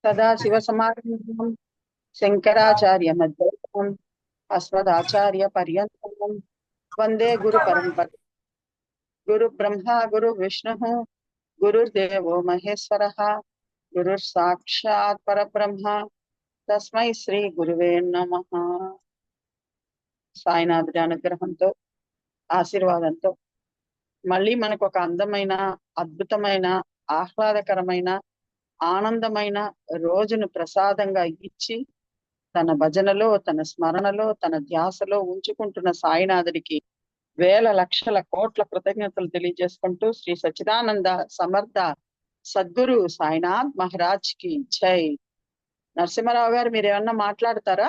సదాశివసమారంభం శంకరాచార్యమధ్యమం అస్మదాచార్యపర్యంతం వందే గురుపరంపర. గురుబ్రహ్మ గురుర్విష్ణుః గురుర్దేవో మహేశ్వరः గురుర్సాక్షాత్ పరబ్రహ్మ తస్మై శ్రీ గురువే నమః. సాయినాథుడి అనుగ్రహంతో ఆశీర్వాదంతో మళ్ళీ మనకు ఒక అందమైన, అద్భుతమైన, ఆహ్లాదకరమైన, ఆనందమైన రోజును ప్రసాదంగా ఇచ్చి తన భజనలో, తన స్మరణలో, తన ధ్యాసలో ఉంచుకుంటున్న సాయినాథుడికి వేల లక్షల కోట్ల కృతజ్ఞతలు తెలియజేసుకుంటూ శ్రీ సచ్చిదానంద సమర్థ సద్గురు సాయినాథ్ మహారాజ్ కి జై. నరసింహారావు గారు మీరు ఏమన్నా మాట్లాడతారా?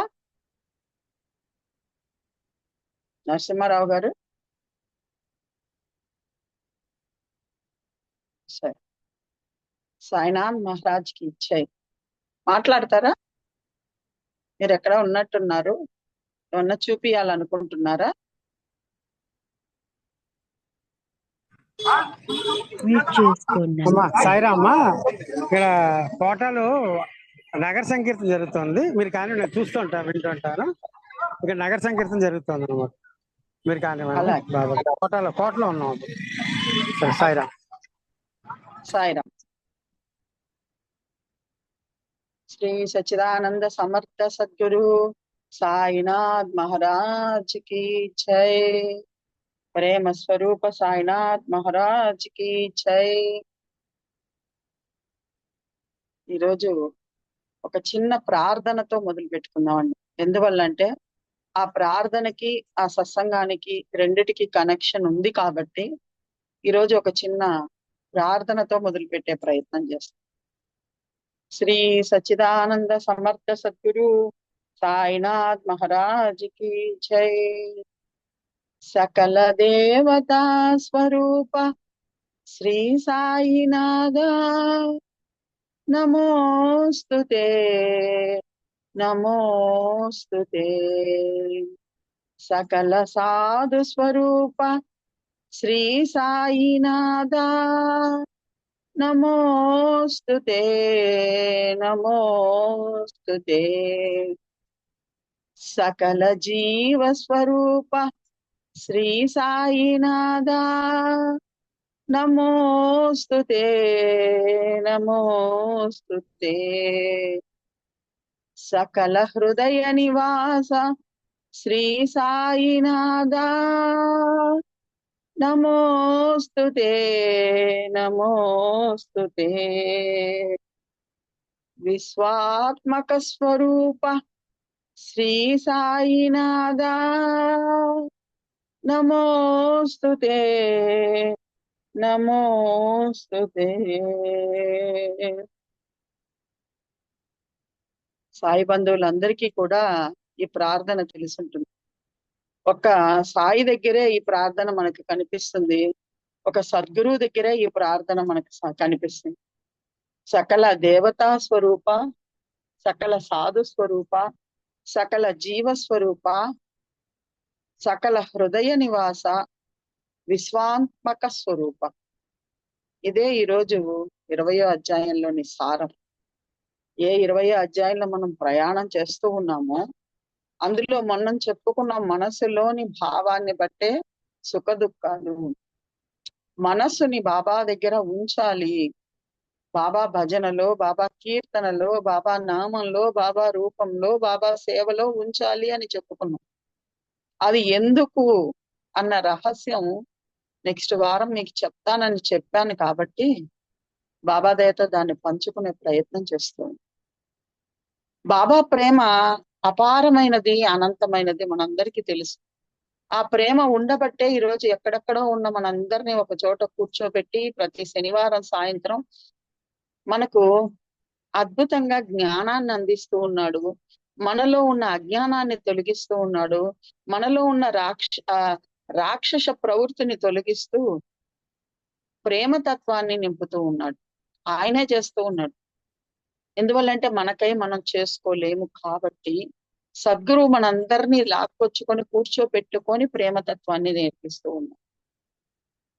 నరసింహారావు గారు సరే. సాయినాథ్ మహారాజ్ కి జై. మాట్లాడతారా? మీరు ఎక్కడ ఉన్నట్టున్నారు, ఏమన్నా చూపియాలనుకుంటున్నారా? అమ్మా సాయిరామ్మా, ఇక్కడ కోటలో నగర సంకీర్తన జరుగుతుంది. మీరు కానీ నేను చూస్తుంటా, వింటుంటాను. ఇక్కడ నగర సంకీర్తన జరుగుతుంది అనమాట. మీరు కానివ్వండి. బాబా కోటలో ఉన్నాం. సరే, సాయిరామ్. సాయిరామ్. శ్రీ సచ్చిదానంద సమర్థ సద్గురు సాయినాథ్ మహారాజ్ కి జై. ప్రేమ స్వరూప సాయినాథ్ మహారాజ్ కి జై. ఈరోజు ఒక చిన్న ప్రార్థనతో మొదలు పెట్టుకుందామండి. ఎందువల్లంటే ఆ ప్రార్థనకి, ఆ సత్సంగానికి రెండిటికి కనెక్షన్ ఉంది కాబట్టి ఈరోజు ఒక చిన్న ప్రార్థనతో మొదలు పెట్టే ప్రయత్నం చేస్తాం. శ్రీ సచ్చిదానంద సమర్థ సద్గురు సాయినాథ్ మహారాజ్ కి జై. సకల దేవతా స్వరూప శ్రీ సాయినాథ నమోస్తుతే నమోస్తుతే. సకల సాధు స్వరూప శ్రీ సాయినాథ నమోస్తుతే నమోస్తుతే. సకల జీవ స్వరూప శ్రీ సాయినాథ నమోస్తుతే నమోస్తుతే. సకల హృదయ నివాస శ్రీ సాయినాథ నమోస్తుతే నమోస్తుతే. విశ్వాత్మక స్వరూప శ్రీ సాయినాథ నమోస్తుతే నమోస్తుతే. సాయి బంధువులందరికీ కూడా ఈ ప్రార్థన తెలుసుంటుంది. ఒక సాయి దగ్గరే ఈ ప్రార్థన మనకు కనిపిస్తుంది, ఒక సద్గురువు దగ్గరే ఈ ప్రార్థన మనకు కనిపిస్తుంది. సకల దేవతా స్వరూప, సకల సాధు స్వరూప, సకల జీవ స్వరూప, సకల హృదయ నివాస, విశ్వాత్మక స్వరూప. ఇదే ఈరోజు 20వ అధ్యాయంలోని సారం. ఏ 20వ అధ్యాయంలో మనం ప్రయాణం చేస్తూ ఉన్నామో అందులో మనం చెప్పుకున్న మనసులోని భావాన్ని బట్టే సుఖ దుఃఖాలు. మనస్సుని బాబా దగ్గర ఉంచాలి. బాబా భజనలో, బాబా కీర్తనలో, బాబా నామంలో, బాబా రూపంలో, బాబా సేవలో ఉంచాలి అని చెప్పుకున్నాం. అది ఎందుకు అన్న రహస్యం నెక్స్ట్ వారం మీకు చెప్తానని చెప్పాను కాబట్టి బాబా దయతో దాన్ని పంచుకునే ప్రయత్నం చేస్తుంది. బాబా ప్రేమ అపారమైనది, అనంతమైనది మనందరికీ తెలుసు. ఆ ప్రేమ ఉండబట్టే ఈరోజు ఎక్కడెక్కడో ఉన్న మనందరినీ ఒక చోట కూర్చోబెట్టి ప్రతి శనివారం సాయంత్రం మనకు అద్భుతంగా జ్ఞానాన్ని అందిస్తూ ఉన్నాడు. మనలో ఉన్న అజ్ఞానాన్ని తొలగిస్తూ ఉన్నాడు. మనలో ఉన్న రాక్షస ప్రవృత్తిని తొలగిస్తూ ప్రేమతత్వాన్ని నింపుతూ ఉన్నాడు. ఆయనే చేస్తూ ఉన్నాడు. ఎందువల్లంటే మనకై మనం చేసుకోలేము కాబట్టి సద్గురువు మనందరినీ లాక్కొచ్చుకొని కూర్చోపెట్టుకొని ప్రేమతత్వాన్ని నేర్పిస్తూ ఉన్నాడు.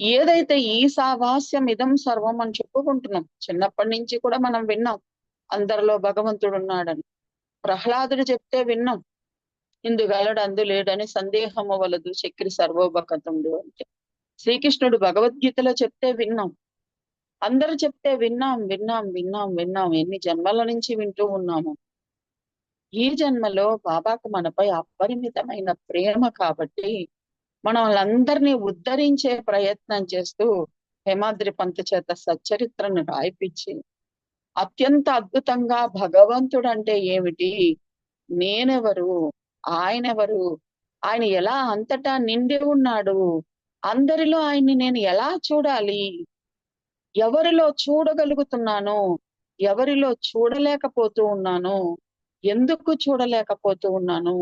ఏదైతే ఈ సావాస్యం ఇదం సర్వం అని చెప్పుకుంటున్నాం, చిన్నప్పటి నుంచి కూడా మనం విన్నాం. అందరిలో భగవంతుడు ఉన్నాడని. ప్రహ్లాదుడు చెప్తే విన్నాం, ఇందుగలడు అందు లేడని సందేహము వలదు చక్రి సర్వోపకతుండు అంటే. శ్రీకృష్ణుడు భగవద్గీతలో చెప్తే విన్నాం, అందరూ చెప్తే విన్నాం విన్నాం విన్నాం విన్నాం, ఎన్ని జన్మల నుంచి వింటూ ఉన్నాము. ఈ జన్మలో బాబాకు మనపై అపరిమితమైన ప్రేమ కాబట్టి మనం వాళ్ళందరినీ ఉద్ధరించే ప్రయత్నం చేస్తూ హేమాద్రి పంత్ చేత సచ్చరిత్రను రాయిపించి అత్యంత అద్భుతంగా భగవంతుడు అంటే ఏమిటి, నేనెవరు, ఆయనెవరు, ఆయన ఎలా అంతటా నిండి ఉన్నాడు, అందరిలో ఆయన్ని నేను ఎలా చూడాలి, ఎవరిలో చూడగలుగుతున్నాను, ఎవరిలో చూడలేకపోతూ ఉన్నాను, ఎందుకు చూడలేకపోతూ ఉన్నాను,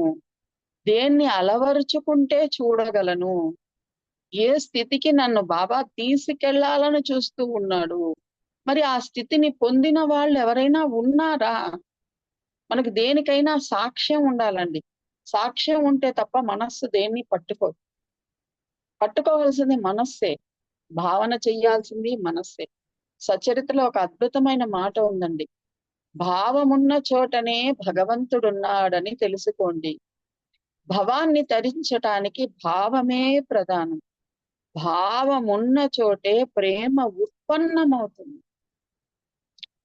దేన్ని అలవరుచుకుంటే చూడగలను, ఏ స్థితికి నన్ను బాబా తీసుకెళ్లాలని చూస్తూ ఉన్నాడు, మరి ఆ స్థితిని పొందిన వాళ్ళు ఎవరైనా ఉన్నారా? మనకు దేనికైనా సాక్ష్యం ఉండాలండి. సాక్ష్యం ఉంటే తప్ప మనస్సు దేన్ని పట్టుకోదు. పట్టుకోవాల్సింది మనస్సే, భావన చెయ్యాల్సింది మనస్సే. సచరితలో ఒక అద్భుతమైన మాట ఉందండి, భావమున్న చోటనే భగవంతుడున్నాడని తెలుసుకోండి. భవాన్ని తరించటానికి భావమే ప్రధానం. భావమున్న చోటే ప్రేమ ఉత్పన్నమవుతుంది,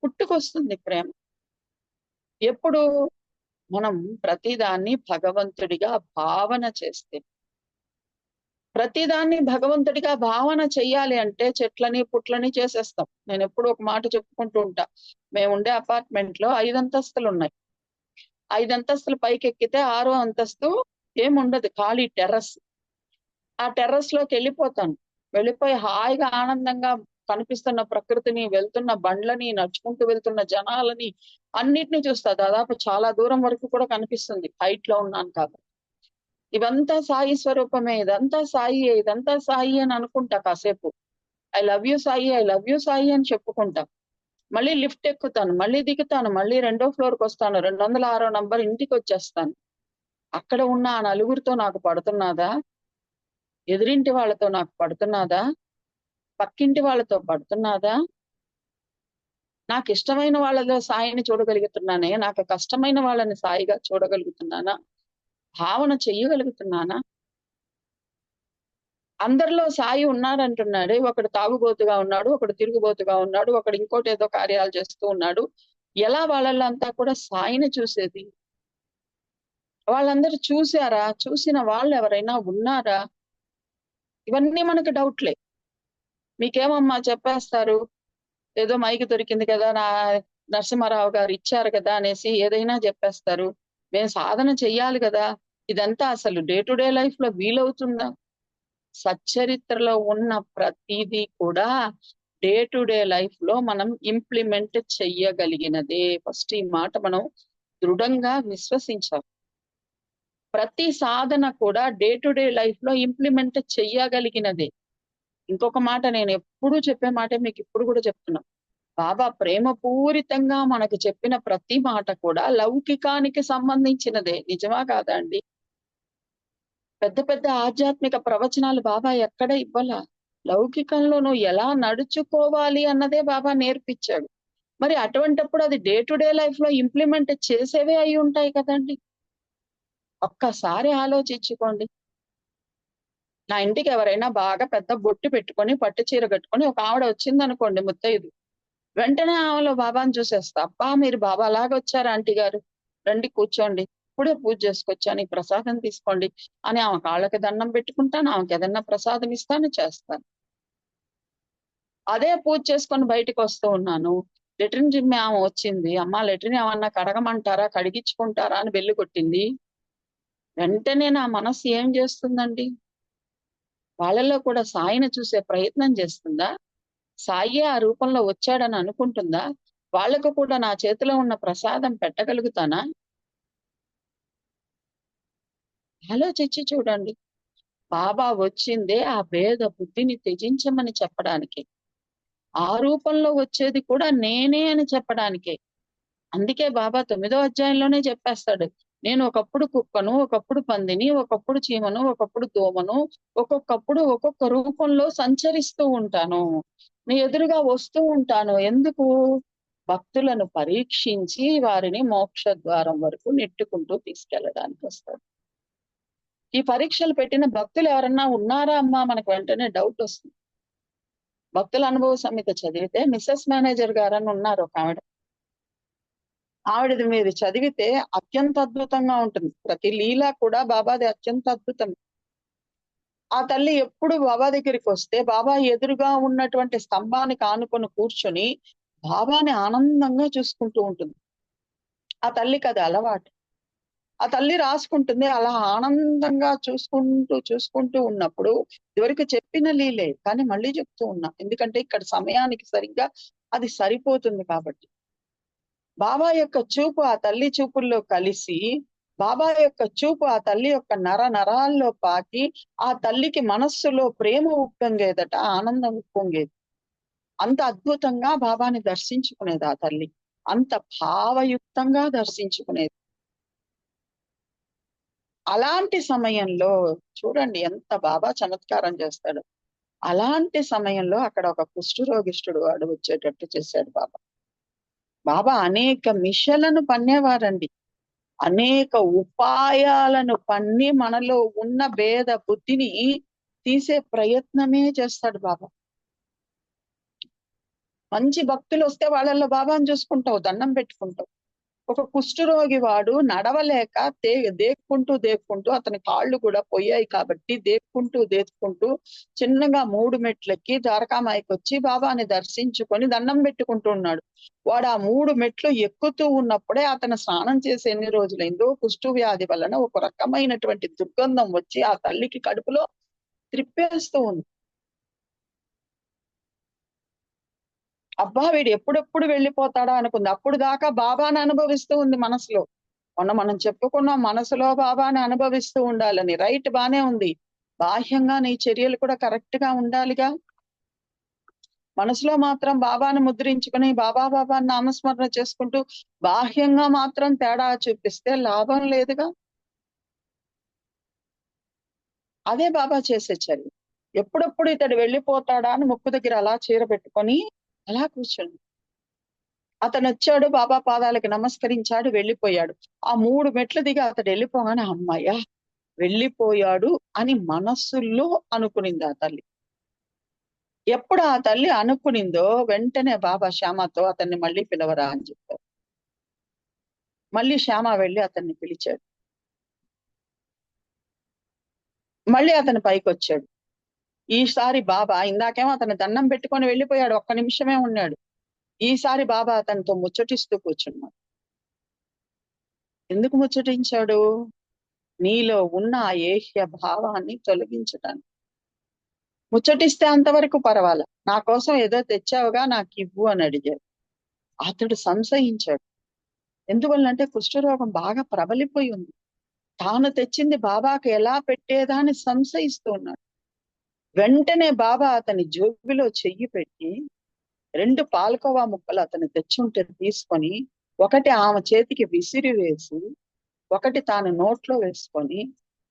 పుట్టుకొస్తుంది ప్రేమ. ఎప్పుడు మనం ప్రతిదాన్ని భగవంతుడిగా భావన చేస్తే. ప్రతిదాన్ని భగవంతుడిగా భావన చెయ్యాలి అంటే చెట్లని పుట్లని చేసేస్తాం. నేను ఎప్పుడు ఒక మాట చెప్పుకుంటూ ఉంటా, మేము ఉండే అపార్ట్మెంట్ లో 5 అంతస్తులు ఉన్నాయి. 5 అంతస్తులు పైకి ఎక్కితే 6వ అంతస్తు ఏముండదు, ఖాళీ టెర్రస్. ఆ టెర్రస్ లోకి వెళ్ళిపోతాను. వెళ్ళిపోయి హాయిగా ఆనందంగా కనిపిస్తున్న ప్రకృతిని, వెళ్తున్న బండ్లని, నడుచుకుంటూ వెళ్తున్న జనాలని అన్నిటిని చూస్తా. దాదాపు చాలా దూరం వరకు కూడా కనిపిస్తుంది, హైట్ లో ఉన్నాను కాబట్టి. ఇవంతా సాయి స్వరూపమే, ఇదంతా సాయి, ఇదంతా సాయి అని అనుకుంటా కాసేపు. I love you Sai, I love you Sai అని చెప్పుకుంటా. మళ్ళీ లిఫ్ట్ ఎక్కుతాను, మళ్ళీ దిగుతాను, మళ్ళీ 2వ ఫ్లోర్కి వస్తాను, 206వ నంబర్ ఇంటికి వచ్చేస్తాను. అక్కడ ఉన్న ఆ నలుగురితో నాకు పడుతున్నదా, ఎదురింటి వాళ్ళతో నాకు పడుతున్నదా, పక్కింటి వాళ్ళతో పడుతున్నదా, నాకు ఇష్టమైన వాళ్ళలో సాయిని చూడగలుగుతున్నానే, నాకు కష్టమైన వాళ్ళని సాయిగా చూడగలుగుతున్నానా, భావన చెయ్యగలుగుతున్నానా? అందరిలో సాయి ఉన్నాడంటున్నాడే, ఒకడు తాగుబోతుగా ఉన్నాడు, ఒకడు తిరుగుబోతుగా ఉన్నాడు, ఒకడు ఇంకోటి ఏదో కార్యాలు చేస్తూ ఉన్నాడు. ఎలా వాళ్ళల్లో అంతా కూడా సాయిని చూసేది? వాళ్ళందరూ చూశారా? చూసిన వాళ్ళు ఎవరైనా ఉన్నారా? ఇవన్నీ మనకు డౌట్లే. మీకేమమ్మా చెప్పేస్తారు, ఏదో మైకి దొరికింది కదా, నరసింహారావు గారు ఇచ్చారు కదా అనేసి ఏదైనా చెప్పేస్తారు. మేము సాధన చెయ్యాలి కదా, ఇదంతా అసలు డే టు డే లైఫ్ లో వీలవుతుందా? సచ్చరిత్రలో ఉన్న ప్రతిదీ కూడా డే టు డే లైఫ్ లో మనం ఇంప్లిమెంట్ చెయ్యగలిగినదే. ఫస్ట్ ఈ మాట మనం దృఢంగా విశ్వసించాలి. ప్రతి సాధన కూడా డే టు డే లైఫ్ లో ఇంప్లిమెంట్ చెయ్యగలిగినదే. ఇంకొక మాట నేను ఎప్పుడూ చెప్పే మాటే మీకు ఇప్పుడు కూడా చెప్తున్నా, బాబా ప్రేమపూరితంగా మనకు చెప్పిన ప్రతి మాట కూడా లౌకికానికి సంబంధించినదే. నిజమా కాదా అండి? పెద్ద పెద్ద ఆధ్యాత్మిక ప్రవచనాలు బాబా ఎక్కడ ఇవ్వాల. లౌకికంలో నువ్వు ఎలా నడుచుకోవాలి అన్నదే బాబా నేర్పించాడు. మరి అటువంటప్పుడు అది డే టు డే లైఫ్ లో ఇంప్లిమెంట్ చేసేవే అయి ఉంటాయి కదండి. ఒక్కసారి ఆలోచించుకోండి. నా ఇంటికి ఎవరైనా బాగా పెద్ద బొట్టు పెట్టుకొని, పట్టు చీర కట్టుకొని ఒక ఆవిడ వచ్చిందనుకోండి, ముత్తైదు, వెంటనే ఆమెలో బాబాని చూసేస్తా. అబ్బా మీరు బాబా లాగా వచ్చారు ఆంటీ గారు, రండి కూర్చోండి, ఇప్పుడే పూజ చేసుకొచ్చాను, ఈ ప్రసాదం తీసుకోండి అని ఆమె కాళ్ళకి దండం పెట్టుకుంటాను, ఆమెకి ఏదన్నా ప్రసాదం ఇస్తాను, చేస్తాను. అదే పూజ చేసుకొని బయటకు వస్తూ ఉన్నాను, లెట్రిన్ జిమ్మి ఆమె వచ్చింది, అమ్మ లెట్రిన్ ఏమన్నా కడగమంటారా, కడిగించుకుంటారా అని బెల్లు కొట్టింది. వెంటనే నా మనస్సు ఏం చేస్తుందండి? వాళ్ళలో కూడా సాయిని చూసే ప్రయత్నం చేస్తుందా? సాయి ఆ రూపంలో వచ్చాడని అనుకుంటుందా? వాళ్ళకు కూడా నా చేతిలో ఉన్న ప్రసాదం పెట్టగలుగుతానా? ఆలోచించి చూడండి. బాబా వచ్చిందే ఆ భేద బుద్ధిని త్యజించమని చెప్పడానికి. ఆ రూపంలో వచ్చేది కూడా నేనే అని చెప్పడానికే. అందుకే బాబా 9వ అధ్యాయంలోనే చెప్పేస్తాడు, నేను ఒకప్పుడు కుక్కను, ఒకప్పుడు పందిని, ఒకప్పుడు చీమను, ఒకప్పుడు దోమను, ఒక్కొక్కప్పుడు ఒక్కొక్క రూపంలో సంచరిస్తూ ఉంటాను, నీ ఎదురుగా వస్తూ ఉంటాను. ఎందుకు? భక్తులను పరీక్షించి వారిని మోక్ష ద్వారం వరకు నెట్టుకుంటూ తీసుకెళ్ళడానికి వస్తాడు. ఈ పరీక్షలు పెట్టిన భక్తులు ఎవరన్నా ఉన్నారా అమ్మా మనకు వెంటనే డౌట్ వస్తుంది. భక్తుల అనుభవ సంహిత చదివితే మిస్సెస్ మేనేజర్ గారని ఉన్నారు ఒక ఆవిడది మీరు చదివితే అత్యంత అద్భుతంగా ఉంటుంది. ప్రతి లీల కూడా బాబాది అత్యంత అద్భుతం. ఆ తల్లి ఎప్పుడు బాబా దగ్గరికి వస్తే బాబా ఎదురుగా ఉన్నటువంటి స్తంభానికి ఆనుకొని కూర్చొని బాబాని ఆనందంగా చూసుకుంటూ ఉంటుంది. ఆ తల్లికి అది అలవాటు. ఆ తల్లి రాసుకుంటుంది. అలా ఆనందంగా చూసుకుంటూ ఉన్నప్పుడు ఇదివరకు చెప్పిన లీలే కానీ మళ్ళీ చెప్తూ ఉన్నా, ఎందుకంటే ఇక్కడ సమయానికి సరిగ్గా అది సరిపోతుంది కాబట్టి. బాబా యొక్క చూపు ఆ తల్లి చూపుల్లో కలిసి, బాబా యొక్క చూపు ఆ తల్లి యొక్క నరాల్లో పాకి ఆ తల్లికి మనస్సులో ప్రేమ ఉప్పొంగేదట, ఆనందం ఉప్పొంగేది. అంత అద్భుతంగా బాబాని దర్శించుకునేది ఆ తల్లి, అంత భావయుక్తంగా దర్శించుకునేది. అలాంటి సమయంలో చూడండి ఎంత బాబా చమత్కారం చేస్తాడు. అలాంటి సమయంలో అక్కడ ఒక కుష్ఠరోగిష్ఠుడు వాడు వచ్చేటట్టు చేశాడు బాబా. బాబా అనేక మిషలను పన్నేవారండి. అనేక ఉపాయాలను పన్ని మనలో ఉన్న భేద బుద్ధిని తీసే ప్రయత్నమే చేస్తాడు బాబా. మంచి భక్తులు వస్తే వాళ్ళల్లో బాబాని చూసుకుంటావు, దండం పెట్టుకుంటావు. ఒక కుష్ఠరోగి వాడు నడవలేక దేక్కుంటూ అతని కాళ్ళు కూడా పోయాయి కాబట్టి దేక్కుంటూ చిన్నగా 3 మెట్లెక్కి ద్వారకామాయికి వచ్చి బాబాని దర్శించుకొని దండం పెట్టుకుంటూ ఉన్నాడు. వాడు ఆ 3 మెట్లు ఎక్కుతూ ఉన్నప్పుడే అతను స్నానం చేసి ఎన్ని రోజులైందో కుష్ఠు వ్యాధి వలన ఒక రకమైనటువంటి దుర్గంధం వచ్చి ఆ తల్లికి కడుపులో త్రిప్పేస్తూ ఉంది. అబ్బా వీడు ఎప్పుడెప్పుడు వెళ్ళిపోతాడా అనుకుంది. అప్పుడు దాకా బాబాని అనుభవిస్తూ ఉంది మనసులో. మొన్న మనం చెప్పుకున్నాం మనసులో బాబాని అనుభవిస్తూ ఉండాలని. రైట్, బానే ఉంది. బాహ్యంగా నీ చర్యలు కూడా కరెక్ట్ గా ఉండాలిగా. మనసులో మాత్రం బాబాను ముద్రించుకుని బాబాని నామస్మరణ చేసుకుంటూ బాహ్యంగా మాత్రం తేడా చూపిస్తే లాభం లేదుగా. అదే బాబా చేసే చర్య. ఎప్పుడెప్పుడు ఇతడు వెళ్ళిపోతాడా అని ముక్కు దగ్గర అలా చీర పెట్టుకొని అలా కూర్చోండి. అతను వచ్చాడు, బాబా పాదాలకి నమస్కరించాడు, వెళ్ళిపోయాడు. ఆ 3 మెట్లు దిగి అతడు వెళ్ళిపోగానే అమ్మయ్య వెళ్ళిపోయాడు అని మనస్సులో అనుకునింది ఆ తల్లి. ఎప్పుడు ఆ తల్లి అనుకునిందో వెంటనే బాబా శ్యామతో అతన్ని మళ్ళీ పిలవరా అని చెప్పారు. మళ్ళీ శ్యామ వెళ్ళి అతన్ని పిలిచాడు. మళ్ళీ అతను పైకి వచ్చాడు. ఈసారి బాబా, ఇందాకేమో అతను దండం పెట్టుకొని వెళ్ళిపోయాడు, ఒక్క నిమిషమే ఉన్నాడు. ఈసారి బాబా అతనితో ముచ్చటిస్తూ కూర్చున్నాడు. ఎందుకు ముచ్చటించాడు? నీలో ఉన్న ఆ ఏహ్య భావాన్ని తొలగించడానికి ముచ్చటిస్తే అంతవరకు పర్వాలా. నా కోసం ఏదో తెచ్చావుగా నాకు ఇవ్వు అని అడిగాడు. అతడు సంశయించాడు. ఎందువల్లంటే కుష్ఠరోగం బాగా ప్రబలిపోయి ఉంది. తాను తెచ్చింది బాబాకి ఎలా పెట్టేదా అని సంశయిస్తూ ఉన్నాడు. వెంటనే బాబా అతని జోబిలో చెయ్యి పెట్టి 2 పాలకోవా ముక్కలు అతను తెచ్చుంటే తీసుకొని ఒకటి ఆమె చేతికి విసిరి వేసి ఒకటి తాను నోట్లో వేసుకొని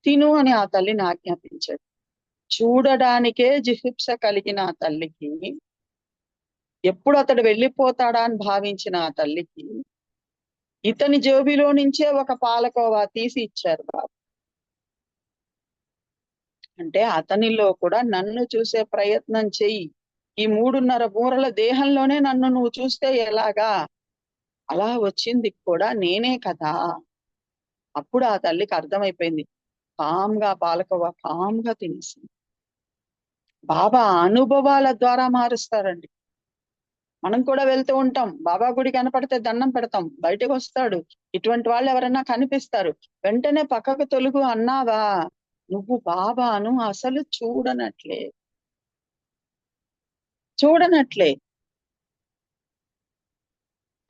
తిను అని ఆ తల్లిని ఆజ్ఞాపించాడు. చూడడానికే జిహిప్స కలిగిన ఆ తల్లికి, ఎప్పుడు అతడు వెళ్ళిపోతాడా అని భావించిన ఆ తల్లికి ఇతని జోబిలో నుంచే ఒక పాలకోవా తీసి ఇచ్చారు బాబు. అంటే అతనిలో కూడా నన్ను చూసే ప్రయత్నం చెయ్యి, ఈ 3.5 మూరల దేహంలోనే నన్ను నువ్వు చూస్తే ఎలాగా, అలా వచ్చింది కూడా నేనే కదా. అప్పుడు ఆ తల్లికి అర్థమైపోయింది. కామ్గా పాలకోవా కామ్గా తినేసింది. బాబా అనుభవాల ద్వారా మారుస్తారండి. మనం కూడా వెళ్తూ ఉంటాం, బాబా గుడి కనపడితే దండం పెడతాం, బయటకు వస్తాడు. ఇటువంటి వాళ్ళు ఎవరన్నా కనిపిస్తారు, వెంటనే పక్కకు తొలుగు అన్నావా, నువ్వు బాబాను అసలు చూడనట్లే.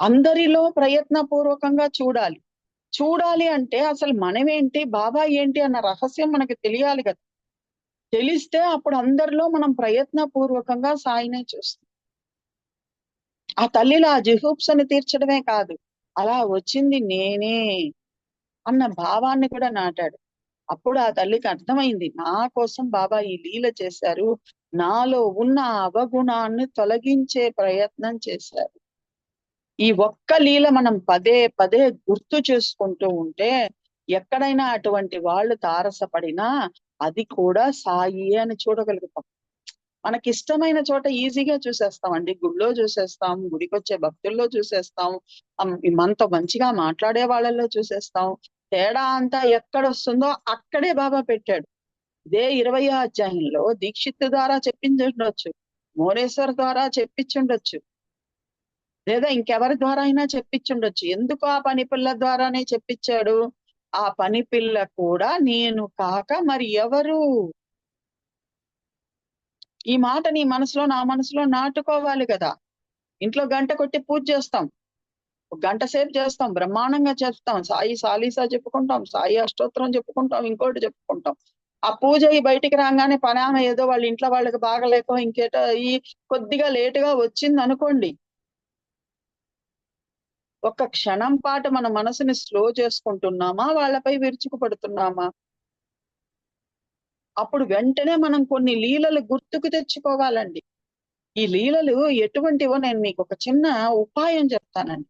అందరిలో ప్రయత్నపూర్వకంగా చూడాలి అంటే అసలు మనమేంటి బాబా ఏంటి అన్న రహస్యం మనకి తెలియాలి కదా. తెలిస్తే అప్పుడు అందరిలో మనం ప్రయత్నపూర్వకంగా సాయినే చూస్తాం. ఆ తల్లిలో ఆ జిహూప్సని తీర్చడమే కాదు, అలా వచ్చింది నేనే అన్న భావాన్ని కూడా నాటాడు. అప్పుడు ఆ తల్లికి అర్థమైంది, నా కోసం బాబా ఈ లీల చేశారు, నాలో ఉన్న అవగుణాన్ని తొలగించే ప్రయత్నం చేశారు. ఈ ఒక్క లీల మనం పదే పదే గుర్తు చేసుకుంటూ ఉంటే ఎక్కడైనా అటువంటి వాళ్ళు తారసపడినా అది కూడా సాయి అని చూడగలుగుతాం. మనకి ఇష్టమైన చోట ఈజీగా చూసేస్తాం అండి. గుళ్ళో చూసేస్తాం, గుడికి వచ్చే భక్తుల్లో చూసేస్తాం, మనతో మంచిగా మాట్లాడే వాళ్ళల్లో చూసేస్తాం. తేడా అంతా ఎక్కడొస్తుందో అక్కడే బాబా పెట్టాడు. ఇదే 20వ అధ్యాయంలో దీక్షిత్ ద్వారా చెప్పించుండొచ్చు, మోరేశ్వర్ ద్వారా చెప్పించుండొచ్చు, లేదా ఇంకెవరి ద్వారా అయినా చెప్పించుండొచ్చు. ఎందుకు ఆ పని పిల్ల ద్వారానే చెప్పించాడు? ఆ పని పిల్ల కూడా నేను కాక మరి ఎవరు? ఈ మాట నీ మనసులో నా మనసులో నాటుకోవాలి కదా. ఇంట్లో గంట కొట్టి పూజ చేస్తాం, ఒక గంట సేపు చేస్తాం, బ్రహ్మాండంగా చేస్తాం, సాయి సాలీసా చెప్పుకుంటాం, సాయి అష్టోత్తరం చెప్పుకుంటాం, ఇంకోటి చెప్పుకుంటాం. ఆ పూజ అయ్యి బయటికి రాగానే పనామ ఏదో వాళ్ళ ఇంట్లో వాళ్ళకి బాగలేకో ఇంకేటో ఈ కొద్దిగా లేటుగా వచ్చింది అనుకోండి, ఒక్క క్షణం పాటు మన మనసుని స్లో చేసుకుంటున్నామా, వాళ్ళపై విరుచుకుపడుతున్నామా? అప్పుడు వెంటనే మనం కొన్ని లీలలు గుర్తుకు తెచ్చుకోవాలండి. ఈ లీలలు ఎటువంటివో నేను మీకు ఒక చిన్న ఉపాయం చెప్తానండి.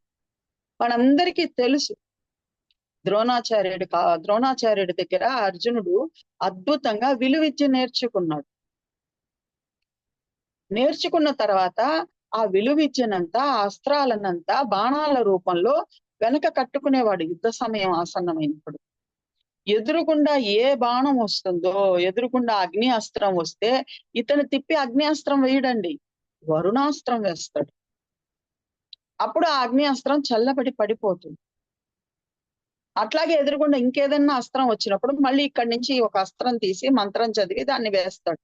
మనందరికీ తెలుసు, ద్రోణాచార్యుడి దగ్గర అర్జునుడు అద్భుతంగా విలువిద్య నేర్చుకున్నాడు. నేర్చుకున్న తర్వాత ఆ విలువిద్యనంతా, అస్త్రాలనంతా బాణాల రూపంలో వెనక కట్టుకునేవాడు. యుద్ధ సమయం ఆసన్నమైనప్పుడు ఎదురుగుండా ఏ బాణం వస్తుందో, ఎదురుగుండా అగ్ని అస్త్రం వస్తే ఇతను తిప్పి అగ్ని అస్త్రం వేయడండి, వరుణాస్త్రం వేస్తాడు. అప్పుడు ఆ అగ్ని అస్త్రం చల్లబడి పడిపోతుంది. అట్లాగే ఎదురుగుండా ఇంకేదన్నా అస్త్రం వచ్చినప్పుడు మళ్ళీ ఇక్కడి నుంచి ఒక అస్త్రం తీసి మంత్రం చదివి దాన్ని వేస్తాడు.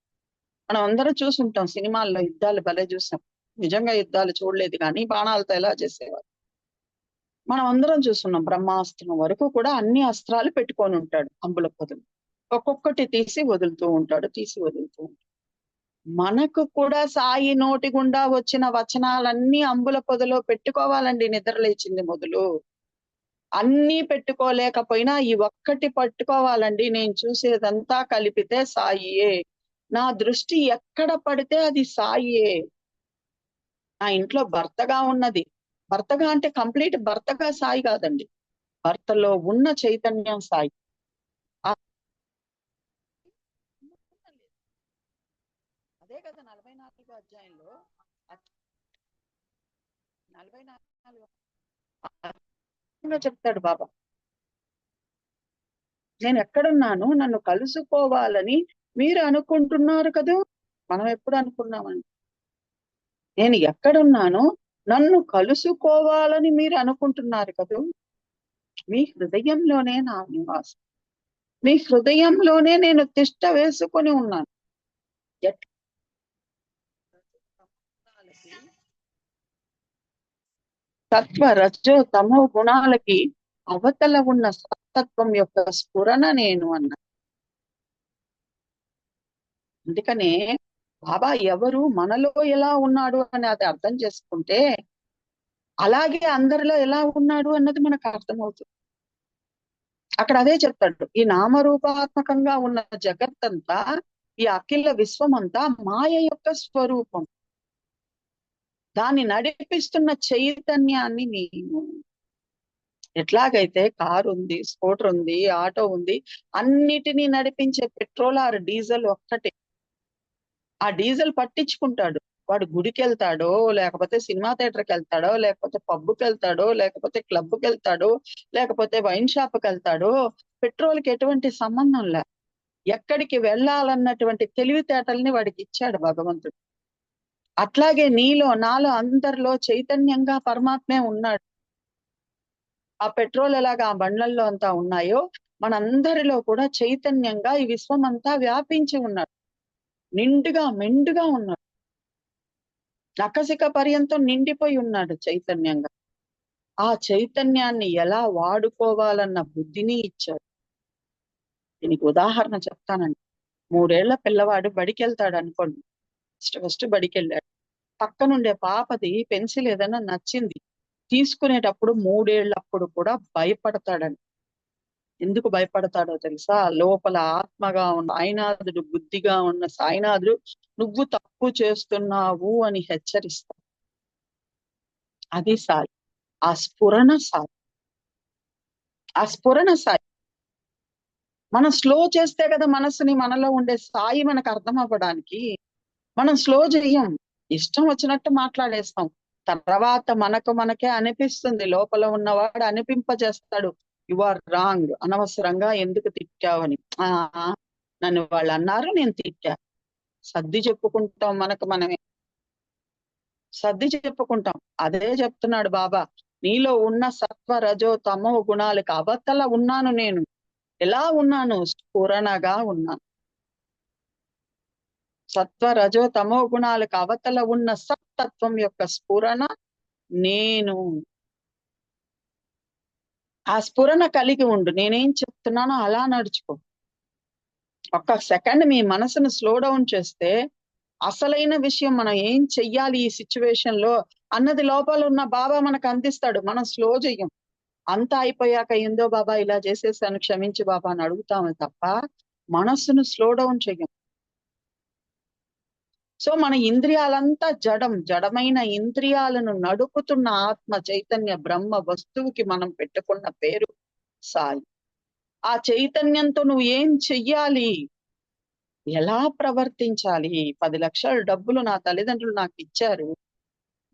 మనం అందరం చూసుంటాం సినిమాల్లో, యుద్ధాలు భలే చూసాం. నిజంగా యుద్ధాలు చూడలేదు కానీ బాణాలతో ఎలా చేసేవారు మనం అందరం చూస్తున్నాం. బ్రహ్మాస్త్రం వరకు కూడా అన్ని అస్త్రాలు పెట్టుకొని ఉంటాడు అంబుల పొదలు. ఒక్కొక్కటి తీసి వదులుతూ ఉంటాడు, తీసి వదులుతూ ఉంటాడు. మనకు కూడా సాయి నోటి గుండా వచ్చిన వచనాలన్నీ అంబుల పొదలో పెట్టుకోవాలండి. నిద్ర లేచింది మొదలు అన్నీ పెట్టుకోలేకపోయినా ఈ ఒక్కటి పట్టుకోవాలండి. నేను చూసేదంతా కలిపితే సాయియే, నా దృష్టి ఎక్కడ పడితే అది సాయియే. నా ఇంట్లో భర్తగా ఉన్నది, భర్తగా అంటే కంప్లీట్ భర్తగా సాయి కాదండి, భర్తలో ఉన్న చైతన్యం సాయి. అదే కదా 44వ అధ్యాయంలో 44 చెప్తాడు బాబా, నేను ఎక్కడున్నాను, నన్ను కలుసుకోవాలని మీరు అనుకుంటున్నారు కదూ. మనం ఎప్పుడు అనుకున్నామండి? నేను ఎక్కడున్నాను, నన్ను కలుసుకోవాలని మీరు అనుకుంటున్నారు కదూ. మీ హృదయంలోనే నా నివాసం, మీ హృదయంలోనే నేను తిష్ట వేసుకొని ఉన్నాను. సత్వ రజో తమో గుణాలకి అవతల ఉన్న సత్తత్వం యొక్క స్ఫురణ నేను అన్నా. అందుకనే బాబా ఎవరు, మనలో ఎలా ఉన్నాడు అని అది అర్థం చేసుకుంటే అలాగే అందరిలో ఎలా ఉన్నాడు అన్నది మనకు అర్థమవుతుంది. అక్కడ అదే చెప్తాడు, ఈ నామరూపాత్మకంగా ఉన్న జగత్తంతా, ఈ అఖిల విశ్వమంతా మాయ యొక్క స్వరూపం, దాన్ని నడిపిస్తున్న చైతన్యాన్ని నేను. ఎట్లాగైతే కారు ఉంది, స్కూటర్ ఉంది, ఆటో ఉంది, అన్నిటినీ నడిపించే పెట్రోల్ ఆర్ డీజిల్ ఒక్కటే. ఆ డీజిల్ పట్టించుకుంటాడు, వాడు గుడికి వెళ్తాడో, లేకపోతే సినిమా థియేటర్కి వెళ్తాడో, లేకపోతే పబ్కి వెళ్తాడో, లేకపోతే క్లబ్కి వెళ్తాడో, లేకపోతే వైన్ షాప్కి వెళ్తాడో, పెట్రోల్కి ఎటువంటి సంబంధం లే. ఎక్కడికి వెళ్ళాలన్నటువంటి తెలివితేటల్ని వాడికి ఇచ్చాడు భగవంతుడు. అట్లాగే నీలో నాలో అందరిలో చైతన్యంగా పరమాత్మే ఉన్నాడు. ఆ పెట్రోల్ ఎలాగా ఆ బండ్లల్లో అంతా ఉన్నాయో, మనందరిలో కూడా చైతన్యంగా ఈ విశ్వం అంతా వ్యాపించి ఉన్నాడు. నిండుగా మెండుగా ఉన్నాడు, నకసిక పర్యంతం నిండిపోయి ఉన్నాడు చైతన్యంగా. ఆ చైతన్యాన్ని ఎలా వాడుకోవాలన్న బుద్ధిని ఇచ్చాడు. దీనికి ఉదాహరణ చెప్తానండి. 3 ఏళ్ల పిల్లవాడు బడికి వెళ్తాడు అనుకోండి, ఫస్ట్ బడికి వెళ్ళాడు, పక్కనుండే పాపది పెన్సిల్ ఏదైనా నచ్చింది, తీసుకునేటప్పుడు 3 ఏళ్ళప్పుడు కూడా భయపడతాడని. ఎందుకు భయపడతాడో తెలుసా? లోపల ఆత్మగా ఉన్న సాయినాథుడు, బుద్ధిగా ఉన్న సాయినాథుడు నువ్వు తప్పు చేస్తున్నావు అని హెచ్చరిస్తాడు. అది సాయి. ఆ స్ఫురణ సాయి. ఆ స్ఫురణ సాయి. మనం స్లో చేస్తే కదా మనసుని, మనలో ఉండే సాయి మనకు అర్థం అవ్వడానికి. మనం స్లో చెయ్యం, ఇష్టం వచ్చినట్టు మాట్లాడేస్తాం. తర్వాత మనకే అనిపిస్తుంది, లోపల ఉన్నవాడు అనిపింపజేస్తాడు, యు ఆర్ రాంగ్, అనవసరంగా ఎందుకు తిట్టావని. ఆ నన్ను వాళ్ళు అన్నారు, నేను తిట్టా. సర్ది చెప్పుకుంటాం, మనమే సర్ది చెప్పుకుంటాం. అదే చెప్తున్నాడు బాబా, నీలో ఉన్న సత్వ రజో తమో గుణాలకు అవతల ఉన్నాను నేను. ఎలా ఉన్నాను? స్ఫురణగా ఉన్నాను. సత్వ రజో తమో గుణాలకు అవతల ఉన్న సత్తత్వం యొక్క స్ఫురణ నేను. ఆ స్ఫురణ కలిగి ఉండు. నేనేం చెప్తున్నానో అలా నడుచుకో. ఒక్క సెకండ్ మీ మనసును స్లో డౌన్ చేస్తే అసలైన విషయం, మనం ఏం చెయ్యాలి ఈ సిచ్యువేషన్ లో అన్నది లోపల ఉన్న బాబా మనకు అందిస్తాడు. మనం స్లో చెయ్యం. అంతా అయిపోయాక ఏందో బాబా ఇలా చేసేసాను, క్షమించు బాబా అని అడుగుతామే తప్ప మనస్సును స్లో డౌన్ చెయ్యం. సో మన ఇంద్రియాలంతా జడమైన ఇంద్రియాలను నడుపుతున్న ఆత్మ చైతన్య బ్రహ్మ వస్తువుకి మనం పెట్టుకున్న పేరు సాయి. ఆ చైతన్యంతో నువ్వు ఏం చెయ్యాలి, ఎలా ప్రవర్తించాలి? 10 లక్షల డబ్బులు నా తల్లిదండ్రులు నాకు ఇచ్చారు,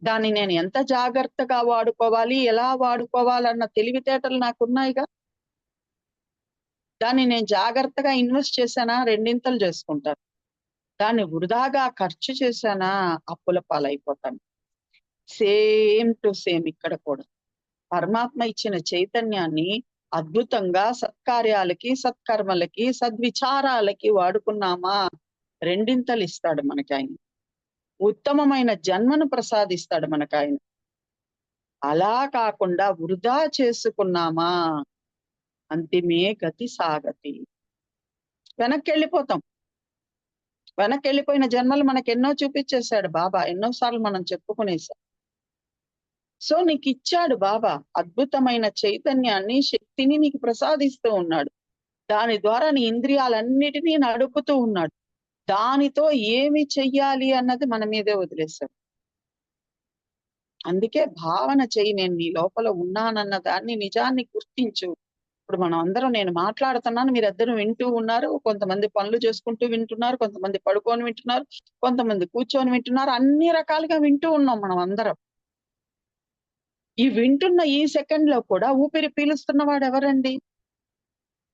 దాన్ని నేను ఎంత జాగ్రత్తగా వాడుకోవాలి, ఎలా వాడుకోవాలన్న తెలివితేటలు నాకున్నాయిగా. దాన్ని నేను జాగ్రత్తగా ఇన్వెస్ట్ చేశానా, రెండింతలు చేసుకుంటాను. దాన్ని వృధాగా ఖర్చు చేశానా, అప్పుల పాలైపోతాను. సేమ్ టు సేమ్ ఇక్కడ కూడా పరమాత్మ ఇచ్చిన చైతన్యాన్ని అద్భుతంగా సత్కార్యాలకి, సత్కర్మలకి, సద్విచారాలకి వాడుకున్నామా, రెండింతలు ఇస్తాడు మనకి ఆయన. ఉత్తమమైన జన్మను ప్రసాదిస్తాడు మనకు ఆయన. అలా కాకుండా వృధా చేసుకున్నామా, అంతిమే గతి సాగతి. వెనక్కి వెళ్ళిపోతాం. వెనక్కి వెళ్ళిపోయిన జన్మలు మనకు ఎన్నో చూపించేశాడు బాబా, ఎన్నోసార్లు మనం చెప్పుకునేసాం. సో నీకు ఇచ్చాడు బాబా అద్భుతమైన చైతన్యాన్ని, శక్తిని నీకు ప్రసాదిస్తూ ఉన్నాడు. దాని ద్వారా నీ ఇంద్రియాలన్నిటినీ నడుపుతూ ఉన్నాడు. దానితో ఏమి చెయ్యాలి అన్నది మన మీదే వదిలేశాడు. అందుకే భావన చెయ్యి, నేను నీ లోపల ఉన్నానన్న దాన్ని, నిజాన్ని గుర్తించు. ఇప్పుడు మనం అందరం, నేను మాట్లాడుతున్నాను, మీరిద్దరు వింటూ ఉన్నారు. కొంతమంది పనులు చేసుకుంటూ వింటున్నారు, కొంతమంది పడుకొని వింటున్నారు, కొంతమంది కూర్చొని వింటున్నారు. అన్ని రకాలుగా వింటూ ఉన్నాం మనం అందరం. ఈ వింటున్న ఈ సెకండ్ లో కూడా ఊపిరి పీలుస్తున్నవాడు ఎవరండి?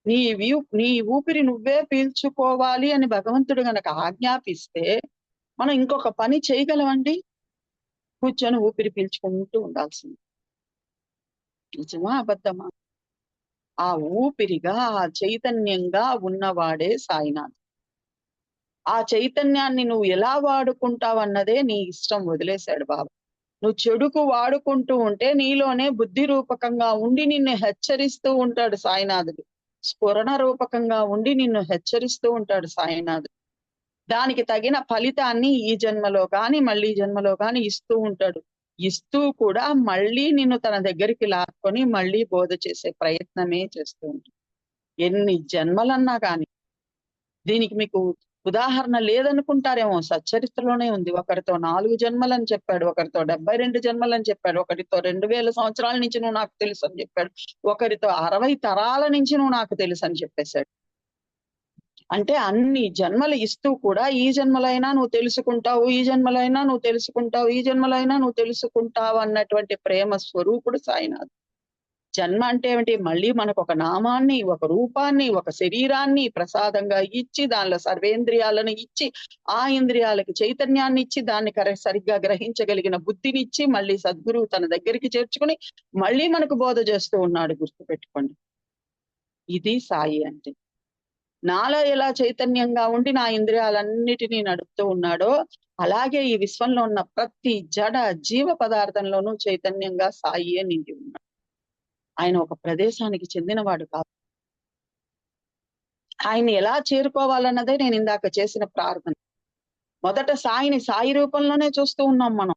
నీ ఊపిరి నువ్వే పీల్చుకోవాలి అని భగవంతుడు గనక ఆజ్ఞాపిస్తే మనం ఇంకొక పని చేయగలమండి? కూర్చొని ఊపిరి పీల్చుకుంటూ ఉండాల్సింది. నిజమా అబద్ధమా? ఆ ఊపిరిగా, ఆ చైతన్యంగా ఉన్నవాడే సాయినాథ్. ఆ చైతన్యాన్ని నువ్వు ఎలా వాడుకుంటావన్నదే నీ ఇష్టం, వదిలేశాడు బాబా. నువ్వు చెడుకు వాడుకుంటూ ఉంటే నీలోనే బుద్ధి రూపకంగా ఉండి నిన్ను హెచ్చరిస్తూ ఉంటాడు సాయినాథుడు. స్ఫురణ రూపకంగా ఉండి నిన్ను హెచ్చరిస్తూ ఉంటాడు సాయినాథుడు. దానికి తగిన ఫలితాన్ని ఈ జన్మలో కాని మళ్ళీ జన్మలో కాని ఇస్తూ ఉంటాడు. ఇస్తూ కూడా మళ్ళీ నిన్ను తన దగ్గరికి లాక్కొని మళ్ళీ బోధ చేసే ప్రయత్నమే చేస్తూ ఉంటాడు. ఎన్ని జన్మలన్నా కాని. దీనికి మీకు ఉదాహరణ లేదనుకుంటారేమో, సచ్చరిత్రలోనే ఉంది. ఒకరితో 4 జన్మలని చెప్పాడు, ఒకరితో 72 జన్మలని చెప్పాడు, ఒకరితో 2000 సంవత్సరాల నుంచి నువ్వు నాకు తెలుసు అని చెప్పాడు, ఒకరితో 60 తరాల నుంచి నువ్వు నాకు తెలుసు అని చెప్పేశాడు. అంటే అన్ని జన్మలు ఇస్తూ కూడా ఈ జన్మలైనా నువ్వు తెలుసుకుంటావు, ఈ జన్మలైనా నువ్వు తెలుసుకుంటావు, ఈ జన్మలైనా నువ్వు తెలుసుకుంటావు అన్నటువంటి ప్రేమ స్వరూపుడు సాయినాథ్. జన్మ అంటే ఏమిటి? మళ్ళీ మనకు ఒక నామాన్ని, ఒక రూపాన్ని, ఒక శరీరాన్ని ప్రసాదంగా ఇచ్చి, దానిలో సర్వేంద్రియాలను ఇచ్చి, ఆ ఇంద్రియాలకి చైతన్యాన్ని ఇచ్చి, దాన్ని సరిగ్గా గ్రహించగలిగిన బుద్ధినిచ్చి, మళ్ళీ సద్గురువు తన దగ్గరికి చేర్చుకుని మళ్ళీ మనకు బోధ చేస్తూ ఉన్నాడు. గుర్తుపెట్టుకోండి, ఇది సాయి అంటే. నాలో ఎలా చైతన్యంగా ఉండి నా ఇంద్రియాలన్నిటినీ నడుపుతూ ఉన్నాడో, అలాగే ఈ విశ్వంలో ఉన్న ప్రతి జడ జీవ పదార్థంలోనూ చైతన్యంగా సాయియే నిండి ఉన్నాడు. ఆయన ఒక ప్రదేశానికి చెందినవాడు కాదు. ఆయన్ని ఎలా చేరుకోవాలన్నదే నేను ఇందాక చేసిన ప్రార్థన. మొదట సాయిని సాయి రూపంలోనే చూస్తూ ఉన్నాం మనం.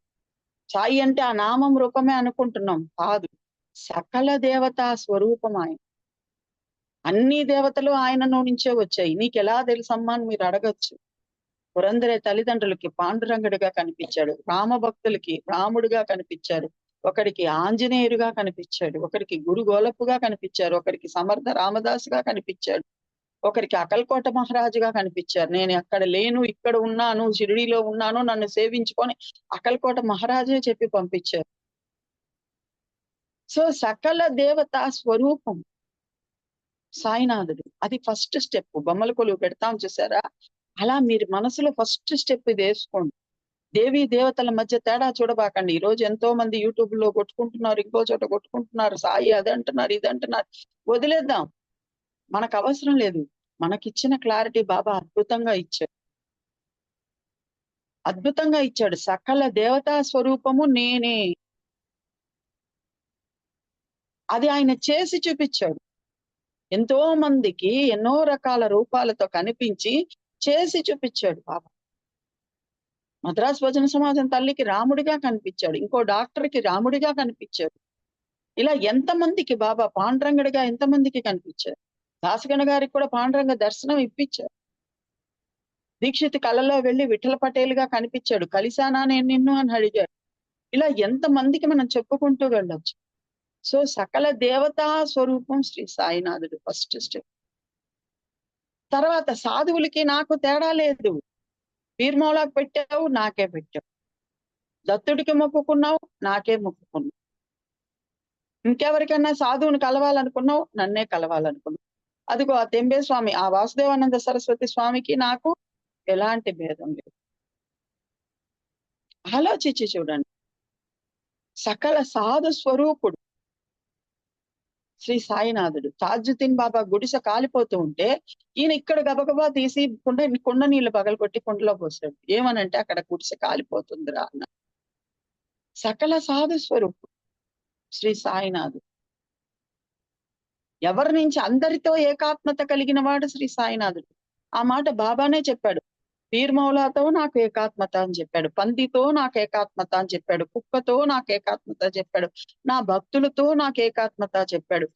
సాయి అంటే ఆ నామం రూపమే అనుకుంటున్నాం, కాదు. సకల దేవతా స్వరూపం ఆయన. అన్ని దేవతలు ఆయనలో నుంచే వచ్చాయి. నీకెలా తెలుసమ్మా అని మీరు అడగచ్చు. పురందరే తల్లిదండ్రులకి పాండురంగుడిగా కనిపించాడు, రామ భక్తులకి రాముడిగా కనిపించాడు, ఒకరికి ఆంజనేయుడుగా కనిపించాడు, ఒకరికి గురు గోలప్పుగా కనిపించారు, ఒకరికి సమర్థ రామదాసుగా కనిపించాడు, ఒకరికి అకల్కోట మహారాజుగా కనిపించారు. నేను అక్కడ లేను, ఇక్కడ ఉన్నాను, షిరిడీలో ఉన్నాను, నన్ను సేవించుకొని అకల్కోట మహారాజే చెప్పి పంపించారు. సో సకల దేవతా స్వరూపం సాయినాథుడు. అది ఫస్ట్ స్టెప్. బొమ్మల కొలువు పెడతాం చూసారా, అలా మీరు మనసులో ఫస్ట్ స్టెప్ ఇది వేసుకోండి. దేవీ దేవతల మధ్య తేడా చూడబాకండి. ఈ రోజు ఎంతో మంది యూట్యూబ్ లో కొట్టుకుంటున్నారు, ఇంకో చోట కొట్టుకుంటున్నారు, సాయి అది అంటున్నారు, ఇది అంటున్నారు. వదిలేద్దాం, మనకు అవసరం లేదు. మనకిచ్చిన క్లారిటీ బాబా అద్భుతంగా ఇచ్చాడు, అద్భుతంగా ఇచ్చాడు. సకల దేవతా స్వరూపము నేనే, అది ఆయన చేసి చూపించాడు. ఎంతో మందికి ఎన్నో రకాల రూపాలతో కనిపించి చేసి చూపించాడు బాబా. మద్రాసు భజన సమాజం తల్లికి రాముడిగా కనిపించాడు, ఇంకో డాక్టర్కి రాముడిగా కనిపించాడు. ఇలా ఎంతమందికి బాబా పాండురంగడిగా ఎంతమందికి కనిపించారు. దాసగణ గారికి కూడా పాండురంగ దర్శనం ఇప్పించారు. దీక్షిత్ కళలో వెళ్లి విఠల పటేల్గా కనిపించాడు, కలిశానా నేను నిన్ను అని అడిగాడు. ఇలా ఎంతమందికి మనం చెప్పుకుంటూ వెళ్ళొచ్చు. సో సకల దేవతా స్వరూపం శ్రీ సాయినాథుడు ఫస్ట్ స్టెప్. తర్వాత సాధువులకి నాకు తేడా లేదు. పీర్మౌలాకు పెట్టావు, నాకే పెట్టావు. దత్తుడికి మొక్కుకున్నావు, నాకే మొక్కుకున్నావు. ఇంకెవరికైనా సాధువుని కలవాలనుకున్నావు, నన్నే కలవాలనుకున్నావు. అదిగో ఆ తెంబే స్వామి, ఆ వాసుదేవానంద సరస్వతి స్వామికి నాకు ఎలాంటి భేదం లేదు. ఆలోచించి చూడండి, సకల సాధు స్వరూపుడు శ్రీ సాయినాథుడు. తాజుద్దీన్ బాబా గుడిసె కాలిపోతూ ఉంటే ఈయన ఇక్కడ గబగబా తీసి కుండ నీళ్లు పగలగొట్టి కుండలో పోసాడు. ఏమనంటే అక్కడ గుడిసె కాలిపోతుందిరా అన్న. సకల సాధు స్వరూపుడు శ్రీ సాయినాథుడు. ఎవరి నుంచి అందరితో ఏకాత్మత కలిగిన వాడు శ్రీ సాయినాథుడు. ఆ మాట బాబానే చెప్పాడు. పీర్మౌలాతో నాకు ఏకాత్మత అని చెప్పాడు, పందితో నాకు ఏకాత్మత అని చెప్పాడు, కుక్కతో నాకు ఏకాత్మత చెప్పాడు, నా భక్తులతో నాకు ఏకాత్మత చెప్పాడు.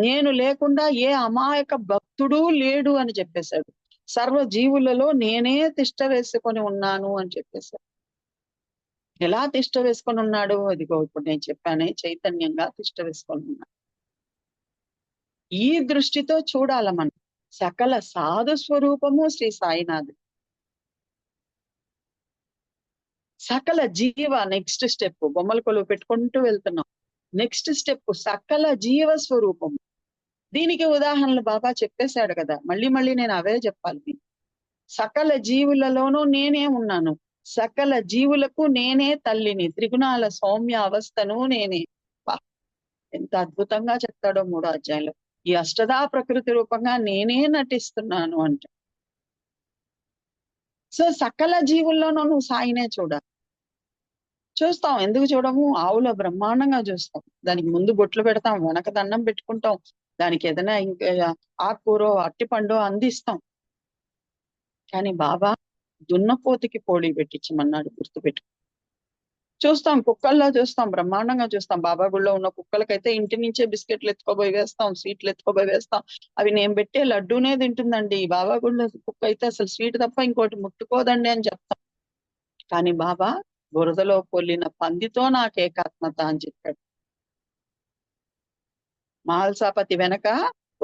నేను లేకుండా ఏ అమాయక భక్తుడు లేడు అని చెప్పేశాడు. సర్వ జీవులలో నేనే తిష్ట వేసుకొని ఉన్నాను అని చెప్పేశాడు. ఎలా తిష్ట వేసుకొని ఉన్నాడు? అదిగో ఇప్పుడు నేను చెప్పానే, చైతన్యంగా తిష్ట వేసుకొని ఉన్నాడు. ఈ దృష్టితో చూడాల మనం. సకల సాధు స్వరూపము శ్రీ సాయినాథుడు. సకల జీవ నెక్స్ట్ స్టెప్. బొమ్మల కొలువు పెట్టుకుంటూ వెళ్తున్నాం. నెక్స్ట్ స్టెప్ సకల జీవ స్వరూపం. దీనికి ఉదాహరణలు బాబా చెప్పేశాడు కదా, మళ్ళీ మళ్ళీ నేను అవే చెప్పాలి. సకల జీవులలోనూ నేనే ఉన్నాను, సకల జీవులకు నేనే తల్లిని, త్రిగుణాల సౌమ్య అవస్థను నేనే. ఎంత అద్భుతంగా చెప్తాడో 3వ అధ్యాయంలో. ఈ అష్టదా ప్రకృతి రూపంగా నేనే నటిస్తున్నాను అంట. సో సకల జీవుల్లోనూ నువ్వు సాయినే చూడాలి. చూస్తాం, ఎందుకు చూడము? ఆవులో బ్రహ్మాండంగా చూస్తాం. దానికి ముందు బొట్లు పెడతాం, వెనక దండం పెట్టుకుంటాం, దానికి ఏదైనా ఇంకా ఆకుకూరో అట్టిపండో అందిస్తాం. కానీ బాబా దున్నపోతుకి పోళీ పెట్టించమన్నాడు, గుర్తుపెట్టు. చూస్తాం, కుక్కల్లో చూస్తాం, బ్రహ్మాండంగా చూస్తాం. బాబా గుళ్ళో ఉన్న కుక్కలకైతే ఇంటి నుంచే బిస్కెట్లు ఎత్తుకోబోయి వేస్తాం, స్వీట్లు ఎత్తుకోబోయి వేస్తాం. అవి నేను పెట్టే లడ్డూనే తింటుందండి. బాబా గుళ్ళో కుక్క అయితే అసలు స్వీట్ తప్ప ఇంకోటి ముట్టుకోదండి అని చెప్తాం. కానీ బాబా బురదలో పొల్లిన పందితో నాకు ఏకాత్మత అని చెప్పాడు. మహల్సాపతి వెనక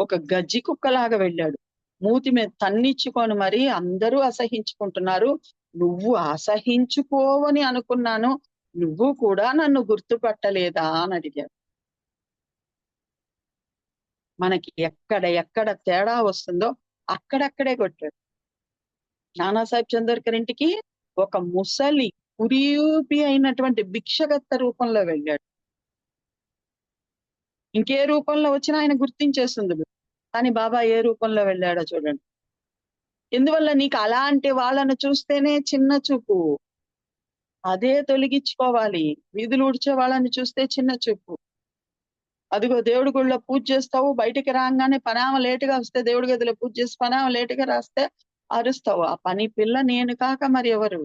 ఒక గజ్జి కుక్కలాగా వెళ్ళాడు. మూతి మీద తన్నిచ్చుకొని మరి అందరూ అసహించుకుంటున్నారు, నువ్వు అసహించుకోవని అనుకున్నాను, నువ్వు కూడా నన్ను గుర్తుపట్టలేదా అని అడిగాడు. మనకి ఎక్కడ తేడా వస్తుందో అక్కడక్కడే కొట్టాడు. నానాసాహెబ్ చందోర్కర్ ఇంటికి ఒక ముసలి కురీపి అయినటువంటి భిక్షగత్త రూపంలో వెళ్ళాడు. ఇంకే రూపంలో వచ్చినా ఆయన గుర్తించేస్తుంది. కానీ బాబా ఏ రూపంలో వెళ్ళాడో చూడండి. ఎందువల్ల? నీకు అలాంటి వాళ్ళను చూస్తేనే చిన్న చూపు, అదే తొలగించుకోవాలి. వీధులు ఊడ్చే వాళ్ళని చూస్తే చిన్న చూపు. అదిగో దేవుడి గుళ్ళో పూజ చేస్తావు, బయటికి రాగానే పనామ లేటుగా వస్తే దేవుడి గదిలో పూజ చేసి పనామ లేటుగా రాస్తే అరుస్తావు. ఆ పని పిల్ల నేను కాక మరి ఎవరు?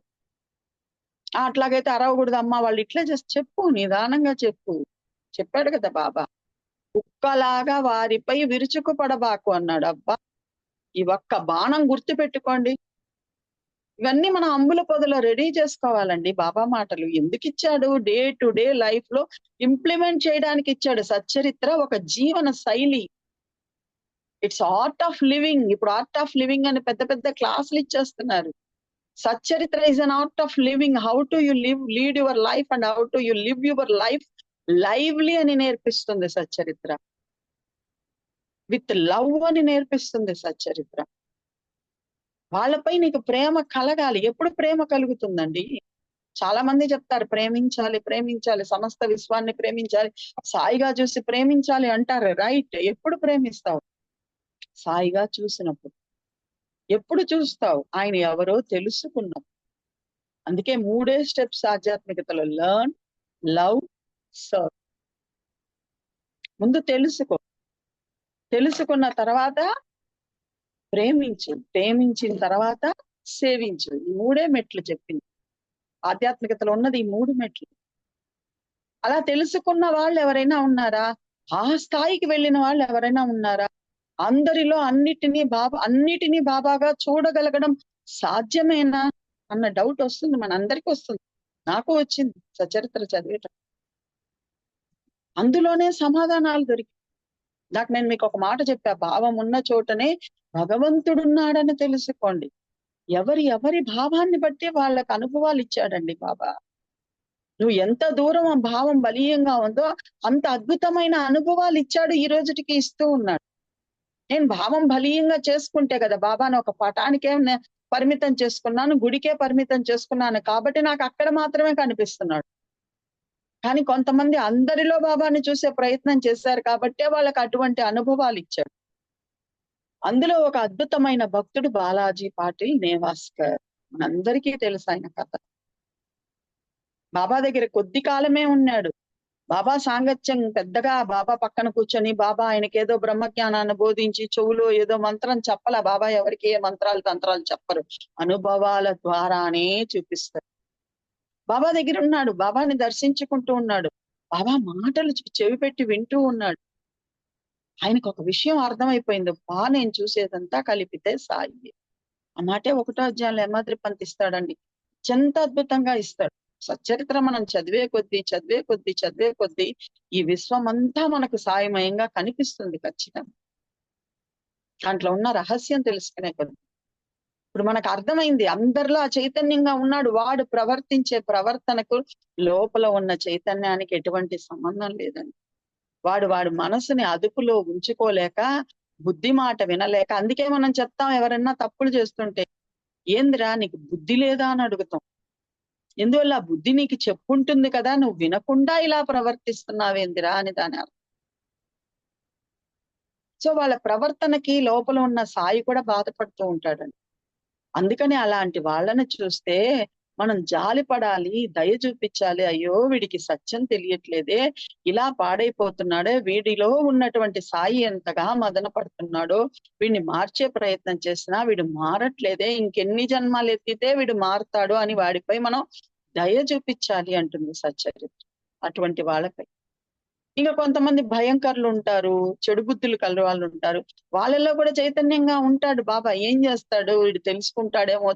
అట్లాగైతే అరవకూడదు అమ్మా, వాళ్ళు ఇట్లా చేసి చెప్పు, నిదానంగా చెప్పు. చెప్పాడు కదా బాబా, కుక్కలాగా వారిపై విరుచుకుపడబాకు అన్నాడు. అబ్బా, ఈ ఒక్క బాణం గుర్తు పెట్టుకోండి. ఇవన్నీ మన అంబుల పొదలో రెడీ చేసుకోవాలండి. బాబా మాటలు ఎందుకు ఇచ్చాడు? డే టు డే లైఫ్ లో ఇంప్లిమెంట్ చేయడానికి ఇచ్చాడు. సచ్చరిత్ర ఒక జీవన శైలి. It's art of living. ఇప్పుడు ఆర్ట్ ఆఫ్ లివింగ్ అని పెద్ద పెద్ద క్లాసులు ఇచ్చేస్తున్నారు. Satcharitra is an art of living. How to you lead your life and how to you live your life lively అని నేర్పిస్తుంది సచ్చరిత్ర. విత్ లవ్ అని నేర్పిస్తుంది సచ్చరిత్ర. వాళ్ళపై నీకు ప్రేమ కలగాలి. ఎప్పుడు ప్రేమ కలుగుతుందండి? చాలా మంది చెప్తారు ప్రేమించాలి, ప్రేమించాలి, సమస్త విశ్వాన్ని ప్రేమించాలి, సాయిగా చూసి ప్రేమించాలి అంటారు. రైట్. ఎప్పుడు ప్రేమిస్తావు? సాయిగా చూసినప్పుడు. ఎప్పుడు చూస్తావు? ఆయన ఎవరో తెలుసుకున్నావు. అందుకే 3 స్టెప్స్ ఆధ్యాత్మికతలో: లర్న్, లవ్, సర్వ్. ముందు తెలుసుకో. తెలుసుకున్న తర్వాత ప్రేమించు. ప్రేమించిన తర్వాత సేవించు. ఈ 3 మెట్లు చెప్పింది ఆధ్యాత్మికతలో ఉన్నది. ఈ 3 మెట్లు. అలా తెలుసుకున్న వాళ్ళు ఎవరైనా ఉన్నారా? ఆ స్థాయికి వెళ్ళిన వాళ్ళు ఎవరైనా ఉన్నారా? అందరిలో అన్నిటినీ బాబాగా చూడగలగడం సాధ్యమేనా అన్న డౌట్ వస్తుంది. మనందరికీ వస్తుంది. నాకు వచ్చింది సచరిత్ర చదివేట. అందులోనే సమాధానాలు దొరికి. నాకు నేను మీకు ఒక మాట చెప్పా, భావం ఉన్న చోటనే భగవంతుడున్నాడని తెలుసుకోండి. ఎవరి భావాన్ని బట్టి వాళ్ళకి అనుభవాలు ఇచ్చాడండి బాబా. నువ్వు ఎంత దూరం ఆ భావం బలీయంగా ఉందో అంత అద్భుతమైన అనుభవాలు ఇచ్చాడు. ఈ రోజుటికి ఇస్తూ ఉన్నాడు. నేను భావం బలీయంగా చేసుకుంటే కదా బాబాను ఒక పటానికే పరిమితం చేసుకున్నాను, గుడికే పరిమితం చేసుకున్నాను కాబట్టి నాకు అక్కడ మాత్రమే కనిపిస్తున్నాడు. కానీ కొంతమంది అందరిలో బాబాని చూసే ప్రయత్నం చేశారు కాబట్టే వాళ్ళకి అటువంటి అనుభవాలు ఇచ్చాడు. అందులో ఒక అద్భుతమైన భక్తుడు బాలాజీ పాటిల్ నేవాస్కర్. మనందరికీ తెలుసు ఆయన కథ. బాబా దగ్గర కొద్ది కాలమే ఉన్నాడు. బాబా సాంగత్యం పెద్దగా బాబా పక్కన కూర్చొని బాబా ఆయనకేదో బ్రహ్మజ్ఞానాన్ని బోధించి చెవులో ఏదో మంత్రం చెప్పలా. బాబా ఎవరికి ఏ మంత్రాలు తంత్రాలు చెప్పరు, అనుభవాల ద్వారానే చూపిస్తారు. బాబా దగ్గర ఉన్నాడు, బాబాని దర్శించుకుంటూ ఉన్నాడు, బాబా మాటలు చెవి పెట్టి వింటూ ఉన్నాడు. ఆయనకు ఒక విషయం అర్థమైపోయింది. నేను చూసేదంతా కలిపితే సాయి. ఆ మాటే 1వ అధ్యాయంలో యమాద్రి పంత్ ఇస్తాడండి. ఎంత అద్భుతంగా ఇస్తాడు. సచ్చరిత్ర మనం చదివే కొద్దీ ఈ విశ్వం అంతా మనకు సాయమయంగా కనిపిస్తుంది ఖచ్చితంగా. దాంట్లో ఉన్న రహస్యం తెలుసుకునే కొద్ది ఇప్పుడు మనకు అర్థమైంది. అందరిలో ఆ చైతన్యంగా ఉన్నాడు. వాడు ప్రవర్తించే ప్రవర్తనకు లోపల ఉన్న చైతన్యానికి ఎటువంటి సంబంధం లేదండి. వాడి మనసుని అదుపులో ఉంచుకోలేక, బుద్ధి మాట వినలేక, అందుకే మనం చెప్తాం ఎవరన్నా తప్పులు చేస్తుంటే, ఏందిరా నీకు బుద్ధి లేదా అని అడుగుతాం. ఎందువల్ల? బుద్ధి నీకు చెప్పుంటుంది కదా, నువ్వు వినకుండా ఇలా ప్రవర్తిస్తున్నావేందిరా అని దాని అర్థం. సో వాళ్ళ ప్రవర్తనకి లోపల ఉన్న సాయి కూడా బాధపడుతూ ఉంటాడండి. అందుకని అలాంటి వాళ్ళని చూస్తే మనం జాలి పడాలి, దయ చూపించాలి. అయ్యో వీడికి సత్యం తెలియట్లేదే, ఇలా పాడైపోతున్నాడే, వీడిలో ఉన్నటువంటి సాయి ఎంతగా మదన పడుతున్నాడో, వీడిని మార్చే ప్రయత్నం చేసినా వీడు మారట్లేదే, ఇంకెన్ని జన్మాలు ఎత్తితే వీడు మారుతాడు అని వాడిపై మనం దయ చూపించాలి అంటుంది సచ్చరిత్ర. అటువంటి వాళ్ళపై ఇంకా కొంతమంది భయంకరులు ఉంటారు, చెడు బుద్ధులు కల వాళ్ళు ఉంటారు. వాళ్ళలో కూడా చైతన్యంగా ఉంటాడు బాబా. ఏం చేస్తాడు వీడు, తెలుసుకుంటాడేమో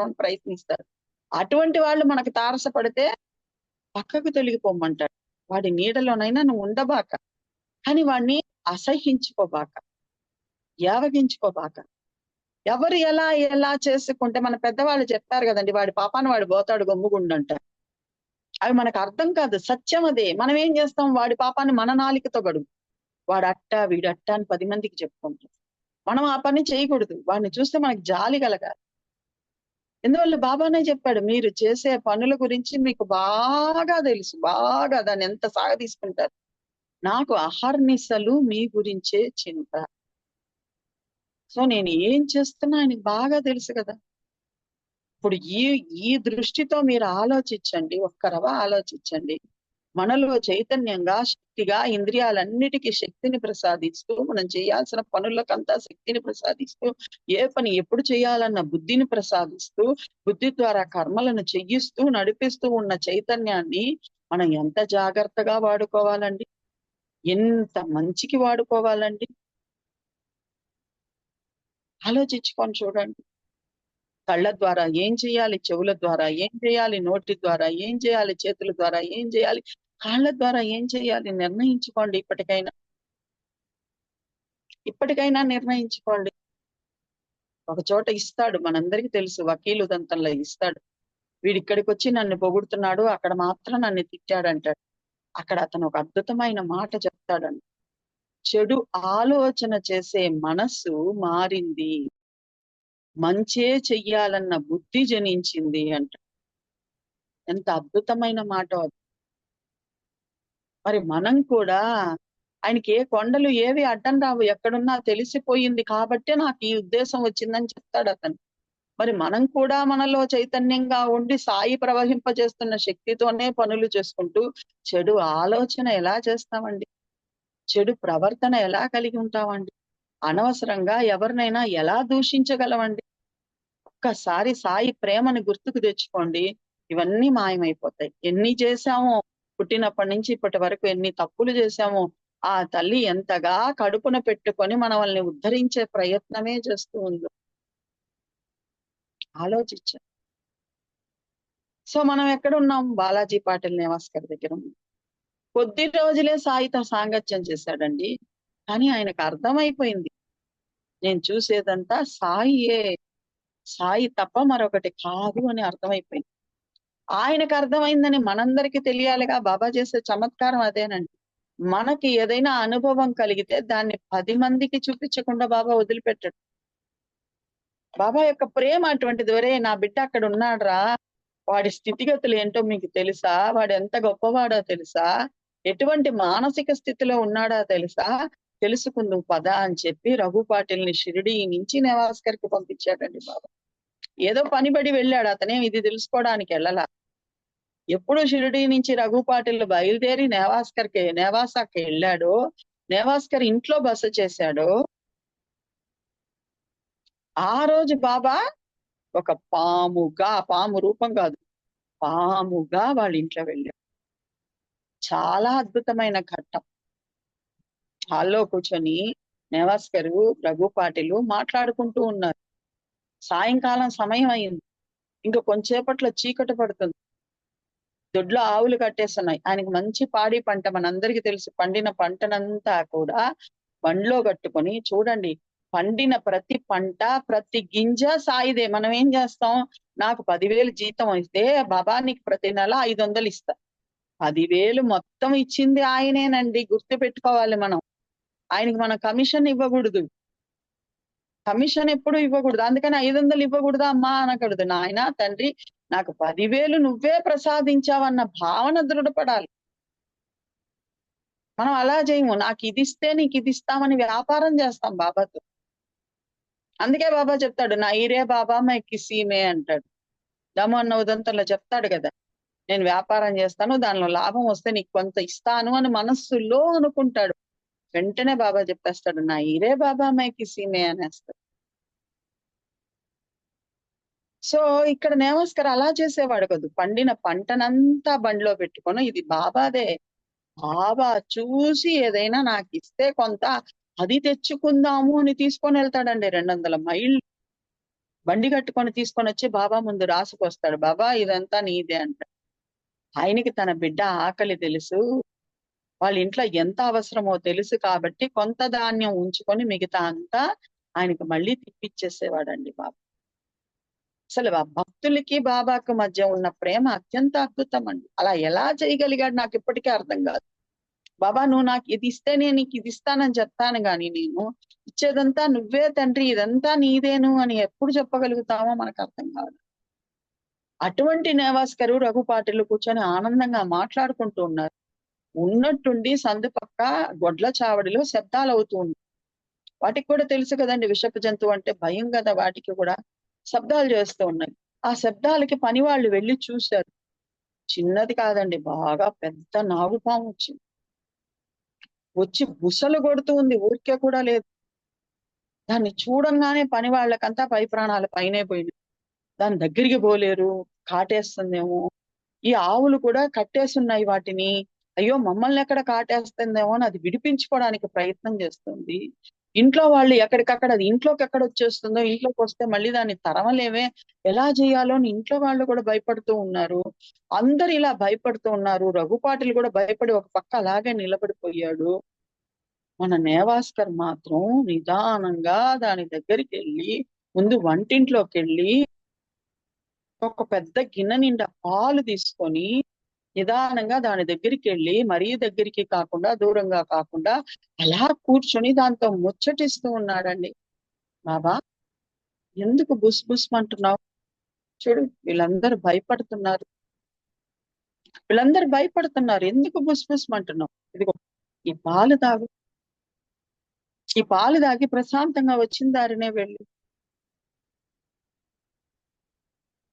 అని ప్రయత్నిస్తాడు. అటువంటి వాళ్ళు మనకు తారసపడితే పక్కకు తొలగిపోమ్మంటాడు. వాడి నీడలోనైనా నువ్వు ఉండబాక, కానీ వాడిని అసహించుకోబాక, యావగించుకోబాక. ఎవరు ఎలా చేసుకుంటే, మన పెద్దవాళ్ళు చెప్పారు కదండి, వాడి పాపాన్ని వాడు పోతాడు గమ్ముగుండంటారు. అవి మనకు అర్థం కాదు, సత్యం అదే. మనం ఏం చేస్తాం? వాడి పాపాన్ని మన నాలికతో గడుగు. వాడట్ట వీడట్ట అని 10 మందికి చెప్పుకుంటాం. మనం ఆ పని చేయకూడదు. వాడిని చూస్తే మనకి జాలి కలగాలి. ఎందువల్ల? బాబానే చెప్పాడు, మీరు చేసే పనుల గురించి మీకు బాగా తెలుసు, బాగా దాన్ని ఎంత సాగదీసుకుంటారు. నాకు అహర్నిశలు మీ గురించే చింత. సో నేను ఏం చేస్తున్నా ఆయనకి బాగా తెలుసు కదా. ఇప్పుడు ఈ దృష్టితో మీరు ఆలోచించండి, ఒక్కరవ ఆలోచించండి. మనలో చైతన్యంగా, శక్తిగా, ఇంద్రియాలన్నిటికీ శక్తిని ప్రసాదిస్తూ, మనం చేయాల్సిన పనులకంతా శక్తిని ప్రసాదిస్తూ, ఏ పని ఎప్పుడు చేయాలన్న బుద్ధిని ప్రసాదిస్తూ, బుద్ధి ద్వారా కర్మలను చెయ్యిస్తూ నడిపిస్తూ ఉన్న చైతన్యాన్ని మనం ఎంత జాగ్రత్తగా వాడుకోవాలండి, ఎంత మంచికి వాడుకోవాలండి. ఆలోచించుకొని చూడండి. కళ్ళ ద్వారా ఏం చేయాలి, చెవుల ద్వారా ఏం చేయాలి, నోటి ద్వారా ఏం చేయాలి, చేతుల ద్వారా ఏం చేయాలి, కాళ్ళ ద్వారా ఏం చేయాలి నిర్ణయించుకోండి. ఇప్పటికైనా నిర్ణయించుకోండి. ఒక చోట ఇస్తాడు, మనందరికీ తెలుసు, వకీలు దంతంలో ఇస్తాడు. వీడు ఇక్కడికి వచ్చి నన్ను పొగుడుతున్నాడు, అక్కడ మాత్రం నన్ను తిట్టాడంటాడు. అక్కడ అతను ఒక అద్భుతమైన మాట చెప్తాడండి. చెడు ఆలోచన చేసే మనస్సు మారింది, మంచే చెయ్యాలన్న బుద్ధి జనించింది అంట. ఎంత అద్భుతమైన మాట అది. మరి మనం కూడా ఆయనకి ఏ కొండలు ఏవి అడ్డం రావు, ఎక్కడున్నా తెలిసిపోయింది కాబట్టే నాకు ఈ ఉద్దేశం వచ్చిందని చెప్తాడు అతను. మరి మనం కూడా మనలో చైతన్యంగా ఉండి సాయి ప్రవహింపజేస్తున్న శక్తితోనే పనులు చేసుకుంటూ చెడు ఆలోచన ఎలా చేస్తామండి, చెడు ప్రవర్తన ఎలా కలిగి ఉంటామండి, అనవసరంగా ఎవరినైనా ఎలా దూషించగలమండి? ఒక్కసారి సాయి ప్రేమను గుర్తుకు తెచ్చుకోండి, ఇవన్నీ మాయమైపోతాయి. ఎన్ని చేశామో, పుట్టినప్పటి నుంచి ఇప్పటి వరకు ఎన్ని తప్పులు చేశామో, ఆ తల్లి ఎంతగా కడుపున పెట్టుకొని మనల్ని ఉద్ధరించే ప్రయత్నమే చేస్తూ ఉంది. ఆలోచించాం. సో మనం ఎక్కడున్నాం? బాలాజీ పాటిల్ నేవాస్కర్ దగ్గర ఉన్నాం. కొద్ది రోజులే సాయితో సాంగత్యం చేశాడండి, కానీ ఆయనకు అర్థమైపోయింది, నేను చూసేదంతా సాయియే, సాయి తప్ప మరొకటి కాదు అని అర్థమైపోయింది. ఆయనకు అర్థమైందని మనందరికీ తెలియాలిగా. బాబా చేసే చమత్కారం అదేనండి. మనకి ఏదైనా అనుభవం కలిగితే దాన్ని 10 మందికి చూపించకుండా బాబా వదిలిపెట్టడు. బాబా యొక్క ప్రేమ అటువంటిది. ఒరే నా బిడ్డ అక్కడ ఉన్నాడురా, వాడి స్థితిగతులు ఏంటో మీకు తెలుసా, వాడు ఎంత గొప్పవాడో తెలుసా, ఎటువంటి మానసిక స్థితిలో ఉన్నాడో తెలుసా, తెలుసుకుందువు పద అని చెప్పి రఘు పాటిల్ని షిరిడి నుంచి నేవాస్కర్ కి పంపించాడండి బాబా. ఏదో పనిబడి వెళ్ళాడు, అతనేం ఇది తెలుసుకోవడానికి వెళ్ళలా. ఎప్పుడు షిరిడి నుంచి రఘు పాటిల్ బయలుదేరి నేవాసాకి వెళ్ళాడో, నేవాస్కర్ ఇంట్లో బస చేశాడో, ఆ రోజు బాబా ఒక పాముగా, పాము రూపం కాదు, పాముగా వాళ్ళ ఇంట్లో వెళ్ళాడు. చాలా అద్భుతమైన ఘట్టం. హాల్లో కూర్చొని నేవాస్కరు రఘు పాటిల్ మాట్లాడుకుంటూ ఉన్నారు. సాయంకాలం సమయం అయింది, ఇంకా కొంచెంసేపట్లో చీకటి పడుతుంది. దొడ్లో ఆవులు కట్టేస్తున్నాయి. ఆయనకి మంచి పాడి పంట, మనందరికీ తెలుసు, పండిన పంటనంతా కూడా బండ్లో కట్టుకొని, చూడండి, పండిన ప్రతి పంట ప్రతి గింజ సాయిదే. మనం ఏం చేస్తాం, నాకు 10,000 జీతం ఇస్తే బాబా నీకు ప్రతి నెల 500 ఇస్తా. 10,000 మొత్తం ఇచ్చింది ఆయనేనండి, గుర్తు పెట్టుకోవాలి మనం. ఆయనకి మనం కమిషన్ ఇవ్వకూడదు, కమిషన్ ఎప్పుడు ఇవ్వకూడదు. అందుకని 500 ఇవ్వకూడదా అమ్మా అనకూడదు. నాయన తండ్రి నాకు 10,000 నువ్వే ప్రసాదించావన్న భావన దృఢపడాలి. మనం అలా చేయము, నాకు ఇది ఇస్తే నీకు ఇది ఇస్తామని వ్యాపారం చేస్తాం బాబాతో. అందుకే బాబా చెప్తాడు, నా ఈరే బాబా మై కిసీమే అంటాడు. దమన్న ఉదంతంలో చెప్తాడు కదా, నేను వ్యాపారం చేస్తాను, దానిలో లాభం వస్తే నీకు కొంత ఇస్తాను అని మనస్సులో అనుకుంటాడు. వెంటనే బాబా చెప్పేస్తాడు, నా ఈరే బాబా మై కిసీమే అనేస్తాడు. సో ఇక్కడ నేవాస్కర్ అలా చేసేవాడు కాదు. పండిన పంటనంతా బండిలో పెట్టుకొని, ఇది బాబాదే, బాబా చూసి ఏదైనా నాకు ఇస్తే కొంత అది తెచ్చుకుందాము అని తీసుకొని వెళ్తాడండి. 200 మైళ్ళు బండి కట్టుకొని తీసుకొని వచ్చి బాబా ముందు రాసుకొస్తాడు. బాబా ఇదంతా నీదే అంటాడు. ఆయనకి తన బిడ్డ ఆకలి తెలుసు, వాళ్ళ ఇంట్లో ఎంత అవసరమో తెలుసు కాబట్టి కొంత ధాన్యం ఉంచుకొని మిగతా అంతా ఆయనకి మళ్ళీ తిప్పిచ్చేసేవాడండి బాబా. అసలు ఆ భక్తులకి బాబాకు మధ్య ఉన్న ప్రేమ అత్యంత అద్భుతం అండి. అలా ఎలా చేయగలిగాడు నాకు ఇప్పటికీ అర్థం కాదు. బాబా నువ్వు నాకు ఇది ఇస్తేనే నీకు ఇది ఇస్తానని చెప్తాను గాని, నేను ఇచ్చేదంతా నువ్వే తండ్రి, ఇదంతా నీదేను అని ఎప్పుడు చెప్పగలుగుతామో మనకు అర్థం కాదు. అటువంటి నేవాస్కరు రఘు పాటిల్ కూర్చొని ఆనందంగా మాట్లాడుకుంటూ ఉన్నారు. ఉన్నట్టుండి సందు పక్క గొడ్ల చావడిలో శబ్దాలు అవుతూ ఉన్నాయి. వాటికి కూడా తెలుసు కదండి, విషపు జంతువు అంటే భయం కదా, వాటికి కూడా శబ్దాలు చేస్తూ ఉన్నాయి. ఆ శబ్దాలకి పని వాళ్ళు వెళ్ళి చూశారు. చిన్నది కాదండి, బాగా పెద్ద నాగుపాము వచ్చింది. వచ్చి బుసలు కొడుతూ ఉంది, ఊరికే కూడా లేదు. దాన్ని చూడంగానే పని వాళ్ళకంతా పై ప్రాణాలు పైనే పోయినాయి. దాని దగ్గరికి పోలేరు, కాటేస్తుందేమో. ఈ ఆవులు కూడా కట్టేస్తున్నాయి వాటిని, అయ్యో మమ్మల్ని ఎక్కడ కాటేస్తుందేమో అని అది విడిపించుకోవడానికి ప్రయత్నం చేస్తుంది. ఇంట్లో వాళ్ళు ఎక్కడికక్కడ అది ఇంట్లోకి ఎక్కడ వచ్చేస్తుందో, ఇంట్లోకి వస్తే మళ్ళీ దాన్ని తరమలేమే, ఎలా చేయాలో అని ఇంట్లో వాళ్ళు కూడా భయపడుతూ ఉన్నారు. అందరు ఇలా భయపడుతూ ఉన్నారు. రఘుపాటిల్ కూడా భయపడి ఒక పక్క అలాగే నిలబడిపోయాడు. మన నేవాస్కర్ మాత్రం నిదానంగా దాని దగ్గరికి వెళ్ళి, ముందు వంటింట్లోకి వెళ్ళి ఒక పెద్ద గిన్నె నిండా పాలు తీసుకొని నిదానంగా దాని దగ్గరికి వెళ్ళి, మరీ దగ్గరికి కాకుండా దూరంగా కాకుండా అలా కూర్చొని దాంతో ముచ్చటిస్తూ ఉన్నాడండి. బాబా, ఎందుకు బుస్ బుస్ అంటున్నావు? చూడు, వీళ్ళందరూ భయపడుతున్నారు, ఎందుకు బుస్ బుస్ అంటున్నావు? ఇదిగో ఈ పాలు తాగు, ఈ పాలు తాగి ప్రశాంతంగా వచ్చిన దారినే వెళ్ళు.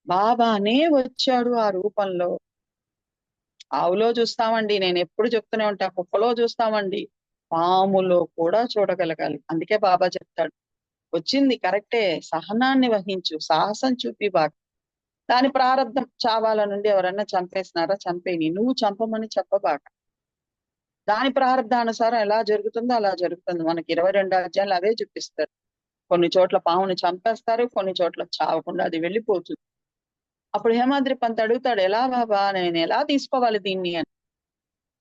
బాబానే వచ్చాడు ఆ రూపంలో. ఆవులో చూస్తామండి, నేను ఎప్పుడు చెప్తూనే ఉంటా, కుక్కలో చూస్తామండి, పాములో కూడా చూడగలగాలి. అందుకే బాబా చెప్తాడు, వచ్చింది కరెక్టే, సహనాన్ని వహించు, సాహసం చూపి బాగా. దాని ప్రారంధం చావాల నుండి ఎవరన్నా చంపేసినారా, చంపేని, నువ్వు చంపమని చెప్పబాక. దాని ప్రారంధానుసారం ఎలా జరుగుతుందో అలా జరుగుతుంది. మనకి 22 అధ్యాయులు అవే చూపిస్తారు. కొన్ని చోట్ల పాముని చంపేస్తారు, కొన్ని చోట్ల చావకుండా అది వెళ్ళిపోతుంది. అప్పుడు హేమాద్రి పంత్ అడుగుతాడు, ఎలా బాబా, నేను ఎలా తీసుకోవాలి దీన్ని అని.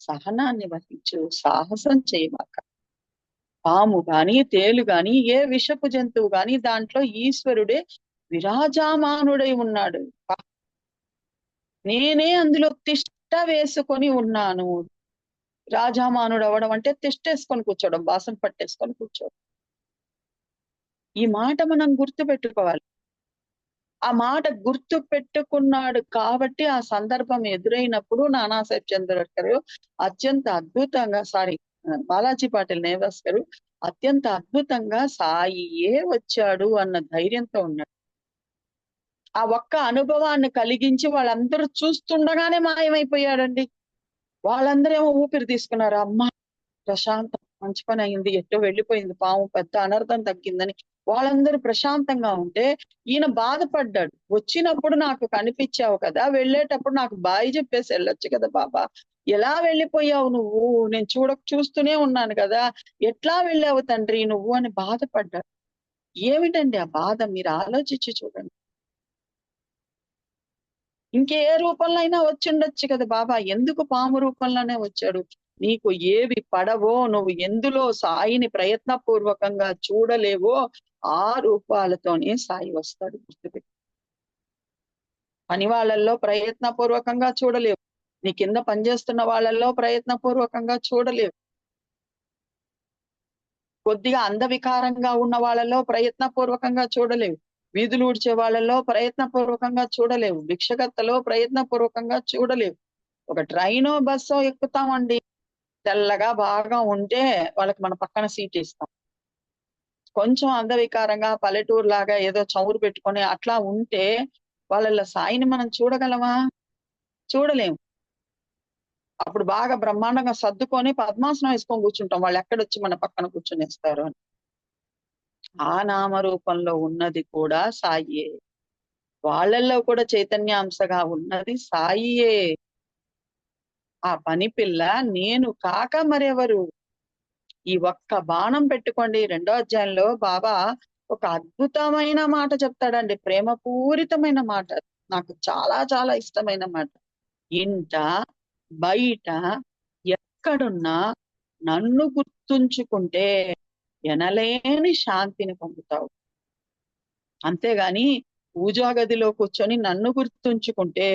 సహనాన్ని వహించు, సాహసం చేయబాక. పాము గాని, తేలు గాని, ఏ విషపు జంతువు గాని దాంట్లో ఈశ్వరుడే విరాజమానుడై ఉన్నాడు. నేనే అందులో తిష్ట వేసుకొని ఉన్నాను. రాజామానుడు అవ్వడం అంటే తిష్టేసుకొని కూర్చోవడం, బాసం పట్టేసుకొని కూర్చోవడం. ఈ మాట మనం గుర్తు పెట్టుకోవాలి. ఆ మాట గుర్తు పెట్టుకున్నాడు కాబట్టి ఆ సందర్భం ఎదురైనప్పుడు నానాసాహెబ్ చంద్రకర్ అత్యంత అద్భుతంగా బాలాజీ పాటిల్ నేవాస్ గారు అత్యంత అద్భుతంగా సాయియే వచ్చాడు అన్న ధైర్యంతో ఉన్నాడు. ఆ ఒక్క అనుభవాన్ని కలిగించి వాళ్ళందరూ చూస్తుండగానే మాయమైపోయాడండి. వాళ్ళందరేమో ఊపిరి తీసుకున్నారు, అమ్మ ప్రశాంతం, మంచి పని అయింది, ఎట్టో వెళ్ళిపోయింది పాము, పెద్ద అనర్థం తగ్గిందని వాళ్ళందరూ ప్రశాంతంగా ఉంటే ఈయన బాధపడ్డాడు. వచ్చినప్పుడు నాకు కనిపించావు కదా, వెళ్ళేటప్పుడు నాకు బాయి చెప్పేసి వెళ్ళొచ్చు కదా బాబా, ఎలా వెళ్ళిపోయావు నువ్వు, నేను చూస్తూనే ఉన్నాను కదా, ఎట్లా వెళ్ళావు తండ్రి నువ్వు అని బాధపడ్డాడు. ఏమిటండి ఆ బాధ, మీరు ఆలోచించి చూడండి. ఇంకే రూపంలో అయినా వచ్చిండొచ్చు కదా బాబా, ఎందుకు పాము రూపంలోనే వచ్చాడు? నీకు ఏవి పడవో, నువ్వు ఎందులో సాయిని ప్రయత్నపూర్వకంగా చూడలేవో ఆ రూపాలతోనే సాయి వస్తాడు. గుర్తుపెట్టు. పని వాళ్ళల్లో ప్రయత్నపూర్వకంగా చూడలేవు, నీ కింద పనిచేస్తున్న వాళ్ళల్లో ప్రయత్నపూర్వకంగా చూడలేవు, కొద్దిగా అందవికారంగా ఉన్న వాళ్ళలో ప్రయత్నపూర్వకంగా చూడలేవు, వీధులు ఊడ్చే వాళ్ళలో ప్రయత్నపూర్వకంగా చూడలేవు, భిక్షగత్తలో ప్రయత్నపూర్వకంగా చూడలేవు. ఒక ట్రైనో బస్సో ఎక్కుతామండి, తెల్లగా బాగా ఉంటే వాళ్ళకి మన పక్కన సీట్ ఇస్తాం. కొంచెం అందవికారంగా పల్లెటూరు లాగా ఏదో చమురు పెట్టుకొని అట్లా ఉంటే వాళ్ళ సాయిని మనం చూడగలమా? చూడలేము. అప్పుడు బాగా బ్రహ్మాండంగా సర్దుకొని పద్మాసనం వేసుకొని కూర్చుంటాం, వాళ్ళు ఎక్కడొచ్చి మన పక్కన కూర్చునేస్తారు అని. ఆ నామరూపంలో ఉన్నది కూడా సాయియే, వాళ్ళల్లో కూడా చైతన్యాంశగా ఉన్నది సాయియే. ఆ పని పిల్ల నేను కాక మరెవరు? ఈ ఒక్క బాణం పెట్టుకోండి. 2వ అధ్యాయంలో బాబా ఒక అద్భుతమైన మాట చెప్తాడండి, ప్రేమపూరితమైన మాట, నాకు చాలా చాలా ఇష్టమైన మాట. ఇంట బయట ఎక్కడున్నా నన్ను గుర్తుంచుకుంటే ఎనలేని శాంతిని పొందుతావు. అంతేగాని పూజా గదిలో కూర్చొని నన్ను గుర్తుంచుకుంటే,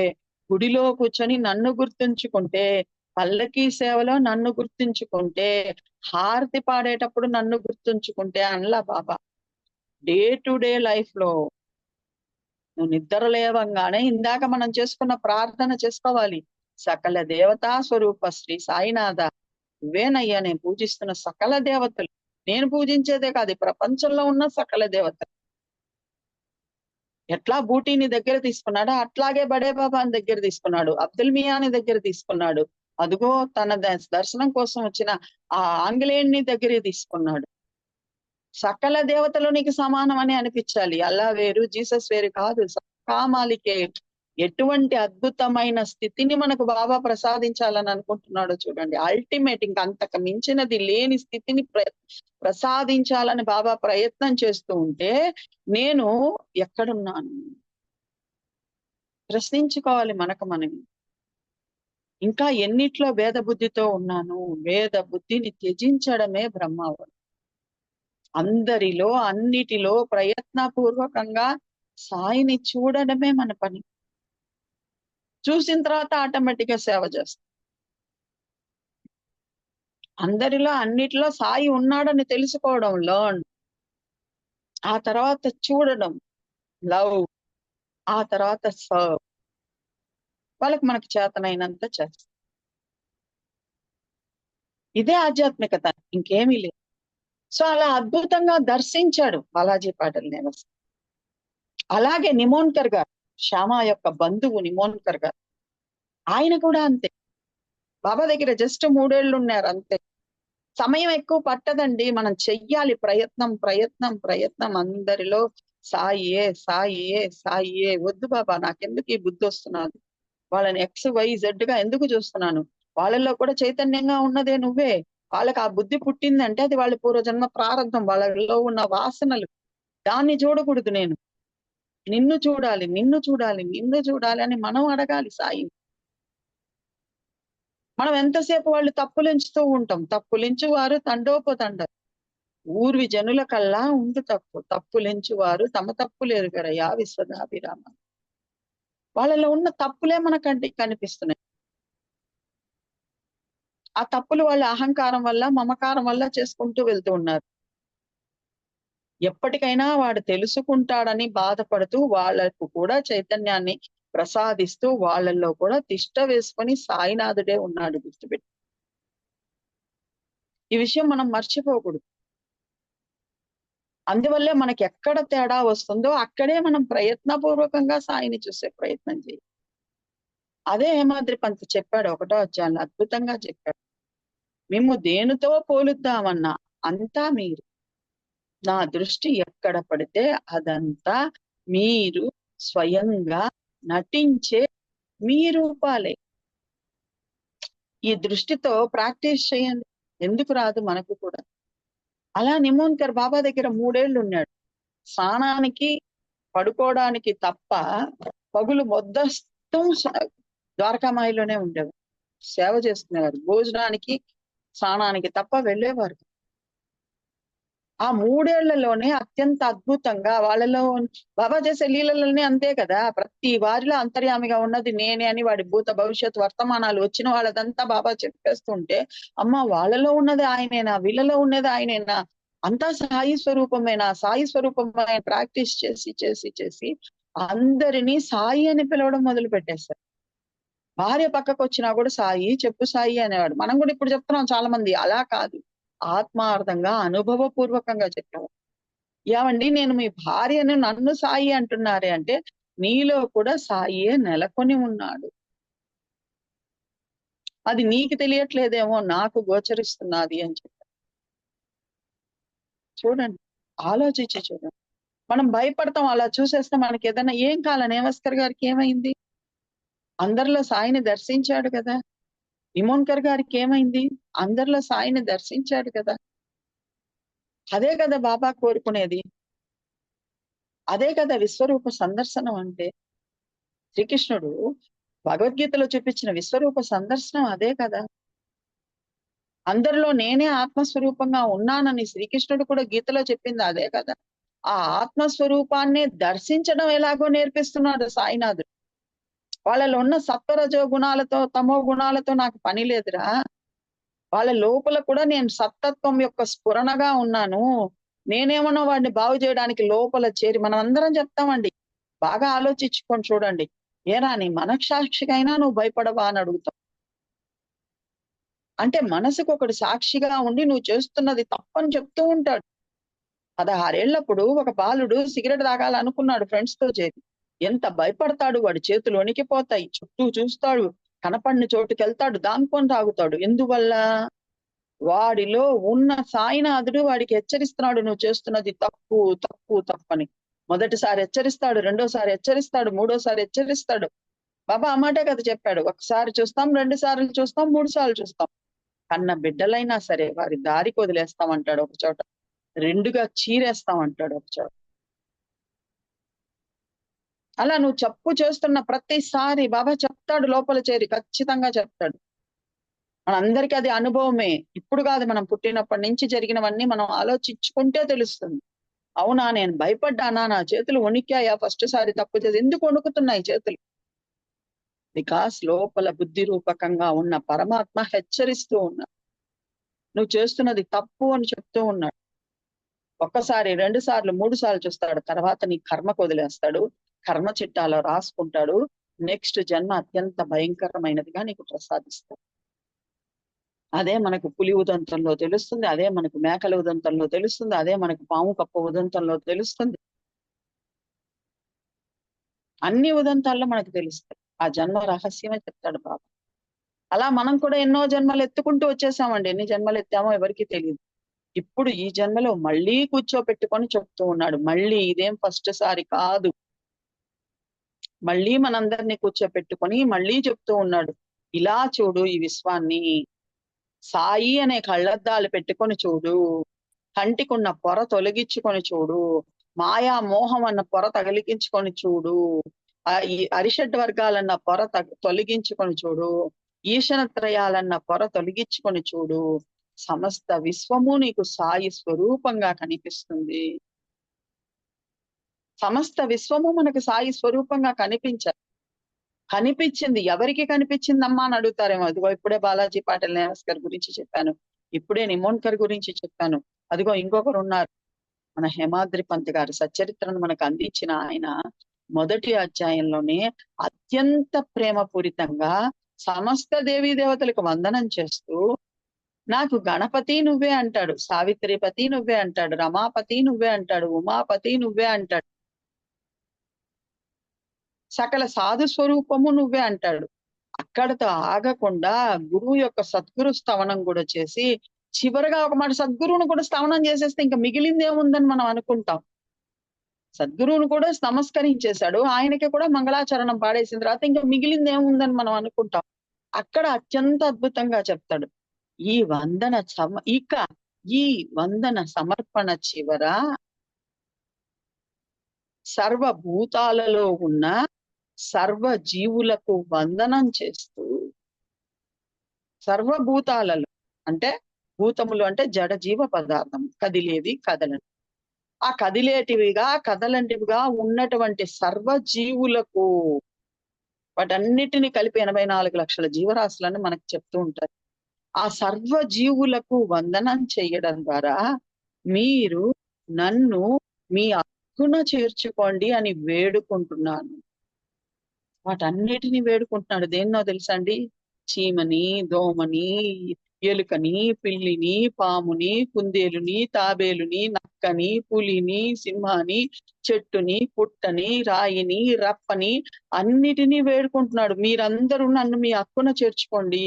గుడిలో కూర్చొని నన్ను గుర్తుంచుకుంటే, పల్లకీ సేవలో నన్ను గుర్తుంచుకుంటే, హారతి పాడేటప్పుడు నన్ను గుర్తుంచుకుంటే అనలా బాబా. డే టు డే లైఫ్ లో నువ్వు నిద్ర లేవంగానే ఇందాక మనం చేసుకున్న ప్రార్థన చేసుకోవాలి. సకల దేవతా స్వరూప శ్రీ సాయినాథ, నువ్వేనయ్యా నేను పూజిస్తున్న సకల దేవతలు, నేను పూజించేదే కాదు, ప్రపంచంలో ఉన్న సకల దేవతలు. ఎట్లా బూటీని దగ్గర తీసుకున్నాడో అట్లాగే బడే బాబాని దగ్గర తీసుకున్నాడు, అబ్దుల్ మియాని దగ్గర తీసుకున్నాడు, అదిగో తన దర్శనం కోసం వచ్చిన ఆ ఆంగ్లేయుని దగ్గర తీసుకున్నాడు. సకల దేవతలు నీకు సమానం అని అనిపించాలి, అల్లా వేరు జీసస్ వేరు కాదు, కామాలికే. ఎటువంటి అద్భుతమైన స్థితిని మనకు బాబా ప్రసాదించాలని అనుకుంటున్నాడో చూడండి. అల్టిమేట్, ఇంకా అంతకు మించినది లేని స్థితిని ప్రసాదించాలని బాబా ప్రయత్నం చేస్తూ ఉంటే నేను ఎక్కడున్నాను ప్రశ్నించుకోవాలి మనకు మనం. ఇంకా ఎన్నిట్లో భేద బుద్ధితో ఉన్నాను? భేద బుద్ధిని త్యజించడమే బ్రహ్మావరం. అందరిలో అన్నిటిలో ప్రయత్నపూర్వకంగా సాయిని చూడడమే మన పని. చూసిన తర్వాత ఆటోమేటిక్ గా సేవ చేస్తాం. అందరిలో అన్నిటిలో సాయి ఉన్నాడని తెలుసుకోవడం లర్న్, ఆ తర్వాత చూడడం లవ్, ఆ తర్వాత సర్వ్. వాళ్ళకి మనకు చేతనైనంత చేస్తాం. ఇదే ఆధ్యాత్మికత, ఇంకేమీ లేదు. సో అలా అద్భుతంగా దర్శించాడు బాలాజీ పాటిల్ నేవస్. అలాగే నిమోన్కర్ గారు, శ్యామ యొక్క బంధువు నిమోన్కర్ గారు, ఆయన కూడా అంతే. బాబా దగ్గర జస్ట్ 3 ఏళ్ళు ఉన్నారు అంతే. సమయం ఎక్కువ పట్టదండి, మనం చెయ్యాలి ప్రయత్నం ప్రయత్నం ప్రయత్నం. అందరిలో సాయియే సాయియే సాయియే. వద్దు బాబా నాకెందుకు ఈ బుద్ధి వస్తున్నది, వాళ్ళని XYZ గా ఎందుకు చూస్తున్నాను, వాళ్ళల్లో కూడా చైతన్యంగా ఉన్నదే నువ్వే. వాళ్ళకి ఆ బుద్ధి పుట్టిందంటే అది వాళ్ళ పూర్వజన్మ ప్రారంభం, వాళ్ళలో ఉన్న వాసనలు. దాన్ని చూడకూడదు నేను, నిన్ను చూడాలి నిన్ను చూడాలి నిన్ను చూడాలి అని మనం అడగాలి సాయి. మనం ఎంతసేపు వాళ్ళు తప్పులెంచుతూ ఉంటాం. తప్పులెంచు వారు తండోపతండ, ఊర్వి జనుల కల్లా ఉండు తప్పు. తప్పులెంచు వారు తమ తప్పులు ఎరుగరయ్యా విశ్వదాభిరామ. వాళ్ళలో ఉన్న తప్పులే మనకంటే కనిపిస్తున్నాయి. ఆ తప్పులు వాళ్ళ అహంకారం వల్ల మమకారం వల్ల చేసుకుంటూ వెళ్తూ ఉన్నారు. ఎప్పటికైనా వాడు తెలుసుకుంటాడని బాధపడుతూ వాళ్ళకు కూడా చైతన్యాన్ని ప్రసాదిస్తూ వాళ్ళల్లో కూడా తిష్ట వేసుకొని సాయినాథుడే ఉన్నాడు, గుర్తుపెట్టి. ఈ విషయం మనం మర్చిపోకూడదు. అందువల్లే మనకి ఎక్కడ తేడా వస్తుందో అక్కడే మనం ప్రయత్నపూర్వకంగా సాయిని చూసే ప్రయత్నం చేయాలి. అదే హేమాద్రి పంత్ చెప్పాడు 1వ అధ్యాయంలో, అద్భుతంగా చెప్పాడు. మేము దేనితో పోలుద్దామన్నా అంతా మీరు, నా దృష్టి ఎక్కడ పడితే అదంతా మీరు స్వయంగా నటించే మీ రూపాలే. ఈ దృష్టితో ప్రాక్టీస్ చేయండి, ఎందుకు రాదు మనకు కూడా. అలా నిమోన్కర్ బాబా దగ్గర 3 ఏళ్ళు ఉన్నాడు. స్నానానికి పడుకోవడానికి తప్ప పగులు మొత్తం ద్వారకామాయిలోనే ఉండేవారు, సేవ చేసుకునేవారు. భోజనానికి స్నానానికి తప్ప వెళ్ళేవారు. ఆ 3 ఏళ్లలోనే అత్యంత అద్భుతంగా వాళ్ళలో బాబా చేసే లీలలన్నీ అంతే కదా. ప్రతి వారిలో అంతర్యామిగా ఉన్నది నేనే అని వాడి భూత భవిష్యత్ వర్తమానాలు వచ్చిన వాళ్ళదంతా బాబా చెప్పేస్తుంటే, అమ్మ వాళ్ళలో ఉన్నది ఆయనేనా, వీళ్ళలో ఉన్నది ఆయనేనా, అంతా సాయి స్వరూపమేనా, సాయి స్వరూపమైన ప్రాక్టీస్ చేసి చేసి చేసి అందరినీ సాయి అని పిలవడం మొదలు పెట్టేశారు. భార్య పక్కకు వచ్చినా కూడా సాయి చెప్పు సాయి అనేవాడు. మనం కూడా ఇప్పుడు చెప్తున్నాం చాలా మంది. అలా కాదు, ఆత్మార్థంగా అనుభవపూర్వకంగా చెప్పాము. ఏమండి నేను మీ భార్యను నన్ను సాయి అంటున్నారే అంటే నీలో కూడా సాయియే నెలకొని ఉన్నాడు, అది నీకు తెలియట్లేదేమో నాకు గోచరిస్తున్నది అని చెప్పారు. చూడండి, ఆలోచించి చూడండి. మనం భయపడతాం, అలా చూసేస్తే మనకి ఏదైనా. ఏం కాల నేవస్కర్ గారికి ఏమైంది? అందరిలో సాయిని దర్శించాడు కదా. నిమోన్కర్ గారికి ఏమైంది? అందరిలో సాయిని దర్శించాడు కదా. అదే కదా బాబా కోరుకునేది, అదే కదా విశ్వరూప సందర్శనం అంటే. శ్రీకృష్ణుడు భగవద్గీతలో చూపించిన విశ్వరూప సందర్శనం అదే కదా. అందరిలో నేనే ఆత్మస్వరూపంగా ఉన్నానని శ్రీకృష్ణుడు కూడా గీతలో చెప్పింది అదే కదా. ఆ ఆత్మస్వరూపాన్ని దర్శించడం ఎలాగో నేర్పిస్తున్నాడు సాయినాథుడు. వాళ్ళలో ఉన్న సత్వరజో గుణాలతో తమో గుణాలతో నాకు పని లేదురా, వాళ్ళ లోపల కూడా నేను సత్తత్వం యొక్క స్ఫురణగా ఉన్నాను. నేనేమన్నా వాడిని బాగు చేయడానికి లోపల చేరి, మనం అందరం చెప్తామండి, బాగా ఆలోచించుకొని చూడండి. ఏరా నీ మనఃసాక్షికైనా నువ్వు భయపడవా అని అడుగుతాం. అంటే మనసుకు ఒకటి సాక్షిగా ఉండి నువ్వు చేస్తున్నది తప్పని చెప్తూ ఉంటాడు. 16 ఏళ్లప్పుడు ఒక బాలుడు సిగరెట్ తాగాలనుకున్నాడు ఫ్రెండ్స్ తో చేరి. ఎంత భయపడతాడు, వాడి చేతులు వణికిపోతాయి, చుట్టూ చూస్తాడు, కనపడిన చోటుకి వెళ్తాడు, దాంకొని తాగుతాడు. ఎందువల్ల? వాడిలో ఉన్న సాయినాథుడు వాడికి హెచ్చరిస్తున్నాడు, నువ్వు చేస్తున్నది తప్పు తప్పు తప్పని. మొదటిసారి హెచ్చరిస్తాడు, రెండోసారి హెచ్చరిస్తాడు, మూడోసారి హెచ్చరిస్తాడు. బాబా ఆ మాటే కదా చెప్పాడు, ఒకసారి చూస్తాం, 2 సార్లు చూస్తాం, 3 సార్లు చూస్తాం. కన్న బిడ్డలైనా సరే వారి దారికి వదిలేస్తామంటాడు ఒక చోట, రెండుగా చీరేస్తామంటాడు ఒక చోట. అలా నువ్వు తప్పు చేస్తున్న ప్రతిసారి బాబా చెప్తాడు, లోపల చేరి ఖచ్చితంగా చెప్తాడు. మనందరికీ అది అనుభవమే. ఇప్పుడు కాదు, మనం పుట్టినప్పటి నుంచి జరిగినవన్నీ మనం ఆలోచించుకుంటే తెలుస్తుంది. అవునా, నేను భయపడ్డానా, నా చేతులు వణికాయా ఫస్ట్ సారి తప్పు చేసి? ఎందుకు వణుకుతున్నాయి చేతులు? బికాస్ లోపల బుద్ధి రూపకంగా ఉన్న పరమాత్మ హెచ్చరిస్తూ ఉన్నాడు, నువ్వు చేస్తున్నది తప్పు అని చెప్తూ ఉన్నాడు. ఒక్కసారి, 2 సార్లు, 3 సార్లు చూస్తాడు. తర్వాత నీ కర్మకు వదిలేస్తాడు, కర్మ చిట్టాలో రాసుకుంటాడు. నెక్స్ట్ జన్మ అత్యంత భయంకరమైనదిగా నీకు ప్రసాదిస్తాడు. అదే మనకు పులి ఉదంతంలో తెలుస్తుంది, అదే మనకు మేకల ఉదంతంలో తెలుస్తుంది, అదే మనకు పాము కప్ప ఉదంతంలో తెలుస్తుంది. అన్ని ఉదంతాల్లో మనకు తెలుస్తాయి. ఆ జన్మ రహస్యమే చెప్తాడు బాబా. అలా మనం కూడా ఎన్నో జన్మలు ఎత్తుకుంటూ వచ్చేసామండి. ఎన్ని జన్మలు ఎత్తామో ఎవరికీ తెలియదు. ఇప్పుడు ఈ జన్మలో మళ్ళీ కూర్చోపెట్టుకొని చెప్తూ ఉన్నాడు. మళ్ళీ ఇదేం ఫస్ట్ సారి కాదు. మళ్ళీ మనందరినీ కూర్చోపెట్టుకొని మళ్ళీ చెప్తూ ఉన్నాడు, ఇలా చూడు ఈ విశ్వాన్ని, సాయి అనే కళ్ళద్దాలు పెట్టుకొని చూడు, కంటికున్న పొర తొలగించుకొని చూడు, మాయా మోహం అన్న పొర తగిలించుకొని చూడు, ఈ అరిషడ్ వర్గాలన్న పొర తొలగించుకొని చూడు, ఈశనత్రయాలన్న పొర తొలగించుకొని చూడు, సమస్త విశ్వము నీకు సాయి స్వరూపంగా కనిపిస్తుంది. సమస్త విశ్వము మనకు సాయి స్వరూపంగా కనిపించింది. ఎవరికి కనిపించిందమ్మా అని అడుగుతారేమో. అదిగో ఇప్పుడే బాలాజీ పాటిల్ నేవస్కర్ గురించి చెప్పాను, ఇప్పుడే నిమోన్కర్ గురించి చెప్పాను, అదిగో ఇంకొకరు ఉన్నారు, మన హేమాద్రి పంత్ గారు సచ్చరిత్రను మనకు అందించిన ఆయన మొదటి అధ్యాయంలోనే అత్యంత ప్రేమపూరితంగా సమస్త దేవీ దేవతలకు వందనం చేస్తూ, నాకు గణపతి నువ్వే అంటాడు, సావిత్రిపతి నువ్వే అంటాడు, రమాపతి నువ్వే అంటాడు, ఉమాపతి నువ్వే అంటాడు, సకల సాధు స్వరూపము నువ్వే అంటాడు. అక్కడతో ఆగకుండా గురువు యొక్క సద్గురు స్తవనం కూడా చేసి, చివరిగా ఒక మాట సద్గురువును కూడా స్తవనం చేసేస్తే ఇంకా మిగిలింది ఏముందని మనం అనుకుంటాం. సద్గురువును కూడా నమస్కరించేశాడు, ఆయనకి కూడా మంగళాచరణం పాడేసిన తర్వాత ఇంకా మిగిలింది ఏముందని మనం అనుకుంటాం. అక్కడ అత్యంత అద్భుతంగా చెప్తాడు, ఈ వందన సమర్పణ చివర సర్వభూతాలలో ఉన్న సర్వ జీవులకు వందనం చేస్తూ, సర్వభూతాలలో అంటే భూతములు అంటే జడ జీవ పదార్థం, కదిలేవి కదలని, ఆ కదిలేటివిగా కదలంటివిగా ఉన్నటువంటి సర్వ జీవులకు, వాటన్నిటిని కలిపి 84 లక్షల జీవరాశులను మనకు చెప్తూ ఉంటారు. ఆ సర్వ జీవులకు వందనం చేయడం ద్వారా మీరు నన్ను మీ హక్కున చేర్చుకోండి అని వేడుకుంటున్నాను. వాటన్నిటిని వేడుకుంటున్నాడు. దేన్నో తెలుసా అండి? చీమని, దోమని, ఎలుకని, పిల్లిని, పాముని, కుందేలుని, తాబేలుని, నక్కని, పులిని, సింహాని, చెట్టుని, పుట్టని, రాయిని, రప్పని అన్నిటినీ వేడుకుంటున్నాడు. మీరందరూ నన్ను మీ హక్కున చేర్చుకోండి.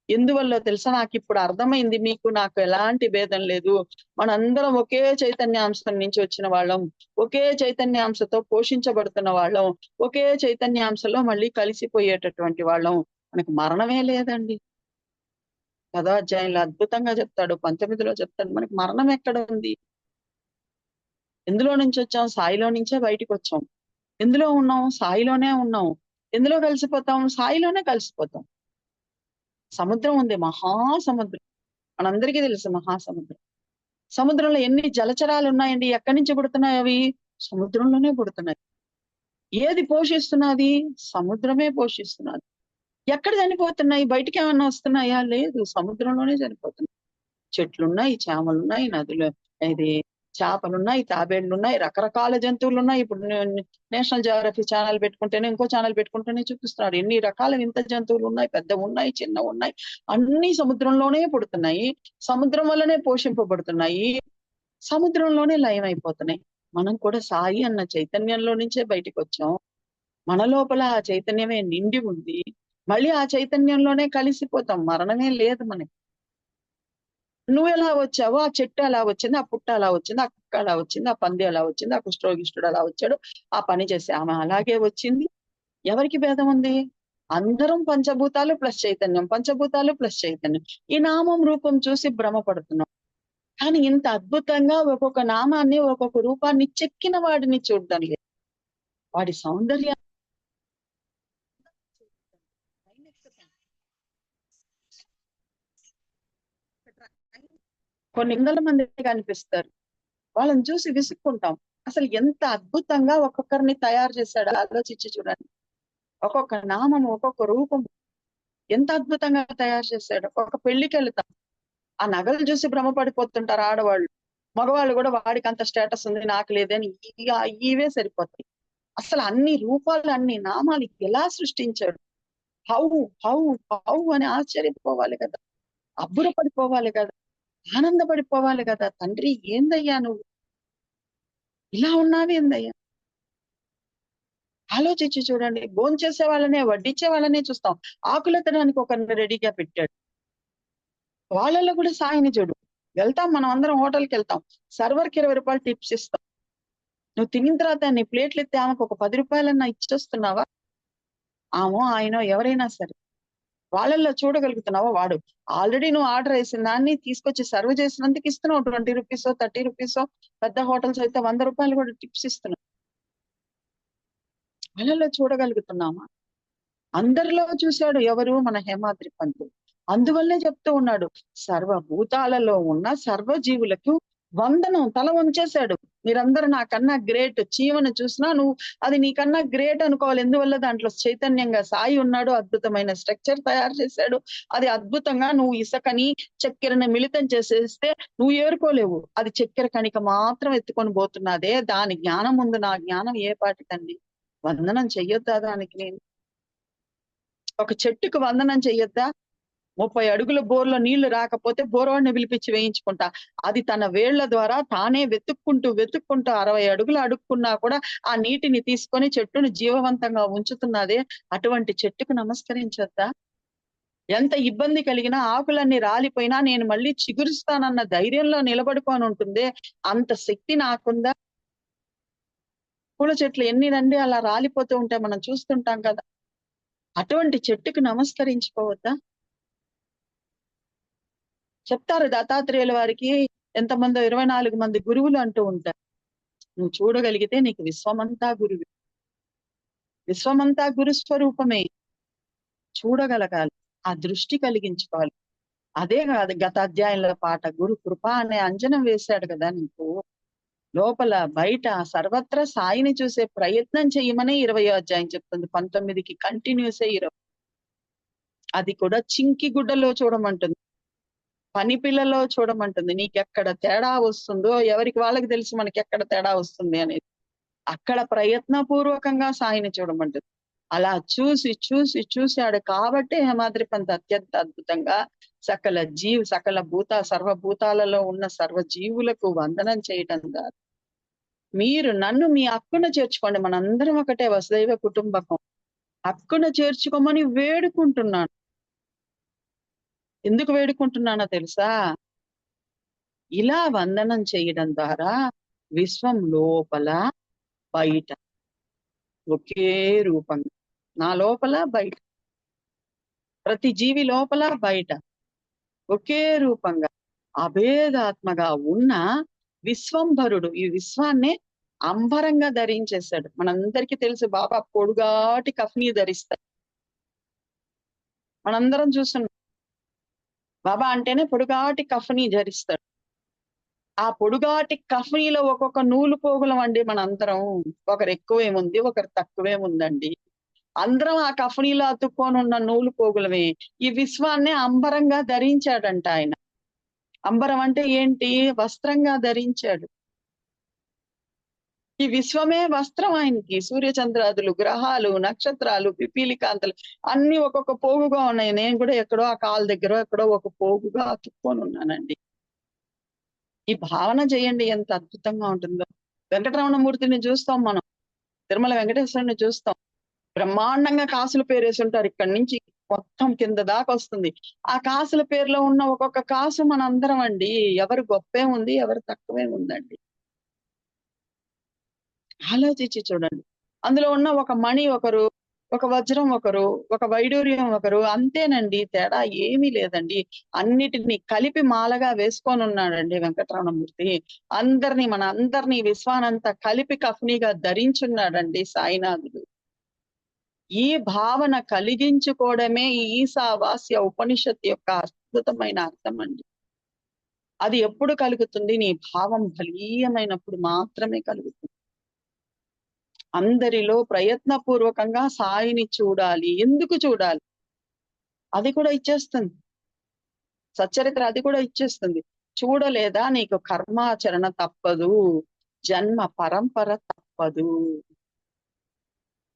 ఎందువల్ల తెలుసా? నాకు ఇప్పుడు అర్థమైంది, మీకు నాకు ఎలాంటి భేదం లేదు, మనందరం ఒకే చైతన్యాంశం నుంచి వచ్చిన వాళ్ళం, ఒకే చైతన్యాంశతో పోషించబడుతున్న వాళ్ళం, ఒకే చైతన్యాంశంలో మళ్ళీ కలిసిపోయేటటువంటి వాళ్ళం. మనకు మరణమే లేదండి. 10వ అధ్యాయంలో అద్భుతంగా చెప్తాడు, 19లో చెప్తాడు, మనకి మరణం ఎక్కడ ఉంది? ఎందులో నుంచి వచ్చాం? సాయిలో నుంచే బయటికి వచ్చాం. ఎందులో ఉన్నాం? సాయిలోనే ఉన్నాం. ఎందులో కలిసిపోతాం? సాయిలోనే కలిసిపోతాం. సముద్రం ఉంది, మహాసముద్రం, మనందరికీ తెలుసు మహాసముద్రం. సముద్రంలో ఎన్ని జలచరాలు ఉన్నాయండి? ఎక్కడి నుంచి పుడుతున్నాయి అవి? సముద్రంలోనే పుడుతున్నాయి. ఏది పోషిస్తున్నది? సముద్రమే పోషిస్తున్నది. ఎక్కడ చనిపోతున్నాయి? బయటికి ఏమన్నా వస్తున్నాయా? లేదు, సముద్రంలోనే చనిపోతున్నాయి. చెట్లున్నాయి, చేమలున్నాయి, నదులు, ఇది చేపలున్నాయి, తాబేళ్లున్నాయి, రకరకాల జంతువులు ఉన్నాయి. ఇప్పుడు నేషనల్ జియోగ్రఫీ ఛానల్ పెట్టుకుంటేనే, ఇంకో ఛానల్ పెట్టుకుంటేనే చూపిస్తున్నాడు ఎన్ని రకాల వింత జంతువులు ఉన్నాయి, పెద్దవి ఉన్నాయి, చిన్నవి ఉన్నాయి, అన్ని సముద్రంలోనే పుడుతున్నాయి, సముద్రం వల్లనే పోషింపబడుతున్నాయి, సముద్రంలోనే లయం అయిపోతున్నాయి. మనం కూడా సాయి అన్న చైతన్యంలో నుంచే బయటికి వచ్చాం. మన లోపల ఆ చైతన్యమే నిండి ఉంది. మళ్ళీ ఆ చైతన్యంలోనే కలిసిపోతాం. మరణమే లేదు మనకి. నువ్వు ఎలా వచ్చావో, ఆ చెట్టు అలా వచ్చింది, ఆ పుట్ట అలా వచ్చింది, ఆ కుక్క అలా వచ్చింది, ఆ పంది అలా వచ్చింది, ఆ కుష్ఠరోగిష్ఠుడు అలా వచ్చాడు, ఆ పని చేసే ఆమె అలాగే వచ్చింది. ఎవరికి భేదం ఉంది? అందరం పంచభూతాలు ప్లస్ చైతన్యం, పంచభూతాలు ప్లస్ చైతన్యం. ఈ నామం రూపం చూసి భ్రమపడుతున్నాం. కానీ ఇంత అద్భుతంగా ఒక్కొక్క నామాన్ని ఒక్కొక్క రూపాన్ని చెక్కిన వాడిని చూడడం లేదు. వాడి సౌందర్యం కొన్ని వందల మంది కనిపిస్తారు. వాళ్ళని చూసి విసుక్కుంటాం. అసలు ఎంత అద్భుతంగా ఒక్కొక్కరిని తయారు చేశాడు ఆలోచించి చూడండి. ఒక్కొక్క నామం, ఒక్కొక్క రూపం ఎంత అద్భుతంగా తయారు చేశాడు. ఒక పెళ్లికి వెళ్తాం, ఆ నగలు చూసి భ్రమపడిపోతుంటారు ఆడవాళ్ళు. మగవాళ్ళు కూడా వాడికి అంత స్టేటస్ ఉంది నాకు లేదని ఇవే సరిపోతాయి. అసలు అన్ని రూపాలు, అన్ని నామాలు ఎలా సృష్టించాడు. హౌ హౌ హౌ అని ఆశ్చర్యపోవాలి కదా, అబ్బురపడిపోవాలి కదా, ఆనందపడిపోవాలి కదా. తండ్రి ఏందయ్యా నువ్వు ఇలా ఉన్నావేందయ్యా. ఆలోచించి చూడండి. భోంచేసే వాళ్ళనే, వడ్డించే వాళ్ళనే చూస్తాం. ఆకులెత్తడానికి ఒకరిని రెడీగా పెట్టాడు. వాళ్ళల్లో కూడా సాయిని చూడు. వెళ్తాం మనం అందరం హోటల్కి వెళ్తాం, సర్వర్కి 20 రూపాయలు టిప్స్ ఇస్తాం. నువ్వు తినిన తర్వాత నీ ప్లేట్లు ఎత్తే ఆమెకు ఒక 10 రూపాయలన్నా ఇచ్చొస్తున్నావా? ఆమె ఆయన ఎవరైనా సరే వాళ్ళల్లో చూడగలుగుతున్నావా? వాడు ఆల్రెడీ నువ్వు ఆర్డర్ వేసిన దాన్ని తీసుకొచ్చి సర్వ్ చేసినందుకు ఇస్తున్నావు 20 రూపీసో 30 రూపీసో. పెద్ద హోటల్స్ అయితే 100 రూపాయలు కూడా టిప్స్ ఇస్తున్నావు. వాళ్ళల్లో చూడగలుగుతున్నామా? అందరిలో చూశాడు ఎవరు? మన హేమాద్రి పంతులు. అందువల్లే చెప్తూ ఉన్నాడు, సర్వభూతాలలో ఉన్న సర్వజీవులకు వందనం. తల వంచేశాడు. మీరందరూ నాకన్నా గ్రేట్. చీమను చూసినా నువ్వు అది నీకన్నా గ్రేట్ అనుకోవాలి. ఎందువల్ల దాంట్లో చైతన్యంగా సాయి ఉన్నాడు. అద్భుతమైన స్ట్రక్చర్ తయారు చేశాడు. అది అద్భుతంగా నువ్వు ఇసుకని చక్కెరని మిళితం చేసేస్తే నువ్వు ఏరుకోలేవు. అది చక్కెర కణిక మాత్రం ఎత్తుకొని పోతున్నదే. దాని జ్ఞానం ముందు నా జ్ఞానం ఏ పాటిదండి? వందనం చెయ్యొద్దా దానికి? నేను ఒక చెట్టుకు వందనం చెయ్యొద్దా? 30 అడుగుల బోర్లో నీళ్లు రాకపోతే బోరవాడిని పిలిపించి వేయించుకుంటా. అది తన వేళ్ల ద్వారా తానే వెతుక్కుంటూ 60 అడుగులు అడుక్కున్నా కూడా ఆ నీటిని తీసుకొని చెట్టును జీవవంతంగా ఉంచుతున్నదే. అటువంటి చెట్టుకు నమస్కరించొద్దా? ఎంత ఇబ్బంది కలిగినా, ఆకులన్నీ రాలిపోయినా నేను మళ్ళీ చిగురుస్తానన్న ధైర్యంలో నిలబడుకొని ఉంటుందే. అంత శక్తి నాకుందా? పూల చెట్లు ఎన్ని రండి అలా రాలిపోతూ ఉంటే మనం చూస్తుంటాం కదా. అటువంటి చెట్టుకు నమస్కరించుకోవద్దా? చెప్తారు దత్తాత్రేయుల వారికి ఎంతమందో 24 మంది గురువులు అంటూ ఉంటారు. నువ్వు చూడగలిగితే నీకు విశ్వమంతా గురువు. విశ్వమంతా గురు స్వరూపమే. చూడగలగాలి, ఆ దృష్టి కలిగించుకోవాలి. అదే కాదు గత అధ్యాయంలో పాట, గురు కృప అనే అంజనం వేశాడు కదా నీకు. లోపల బయట సర్వత్రా సాయిని చూసే ప్రయత్నం చేయమని 20వ అధ్యాయం చెప్తుంది. 19కి కంటిన్యూస్ 20. అది కూడా చింకి గుడ్డలో చూడమంటుంది, పని పిల్లలో చూడమంటుంది. నీకెక్కడ తేడా వస్తుందో ఎవరికి వాళ్ళకి తెలుసు మనకి ఎక్కడ తేడా వస్తుంది అనేది. అక్కడ ప్రయత్నపూర్వకంగా సాయిని చూడమంటుంది. అలా చూసి చూసి చూశాడు కాబట్టి హేమాద్రి పంత్ అత్యంత అద్భుతంగా సకల సర్వభూతాలలో ఉన్న సర్వజీవులకు వందనం చేయటం కాదు, మీరు నన్ను మీ హక్కున చేర్చుకోండి. మనందరం ఒకటే వసుదైవ కుటుంబకం. హక్కున చేర్చుకోమని వేడుకుంటున్నాను. ఎందుకు వేడుకుంటున్నానో తెలుసా? ఇలా వందనం చేయడం ద్వారా విశ్వం లోపల బయట ఒకే రూపంగా, నా లోపల బయట, ప్రతి జీవి లోపల బయట ఒకే రూపంగా అభేదాత్మగా ఉన్న విశ్వంభరుడు ఈ విశ్వాన్నే అంబరంగా ధరించేశాడు. మనందరికీ తెలుసు బాబా పొడుగాటి కఫ్నీ ధరిస్తాడు. మనందరం చూస్తున్నాం, బాబా అంటేనే పొడుగాటి కఫ్నీ ధరిస్తాడు. ఆ పొడుగాటి కఫ్నీలో ఒక్కొక్క నూలు పోగులం అండి మనందరం. ఒకరు ఎక్కువేముంది, ఒకరు తక్కువేముందండి. అందరం ఆ కఫ్నీలో అతుక్కొని ఉన్న నూలు పోగులమే. ఈ విశ్వాన్ని అంబరంగా ధరించాడంట ఆయన. అంబరం అంటే ఏంటి? వస్త్రంగా ధరించాడు. ఈ విశ్వమే వస్త్రం ఆయనకి. సూర్యచంద్రాదులు, గ్రహాలు, నక్షత్రాలు, పిపీలికాంతలు అన్ని ఒక్కొక్క పోగుగా ఉన్నాయి. నేను కూడా ఎక్కడో ఆ కాలు దగ్గర ఎక్కడో ఒక పోగుగా అతుక్కొని ఉన్నానండి. ఈ భావన చేయండి ఎంత అద్భుతంగా ఉంటుందో. వెంకటరమణమూర్తిని చూస్తాం మనం, తిరుమల వెంకటేశ్వరుని చూస్తాం. బ్రహ్మాండంగా కాసుల పేరేసి ఉంటారు. ఇక్కడి నుంచి మొత్తం కింద దాకా వస్తుంది. ఆ కాసుల పేరులో ఉన్న ఒక్కొక్క కాసు మనందరం అండి. ఎవరు గొప్పే ఉంది, ఎవరు తక్కువే ఉందండి. ఆలోచించి చూడండి. అందులో ఉన్న ఒక మణి ఒకరు ఒక వజ్రం ఒకరు, ఒక వైడూర్యం ఒకరు, అంతేనండి. తేడా ఏమీ లేదండి. అన్నిటిని కలిపి మాలగా వేసుకొని ఉన్నాడండి వెంకటరమణమూర్తి. మన అందరినీ విశ్వానంతా కలిపి కఫ్నీగా ధరించున్నాడండి సాయినాథుడు. ఈ భావన కలిగించుకోవడమే ఈ ఈశావాస్య ఉపనిషత్తు యొక్క అద్భుతమైన అర్థం అండి. అది ఎప్పుడు కలుగుతుంది? నీ భావం బలీయమైనప్పుడు మాత్రమే కలుగుతుంది. అందరిలో ప్రయత్నపూర్వకంగా సాయిని చూడాలి. ఎందుకు చూడాలి? అది కూడా ఇచ్చేస్తుంది. సచ్చరిత్ర అది కూడా ఇచ్చేస్తుంది. చూడలేదా నీకు కర్మాచరణ తప్పదు, జన్మ పరంపర తప్పదు.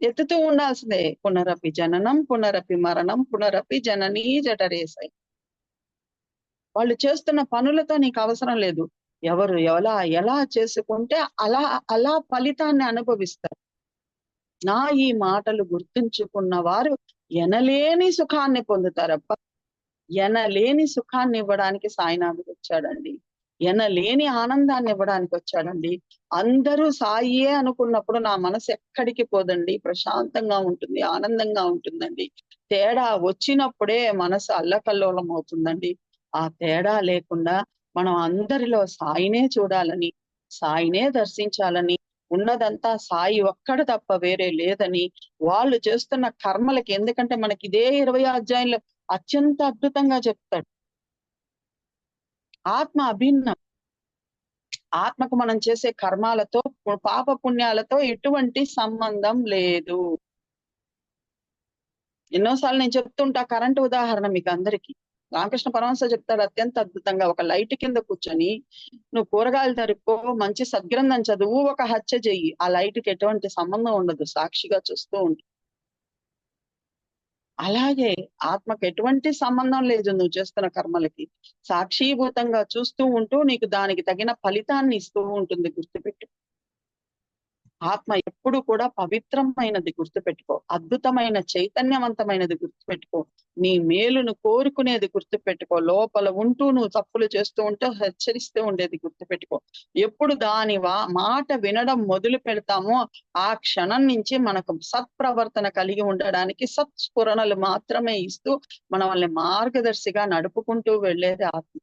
ఎత్తుతూ ఉండాల్సిందే. పునరపి జననం, పునరపి మరణం, పునరపి జననీ జఠరేసై. వాళ్ళు చేస్తున్న పనులతో నీకు అవసరం లేదు. ఎవరు ఎలా చేసుకుంటే అలా అలా ఫలితాన్ని అనుభవిస్తారు. నా ఈ మాటలు గుర్తుంచుకున్న వారు ఎనలేని సుఖాన్ని పొందుతారబ్బా. ఎనలేని సుఖాన్ని ఇవ్వడానికి సాయినాథుడు వచ్చాడండి. ఎనలేని ఆనందాన్ని ఇవ్వడానికి వచ్చాడండి. అందరూ సాయియే అనుకున్నప్పుడు నా మనసు ఎక్కడికి పోదండి, ప్రశాంతంగా ఉంటుంది, ఆనందంగా ఉంటుందండి. తేడా వచ్చినప్పుడే మనసు అల్లకల్లోలం అవుతుందండి. ఆ తేడా లేకుండా మనం అందరిలో సాయినే చూడాలని, సాయినే దర్శించాలని, ఉన్నదంతా సాయి ఒక్కడు తప్ప వేరే లేదని, వాళ్ళు చేస్తున్న కర్మలకి, ఎందుకంటే మనకి ఇదే 20 అధ్యాయంలో అత్యంత అద్భుతంగా చెప్తాడు. ఆత్మ అభిన్నం. ఆత్మకు మనం చేసే కర్మాలతో, పాప పుణ్యాలతో ఎటువంటి సంబంధం లేదు. ఎన్నోసార్లు నేను చెప్తుంటా కరెంటు ఉదాహరణ మీకు అందరికీ. రామకృష్ణ పరమహంస చెప్తాడు అత్యంత అద్భుతంగా. ఒక లైట్ కింద కూర్చొని నువ్వు కూరగాయలు తరుక్కో, మంచి సద్గ్రంథం చదువు, ఒక హత్య చెయ్యి, ఆ లైట్కి ఎటువంటి సంబంధం ఉండదు, సాక్షిగా చూస్తూ ఉంటుంది. అలాగే ఆత్మకు ఎటువంటి సంబంధం లేదు నువ్వు చేస్తున్న కర్మలకి. సాక్షీభూతంగా చూస్తూ ఉంటూ నీకు దానికి తగిన ఫలితాన్ని ఇస్తూ ఉంటుంది. గుర్తుపెట్టు. ఆత్మ ఎప్పుడు కూడా పవిత్రమైనది, గుర్తుపెట్టుకో. అద్భుతమైన చైతన్యవంతమైనది, గుర్తుపెట్టుకో. నీ మేలును కోరుకునేది, గుర్తుపెట్టుకో. లోపల ఉంటూ నువ్వు తప్పులు చేస్తూ ఉంటే హెచ్చరిస్తూ ఉండేది, గుర్తుపెట్టుకో. ఎప్పుడు దాని మాట వినడం మొదలు పెడతామో ఆ క్షణం నుంచి మనకు సత్ప్రవర్తన కలిగి ఉండడానికి సత్స్ఫురణలు మాత్రమే ఇస్తూ మనల్ని మార్గదర్శిగా నడుపుకుంటూ వెళ్ళేది ఆత్మ.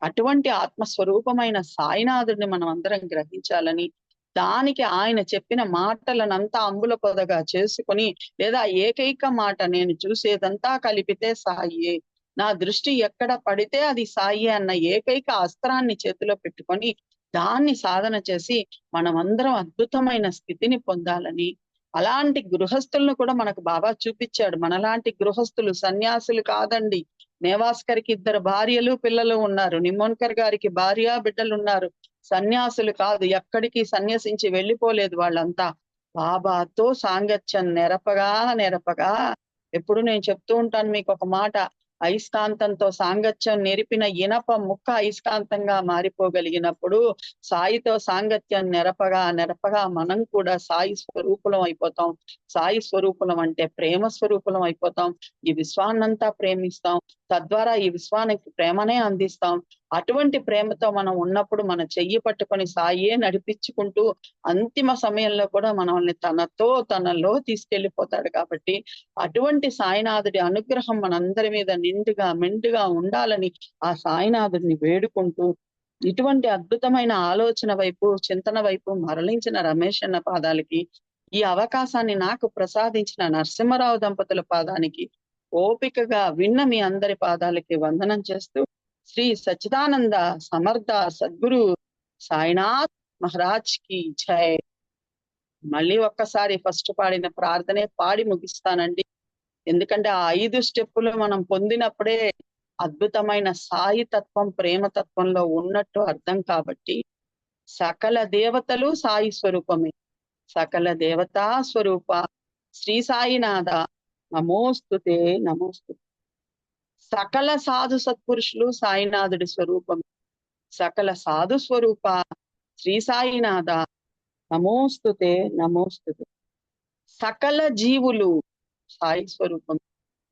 అటువంటి ఆత్మస్వరూపమైన సాయినాథుడిని మనం అందరం గ్రహించాలని, దానికి ఆయన చెప్పిన మాటలనంతా అంబుల పొదగా చేసుకొని, లేదా ఏకైక మాట నేను చూసేదంతా కలిపితే సాయే, నా దృష్టి ఎక్కడ పడితే అది సాయి అన్న ఏకైక అస్త్రాన్ని చేతిలో పెట్టుకొని దాన్ని సాధన చేసి మనమందరం అద్భుతమైన స్థితిని పొందాలని, అలాంటి గృహస్థులను కూడా మనకు బాబా చూపించాడు. మనలాంటి గృహస్థులు, సన్యాసులు కాదండి. నేవాస్కర్కి 2 భార్యలు పిల్లలు ఉన్నారు. నిమోన్కర్ గారికి భార్య బిడ్డలు ఉన్నారు. సన్యాసులు కాదు, ఎక్కడికి సన్యసించి వెళ్ళిపోలేదు వాళ్ళంతా. బాబాతో సాంగత్యం నెరపగా ఎప్పుడు నేను చెప్తూ ఉంటాను మీకు ఒక మాట, అయస్కాంతంతో సాంగత్యం నెరిపిన ఇనప ముక్క అయస్కాంతంగా మారిపోగలిగినప్పుడు, సాయితో సాంగత్యం నెరపగా మనం కూడా సాయి స్వరూపులం అయిపోతాం. సాయి స్వరూపులం అంటే ప్రేమ స్వరూపులం అయిపోతాం. ఈ విశ్వాన్నంతా ప్రేమిస్తాం. తద్వారా ఈ విశ్వానికి ప్రేమనే అందిస్తాం. అటువంటి ప్రేమతో మనం ఉన్నప్పుడు మన చెయ్యి పట్టుకొని సాయే నడిపించుకుంటూ అంతిమ సమయంలో కూడా మనల్ని తనలో తీసుకెళ్లిపోతాడు. కాబట్టి అటువంటి సాయినాథుడి అనుగ్రహం మనందరి మీద నిండుగా మెండుగా ఉండాలని ఆ సాయినాథుడిని వేడుకుంటూ, ఇటువంటి అద్భుతమైన ఆలోచన వైపు, చింతన వైపు మరలించిన రమేష్ అన్న పాదాలకి, ఈ అవకాశాన్ని నాకు ప్రసాదించిన నరసింహరావు దంపతుల పాదానికి, ఓపికగా విన్న మీ అందరి పాదాలకి వందనం చేస్తూ, శ్రీ సచ్చిదానంద సమర్థ సద్గురు సాయినాథ్ మహారాజ్ కి జై. మళ్ళీ ఒక్కసారి ఫస్ట్ పాడిన ప్రార్థనే పాడి ముగిస్తానండి. ఎందుకంటే ఆ 5 స్టెప్పులు మనం పొందినప్పుడే అద్భుతమైన సాయి తత్వం, ప్రేమతత్వంలో ఉన్నట్టు అర్థం. కాబట్టి సకల దేవతలు సాయి స్వరూపమే. సకల దేవతా స్వరూప శ్రీ సాయినాథ నమోస్తుతే నమోస్తుతే. సకల సాధు సత్పురుషులు సాయినాథుడి స్వరూపం. సకల సాధు స్వరూప శ్రీ సాయినాథ నమోస్తుతే నమోస్తుతే. సకల జీవులు సాయి స్వరూపం.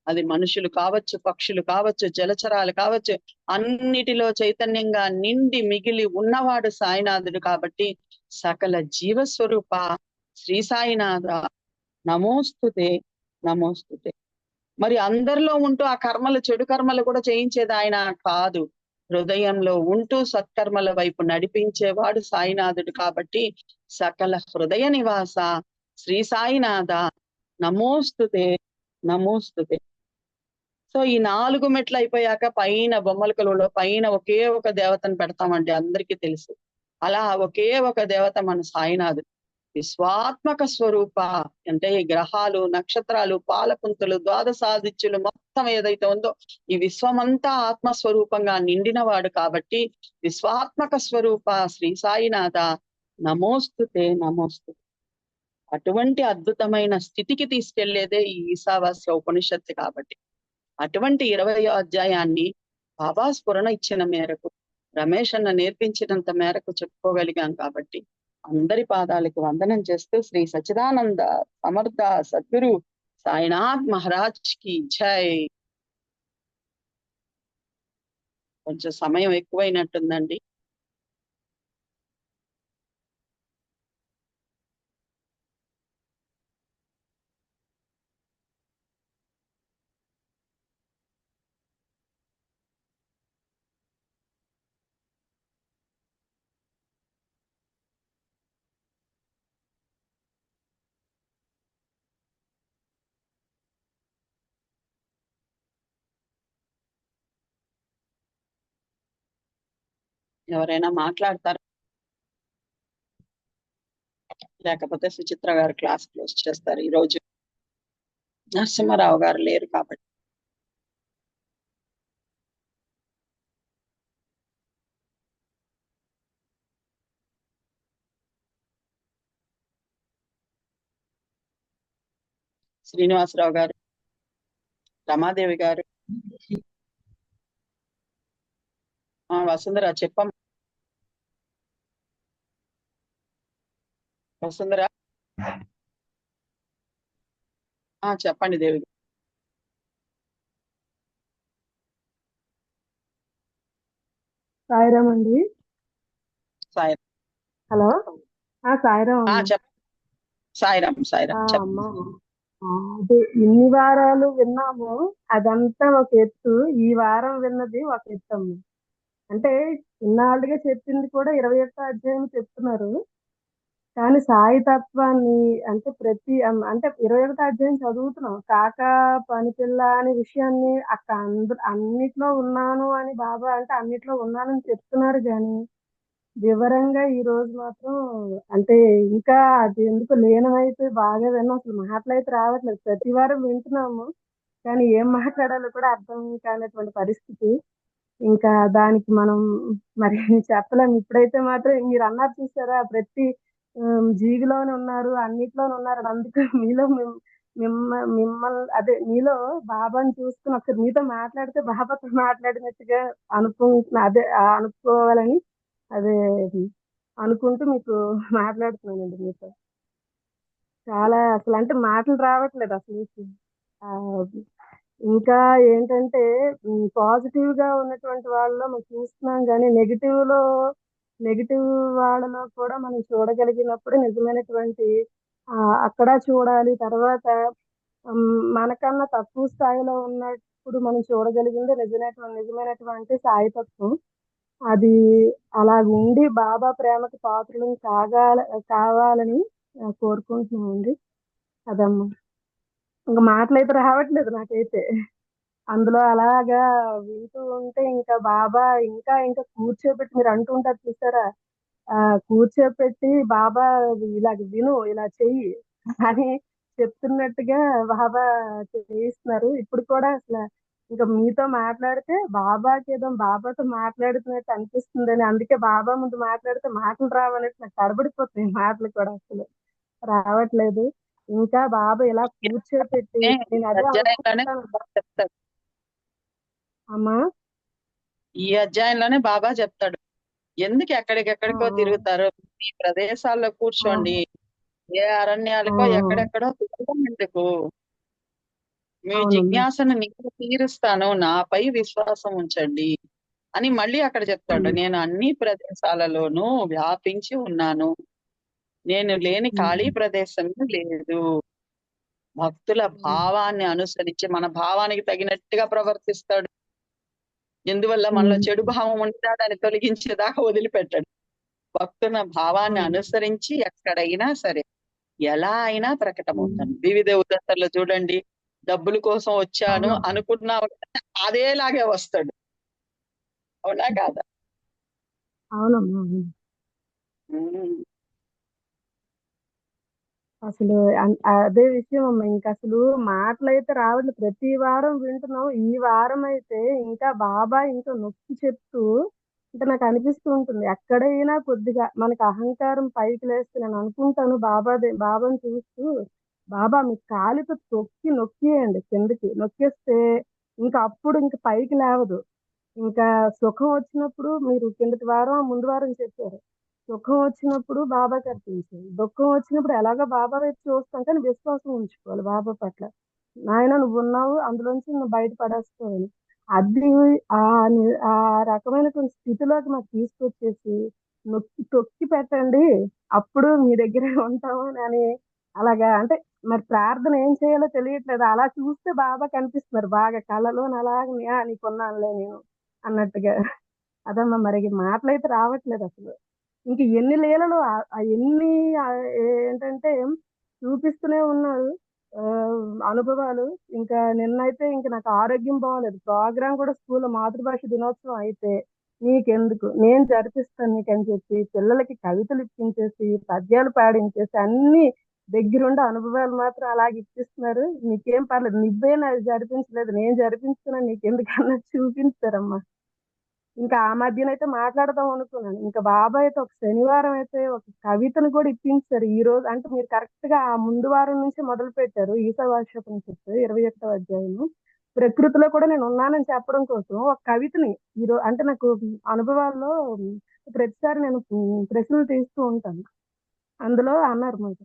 అది మనుషులు కావచ్చు, పక్షులు కావచ్చు, జలచరాలు కావచ్చు, అన్నిటిలో చైతన్యంగా నిండి మిగిలి ఉన్నవాడు సాయినాథుడు. కాబట్టి సకల జీవస్వరూప శ్రీ సాయినాథ నమోస్తుతే నమోస్తుతే. మరి అందరిలో ఉంటూ ఆ కర్మలు, చెడు కర్మలు కూడా చేయించేది ఆయన కాదు. హృదయంలో ఉంటూ సత్కర్మల వైపు నడిపించేవాడు సాయినాథుడు. కాబట్టి సకల హృదయ నివాస శ్రీ సాయినాథ నమోస్తుతే నమోస్తుతే. సో ఈ 4 మెట్లు అయిపోయాక పైన బొమ్మల కొలువులో పైన ఒకే ఒక దేవతను పెడతామండి, అందరికీ తెలుసు. అలా ఒకే ఒక దేవత మన సాయినాథుడు. విశ్వాత్మక స్వరూప అంటే ఈ గ్రహాలు, నక్షత్రాలు, పాలపుంతలు, ద్వాదశాదిత్యులు మొత్తం ఏదైతే ఉందో ఈ విశ్వమంతా ఆత్మస్వరూపంగా నిండినవాడు. కాబట్టి విశ్వాత్మక స్వరూప శ్రీ సాయినాథ నమోస్తుతే నమోస్తుతే. అటువంటి అద్భుతమైన స్థితికి తీసుకెళ్లేదే ఈ ఈశావాస్య ఉపనిషత్తు. కాబట్టి అటువంటి 20వ అధ్యాయాన్ని బాబా స్ఫురణ ఇచ్చిన మేరకు, రమేష్ అన్న నేర్పించినంత మేరకు చెప్పుకోగలిగాం. కాబట్టి అందరి పాదాలకు వందనం చేస్తూ శ్రీ సచ్చిదానంద సమర్థ సద్గురు సాయినాథ్ మహారాజ్ కి జై. కొంచెం సమయం ఎక్కువైనట్టుందండి. ఎవరైనా మాట్లాడతారా? లేకపోతే సుచిత్ర గారు క్లాస్ క్లోజ్ చేస్తారు. ఈ రోజు నరసింహారావు గారు లేరు కాబట్టి. శ్రీనివాసరావు గారు, రమాదేవి గారు, వసుంధర చెప్పం. వసుంధర చెప్పండి దేవి. సాయిరామ్ అండి. సాయి హలో, సాయిరామ్ అమ్మ. చెప్పండి. సాయిరామ్ సాయిరామ్ అమ్మా, అదే ఇన్ని వారాలు విన్నాము, అదంతా ఒక ఎత్తు. ఈ వారం విన్నది ఒక ఎత్తు అమ్మ. అంటే ఇన్నాళ్ళుగా చెప్పింది కూడా 21వ అధ్యాయం చెప్తున్నారు. కానీ సాయి తత్వాన్ని అంటే అంటే 21వ అధ్యాయం చదువుతున్నాం. కాక పనిపిల్ల అనే విషయాన్ని అక్కడ అన్నిట్లో ఉన్నాను అని బాబా అంటే అన్నిట్లో ఉన్నానని చెప్తున్నారు. కానీ వివరంగా ఈ రోజు మాత్రం అంటే ఇంకా అది ఎందుకు లీనమైతే బాగా విన్నాం. అసలు మాటలైతే రావట్లేదు. ప్రతి వారం వింటున్నాము, కానీ ఏం మాట్లాడాలో కూడా అర్థం కానటువంటి పరిస్థితి. ఇంకా దానికి మనం మరి చెప్పలేము. ఇప్పుడైతే మాత్రం మీరు అన్నారు చూసారా, ప్రతి జీవిలోనే ఉన్నారు, అన్నిట్లోనే ఉన్నారు. అందుకు మీలో మిమ్మల్ని అదే మీలో బాబాని చూసుకుని ఒకసారి మీతో మాట్లాడితే బాబాతో మాట్లాడినట్టుగా అదే అనుకోవాలని అదే అనుకుంటూ మీకు మాట్లాడుతున్నానండి మీతో. చాలా అసలు అంటే మాటలు రావట్లేదు అసలు. ఇంకా ఏంటంటే పాజిటివ్ గా ఉన్నటువంటి వాళ్ళలో మనం చూస్తున్నాం, కానీ నెగిటివ్ వాళ్ళలో కూడా మనం చూడగలిగినప్పుడు నిజమైనటువంటి అక్కడ చూడాలి. తర్వాత మనకన్నా తక్కువ స్థాయిలో ఉన్నప్పుడు మనం చూడగలిగింది నిజమైనటువంటి సాయితత్వం. అది అలా ఉండి బాబా ప్రేమకి పాత్రలు కావాలని కోరుకుంటున్నామండి. అదమ్మా, ఇంకా మాటలైతే రావట్లేదు నాకైతే. అందులో అలాగా వింటూ ఉంటే ఇంకా బాబా ఇంకా కూర్చోబెట్టి మీరు అంటుంటారు చూసారా, కూర్చోబెట్టి బాబా ఇలాగ విను, ఇలా చెయ్యి అని చెప్తున్నట్టుగా బాబా చేయిస్తున్నారు. ఇప్పుడు కూడా అసలు ఇంకా మీతో మాట్లాడితే బాబాతో మాట్లాడుతున్నట్టు అనిపిస్తుందని, అందుకే బాబా ముందు మాట్లాడితే మాటలు రావన్నట్టు నాకు తడబడిపోతున్నాయి. మాటలు కూడా అసలు రావట్లేదు. ఇంకా బాబా ఇలా కూర్చోపెట్టి నేను అదే చెప్తాడు. అమ్మా, ఈ అధ్యాయంలోనే బాబా చెప్తాడు, ఎందుకు ఎక్కడికెక్కడికో తిరుగుతారు, ఈ ప్రదేశాల్లో కూర్చోండి, ఏ అరణ్యాలకో ఎక్కడెక్కడో ఎందుకు, మీ జిజ్ఞాసను నేను తీరుస్తాను, నాపై విశ్వాసం ఉంచండి అని మళ్ళీ అక్కడ చెప్తాడు. నేను అన్ని ప్రదేశాలలోనూ వ్యాపించి ఉన్నాను, నేను లేని ఖాళీ ప్రదేశం లేదు. భక్తుల భావాన్ని అనుసరించి మన భావానికి తగినట్టుగా ప్రవర్తిస్తాడు. ఎందువల్ల మనలో చెడు భావం ఉంటే దాన్ని తొలగించేదాకా వదిలిపెట్టాడు. భక్తుల భావాన్ని అనుసరించి ఎక్కడైనా సరే ఎలా అయినా ప్రకటమవుతాను. వివిధ ఉదంతాల్లో చూడండి, డబ్బుల కోసం వచ్చాను అనుకున్నా అదేలాగే వస్తాడు. అవునా కాదా? అవునమ్మా. ఉమ్. అసలు అదే విషయం అమ్మా. ఇంకా అసలు మాటలైతే రావట్లేదు. ప్రతి వారం వింటున్నాం. ఈ వారం అయితే ఇంకా బాబా ఇంకా నొక్కి చెప్తూ ఇంకా నాకు అనిపిస్తూ ఉంటుంది. ఎక్కడైనా కొద్దిగా మనకి అహంకారం పైకి లేస్తే నేను అనుకుంటాను బాబాని చూస్తూ, బాబా మీ కాలితో తొక్కి నొక్కియండి కిందకి. నొక్కేస్తే ఇంకా అప్పుడు ఇంక పైకి లేవదు. ఇంకా సుఖం వచ్చినప్పుడు మీరు కిందటి వారం ముందు వారం చెప్పారు. సుఖం వచ్చినప్పుడు బాబాకి అర్పించాలి. దుఃఖం వచ్చినప్పుడు ఎలాగో బాబా వైపు చూస్తాం, కానీ విశ్వాసం ఉంచుకోవాలి బాబా పట్ల. నాయన నువ్వు ఉన్నావు, అందులోంచి నువ్వు బయట పడేస్తావని. అది ఆ రకమైనటువంటి స్థితిలోకి మాకు తీసుకొచ్చేసి నొక్కి తొక్కి పెట్టండి, అప్పుడు మీ దగ్గరే ఉంటాము అని అలాగా. అంటే మరి ప్రార్థన ఏం చేయాలో తెలియట్లేదు. అలా చూస్తే బాబా కనిపిస్తున్నారు బాగా కళ్ళలోని అలాగ నీకున్నానులే నేను అన్నట్టుగా. అదమ్మా మరి మాటలైతే రావట్లేదు అసలు. ఇంక ఎన్ని లీలలు ఎన్ని ఏంటంటే చూపిస్తూనే ఉన్నారు అనుభవాలు. ఇంకా నిన్నైతే ఇంక నాకు ఆరోగ్యం బాగోలేదు. ప్రోగ్రామ్ కూడా స్కూల్లో మాతృభాష దినోత్సవం అయితే నీకెందుకు నేను జరిపిస్తాను నీకని చెప్పి పిల్లలకి కవితలు ఇప్పించేసి పద్యాలు పాడించేసి అన్ని దగ్గరుండి అనుభవాలు మాత్రం అలాగే ఇప్పిస్తున్నారు. నీకేం పర్లేదు, నువ్వే నాకు జరిపించలేదు, నేను జరిపించుకున్నాను, నీకెందుకు అన్నట్టు చూపించారమ్మా. ఇంకా ఆ మధ్యనైతే మాట్లాడదాం అనుకున్నాను. ఇంకా బాబాయ్ అయితే ఒక శనివారం అయితే ఒక కవితను కూడా ఇప్పించారు. ఈ రోజు అంటే మీరు కరెక్ట్ గా ఆ ముందు వారం నుంచి మొదలు పెట్టారు. ఈశావాస్యోపనిషత్తు 21వ అధ్యాయము. ప్రకృతిలో కూడా నేను ఉన్నానని చెప్పడం కోసం ఒక కవితని ఈరోజు అంటే నాకు అనుభవాల్లో ప్రతిసారి నేను ప్రశ్నలు తీస్తూ ఉంటాను. అందులో అన్నారు మాట,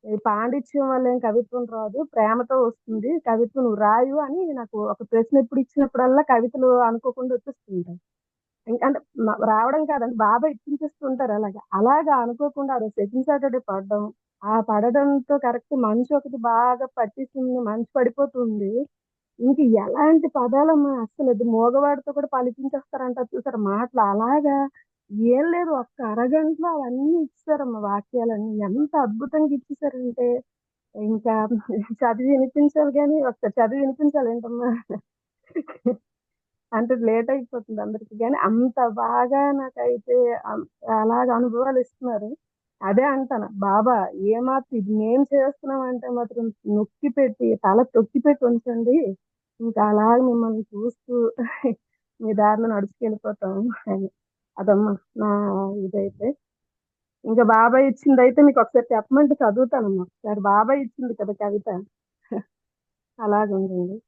ఈ పాండిత్యం వల్ల ఏం కవిత్వం రాదు, ప్రేమతో వస్తుంది కవిత్వం, నువ్వు రాయు అని నాకు ఒక ప్రశ్న ఎప్పుడు ఇచ్చినప్పుడల్లా కవితలు అనుకోకుండా వచ్చేస్తుంటాయి. అంటే రావడం కాదండి, బాబా ఇప్పించేస్తుంటారు అలాగా. అలాగా అనుకోకుండా ఆ రోజు సెకండ్ సాటర్డే పడడం, ఆ పడడంతో కరెక్ట్ మంచు ఒకటి బాగా పట్టేసింది, మంచు పడిపోతుంది. ఇంక ఎలాంటి పదాలమ్మా అసలు, అది మోగవాడితో కూడా పలికించేస్తారంటారు చూసారు మాటలు అలాగా. ఏం లేదు, ఒక్క అరగంటలో అవన్నీ ఇచ్చారమ్మా వాక్యాలన్నీ. ఎంత అద్భుతంగా ఇచ్చేసారంటే ఇంకా చదివి వినిపించాలి, కానీ ఒకసారి చదివి వినిపించాలి ఏంటమ్మా. అంటే లేట్ అయిపోతుంది అందరికి, కానీ అంత బాగా నాకైతే అలాగ అనుభవాలు ఇస్తున్నారు. అదే అంటాను, బాబా ఏమాత్రం ఇది మేము చేస్తున్నాం అంటే మాత్రం నొక్కి పెట్టి తల తొక్కి పెట్టి ఉంచండి, ఇంకా అలాగ మిమ్మల్ని చూస్తూ మీ దారిలో నడుచుకెళ్ళిపోతాం అని. అదమ్మా నా ఇదైతే. ఇంకా బాబాయ్ ఇచ్చింది అయితే మీకు ఒకసారి చెప్పమంటే చదువుతానమ్మా. ఒకసారి బాబాయ్ ఇచ్చింది కదా కవిత, అలాగుంటుంది.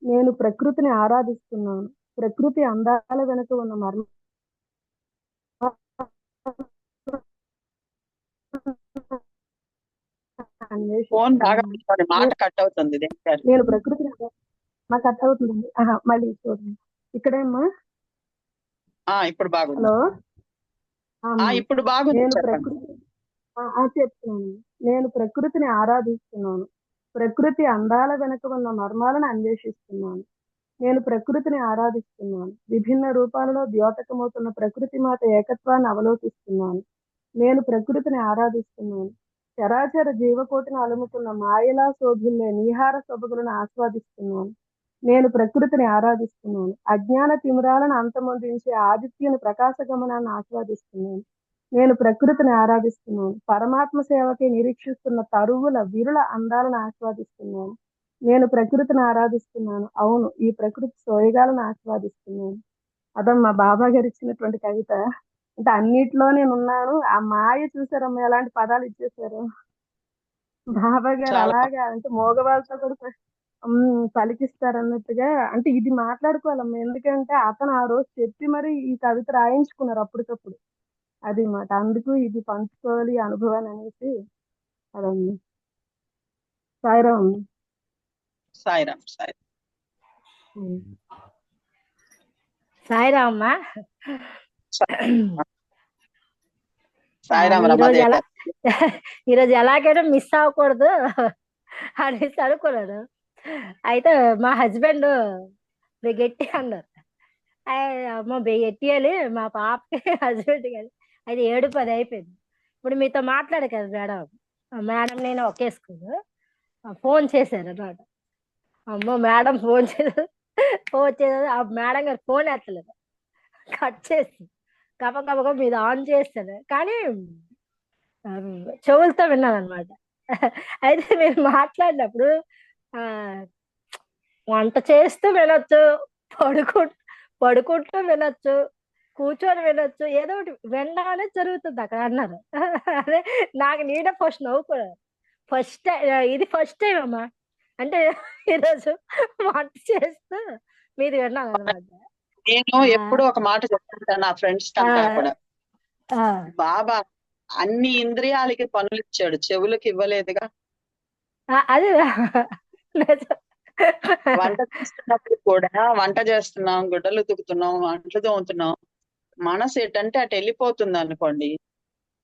నేను ప్రకృతిని ఆరాధిస్తున్నాను. ప్రకృతి అందాల వెనుక ఉన్న మర్మ ఫోన్ బాగా అన్వేషిస్తున్నాను. మాట కట్ అవుతుంది. నేను ప్రకృతిని మాకు అర్థం అవుతుందండి. మళ్ళీ చూడండి ఇక్కడేమ్మా. ఇప్పుడు బాగుంది. హలో, ఇప్పుడు బాగుంది, నేను చెప్పండి. చెప్తున్నాను. నేను ప్రకృతిని ఆరాధిస్తున్నాను. ప్రకృతి అందాల వెనుక ఉన్న మర్మాలను అన్వేషిస్తున్నాను. నేను ప్రకృతిని ఆరాధిస్తున్నాను. విభిన్న రూపాలలో ద్యోతకమవుతున్న ప్రకృతి మాత ఏకత్వాన్ని అవలోకిస్తున్నాను. నేను ప్రకృతిని ఆరాధిస్తున్నాను. చరాచర జీవకోటిని అలుముకున్న మాయలా శోభిల్లే నీహార సొబగులను ఆస్వాదిస్తున్నాను. నేను ప్రకృతిని ఆరాధిస్తున్నాను. అజ్ఞాన తిమిరాలను అంతమొందించే ఆదిత్యుని ప్రకాశ గమనాన్ని ఆస్వాదిస్తున్నాను. నేను ప్రకృతిని ఆరాధిస్తున్నాను. పరమాత్మ సేవకి నిరీక్షిస్తున్న తరువుల విరుల అందాలను ఆస్వాదిస్తున్నాను. నేను ప్రకృతిని ఆరాధిస్తున్నాను. అవును, ఈ ప్రకృతి సోయగాలను ఆస్వాదిస్తున్నాను. అదమ్మా బాబా గారు ఇచ్చినటువంటి కవిత. అంటే అన్నిట్లో నేను ఉన్నాను. ఆ మాయ చూసారమ్మా ఎలాంటి పదాలు ఇచ్చేసారు బాబా గారు. చాలా అలాగా అంటే మోగవాళ్ళతో కూడా పలికిస్తారు అన్నట్టుగా. అంటే ఇది మాట్లాడుకోవాలమ్మా, ఎందుకంటే అతను ఆ రోజు చెప్పి మరి ఈ కవిత రాయించుకున్నారు అప్పటికప్పుడు. అది మాట, అందుకు ఇది పంచుకోవాలి ఈ అనుభవాన్ని అనేసి. అదమ్మా. సాయిరామ్. సాయిరామ్. సాయి సాయిరామ్మా. సాయిరామ్ ఈరోజు రమాదేవి ఎలా గారు. ఈరోజు ఎలాగైనా మిస్ అవ్వకూడదు అనేసి అనుకున్నాను. అయితే మా హస్బెండ్ గట్టి అన్నారు. అమ్మ ఎట్టియాలి మా పాపకి హస్బెండ్ కానీ అది 7-10 అయిపోయింది. ఇప్పుడు మీతో మాట్లాడే కదా మేడం, మేడం నేను ఒకే స్కూల్ ఫోన్ చేశారు అన్నమాట. అమ్మో మేడం ఫోన్ చేశారు. ఆ మేడం గారు ఫోన్ ఎత్తలేదు, కట్ చేసి కబ మీద ఆన్ చేస్తాను కానీ చెవులతో విన్నాను అనమాట. అయితే మీరు మాట్లాడినప్పుడు ఆ వంట చేస్తూ వినొచ్చు, పడుకుంటూ వినొచ్చు, కూర్చొని వినొచ్చు, ఏదో ఒకటి వినడం జరుగుతుంది అక్కడ అన్నారు. అదే నాకు నేనే ఫస్ట్ నవ్వుకున్నాను. ఇది ఫస్ట్ టైం అమ్మా. అంటే ఈరోజు వంట చేస్తూ మీది విన్నాను అనమాట. నేను ఎప్పుడు ఒక మాట చెప్తుంటాను నా ఫ్రెండ్స్ కంతా కూడా, బాబా అన్ని ఇంద్రియాలకి పనులు ఇచ్చాడు, చెవులకు ఇవ్వలేదుగా. అది వంట చేస్తున్నప్పుడు కూడా, వంట చేస్తున్నాం, గుడ్డలు ఉతుకుతున్నాం, అంట్లు తోముతున్నాం, మనసు ఏంటంటే అటు వెళ్ళిపోతుంది అనుకోండి,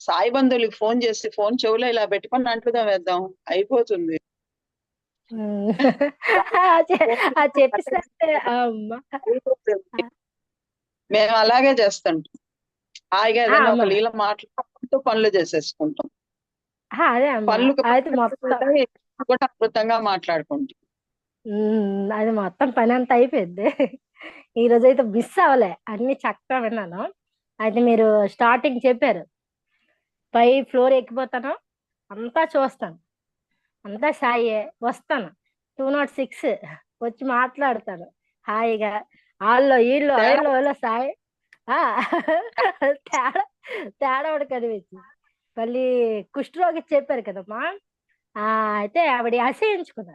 సాయి బంధువులకి ఫోన్ చేసి ఫోన్ చెవులో ఇలా పెట్టుకొని అంట్లు తోమేద్దాం, అయిపోతుంది. చెప్పిస్తే మేము అలాగే చేస్తుంటాం. హాయిగా ఏదైనా ఒక లీల మాట్లాడుకుంటూ పనులు చేసేసుకుంటాం. అదే పనులు మొత్తం అద్భుతంగా మాట్లాడుకుంటాం. అది మొత్తం పని అంతా అయిపోయింది. ఈ రోజు అయితే మిస్ అవ్వలే, అన్ని చక్కగా విన్నాను. అయితే మీరు స్టార్టింగ్ చెప్పారు, 5 ఫ్లోర్ ఎక్కిపోతాను, అంతా చూస్తాను, అంతా సాయే, వస్తాను 206 వచ్చి మాట్లాడతాను హాయిగా, వాళ్ళు వీళ్ళు సాయి తేడా ఒకటి కనిపించింది. మళ్ళీ కుష్ఠరోగి చెప్పారు కదమ్మా, అయితే ఆవిడ అసహించుకున్న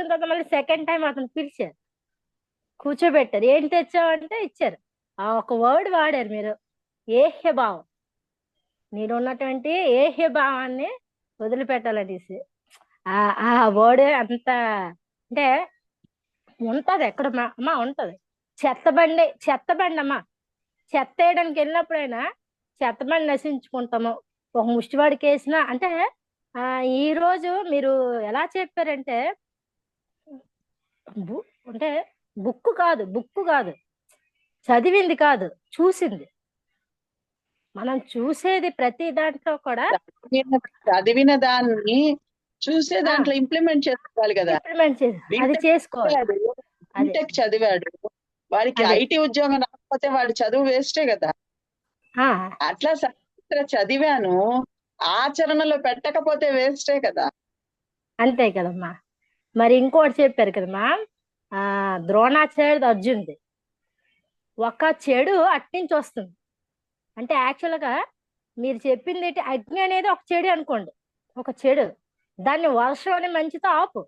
తర్వాత మళ్ళీ సెకండ్ టైం అతను పిలిచారు, కూర్చోబెట్టారు. ఏం తెచ్చావంటే ఇచ్చారు. ఆ ఒక వర్డ్ వాడారు మీరు, ఏహ్య భావం. మీరు ఉన్నటువంటి ఏహ్య భావాన్ని వదిలిపెట్టాలనేసి ఆ వర్డ్ అంత అంటే ఉంటది ఎక్కడ అమ్మా, ఉంటది. చెత్త బండి అమ్మా, చెత్త వేయడానికి వెళ్ళినప్పుడైనా చెత్త బండి నశించుకుంటాము, ఒక ముష్టివాడికి వేసినా అంటే ఈ రోజు మీరు ఎలా చెప్పారంటే, అంటే బుక్ కాదు, చదివింది కాదు, చూసింది. మనం చూసేది ప్రతి దాంట్లో కూడా చదివిన దాన్ని చూసే దాంట్లో ఇంప్లిమెంట్ చేసుకోవాలి కదా. అది చేసుకోవాలి. బీటెక్ చదివాడు, వాడికి ఐటీ ఉద్యోగం రాకపోతే వాడి చదువు వేస్టే కదా. అట్లా చదివాను, ఆచరణలో పెట్టకపోతే వేస్టే కదా. అంతే కదమ్మా. మరి ఇంకోటి చెప్పారు కదమ్మా, ద్రోణాచార్యుడు అర్జునుడి ఒక చెడు అట్నుంచి వస్తుంది అంటే, యాక్చువల్గా మీరు చెప్పింది ఏంటి, అగ్ని అనేది ఒక చెడు అనుకోండి, ఒక చెడు, దాన్ని వర్షం అనే మంచితో ఆపు.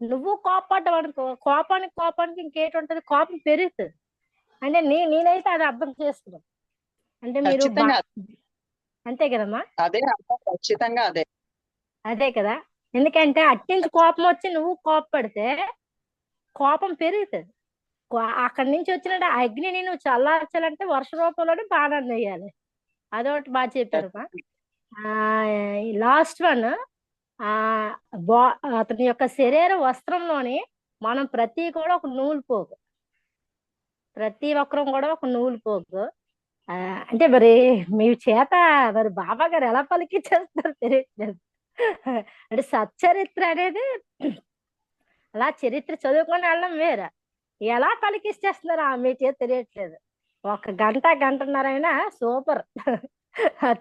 నువ్వు కోపడ్డావు అనుకో, కోపానికి ఇంకేటి ఉంటది, కోపం పెరుగుతుంది. అంటే నేనైతే అది అర్థం చేసుకున్నాను. అంటే మీరు అంతే కదమ్మా. ఖచ్చితంగా అదే కదా. ఎందుకంటే అట్నుంచి కోపం వచ్చి నువ్వు కోపపడితే కోపం పెరుగుతుంది. అక్కడి నుంచి వచ్చిన అగ్నిని నువ్వు చల్లార్చాలంటే వర్ష రూపంలోనే బాణాన్ని వేయాలి. అదొకటి బాగా చెప్పారమ్మా. లాస్ట్ వన్, అతని యొక్క శరీర వస్త్రంలోని మనం ప్రతి కూడా ఒక నూలు పోగు, ప్రతి ఒక్కరం కూడా ఒక నూలు పోగు. అంటే మరి మీ చేత మరి బాబా గారు ఎలా పలికించేస్తారు తెలియట్లేదు. అంటే సచ్చరిత్ర అనేది అలా చరిత్ర చదువుకొని వెళ్ళడం వేరే, ఎలా పలికిచ్చేస్తున్నారు మీ చేత తెలియట్లేదు. 1 గంటన్నర అయినా సూపర్,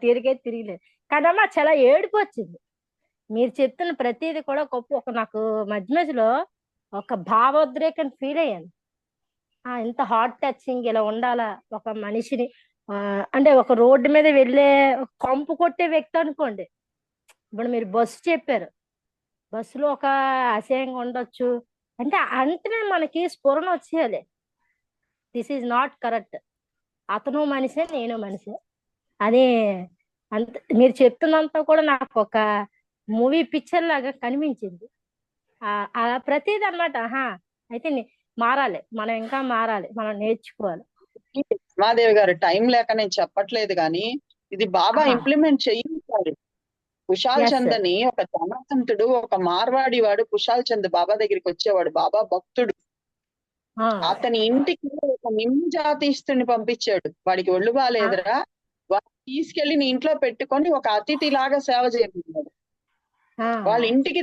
తిరగలేదు. కాదమ్మా చాలా ఏడుపు వచ్చింది మీరు చెప్తున్న ప్రతిదీ కూడా గొప్ప. నాకు మధ్యలో ఒక భావోద్రేకం ఫీల్ అయ్యాను. ఇంత హార్ట్ టచింగ్ ఇలా ఉండాలా ఒక మనిషిని. అంటే ఒక రోడ్డు మీద వెళ్ళే కంపు కొట్టే వ్యక్తి అనుకోండి, ఇప్పుడు మీరు బస్సు చెప్పారు, బస్సులో ఒక అసహ్యంగా ఉండొచ్చు అంటే అంటనే మనకి స్ఫురణ వచ్చేయాలి, దిస్ ఈజ్ నాట్ కరెక్ట్, అతను మనిషే నేను మనిషే. అది అంత మీరు చెప్తున్నంత కూడా నాకు ఒక మూవీ పిక్చర్ లాగా కనిపించింది. అలా ప్రతిదీ అనమాట. అయితే మారాలి, మనం ఇంకా మారాలి, మనం నేర్చుకోవాలి. ఉమాదేవి గారు, టైం లేక నేను చెప్పట్లేదు కానీ ఇది బాబా ఇంప్లిమెంట్ చేయించాడు. Kushal Yes, Chand sir. అని ఒక ధనవంతుడు, ఒక మార్వాడి వాడు కుశాల్ చంద్ బాబా దగ్గరికి వచ్చేవాడు. బాబా భక్తుడు. అతని ఇంటికి ఒక నిమ్మ జాతీస్తుని పంపించాడు. వాడికి ఒళ్ళు బాగాలేదురా, వాడిని తీసుకెళ్లి నీ ఇంట్లో పెట్టుకొని ఒక అతిథి లాగా సేవ చేయమన్నాడు. వాళ్ళ ఇంటికి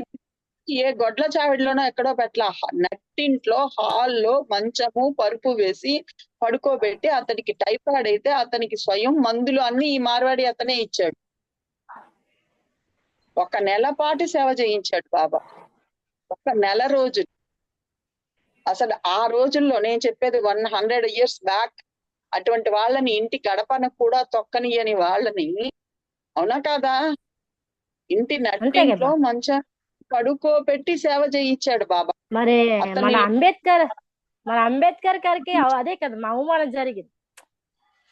ఏ గొడ్ల చావిడిలోనో ఎక్కడో పెట్టలా, నట్టింట్లో హాల్లో మంచము పరుపు వేసి పడుకోబెట్టి అతనికి టైఫాయిడ్ అయితే అతనికి స్వయం మందులు అన్ని ఈ మార్వాడి అతనే ఇచ్చాడు. 1 నెల పాటు సేవ చేయించాడు బాబా. 1 నెల రోజులు. అసలు ఆ రోజుల్లో నేను చెప్పేది 100 years బ్యాక్, అటువంటి వాళ్ళని ఇంటి గడపన కూడా తొక్కనియని వాళ్ళని, అవునా కాదా, ఇంటి నట్టింట్లో మంచం పడుకోబెట్టి సేవ చేయించాడు బాబా. మరి మన అంబేద్కర్ గారికి అదే కదా మా అవమానం జరిగింది.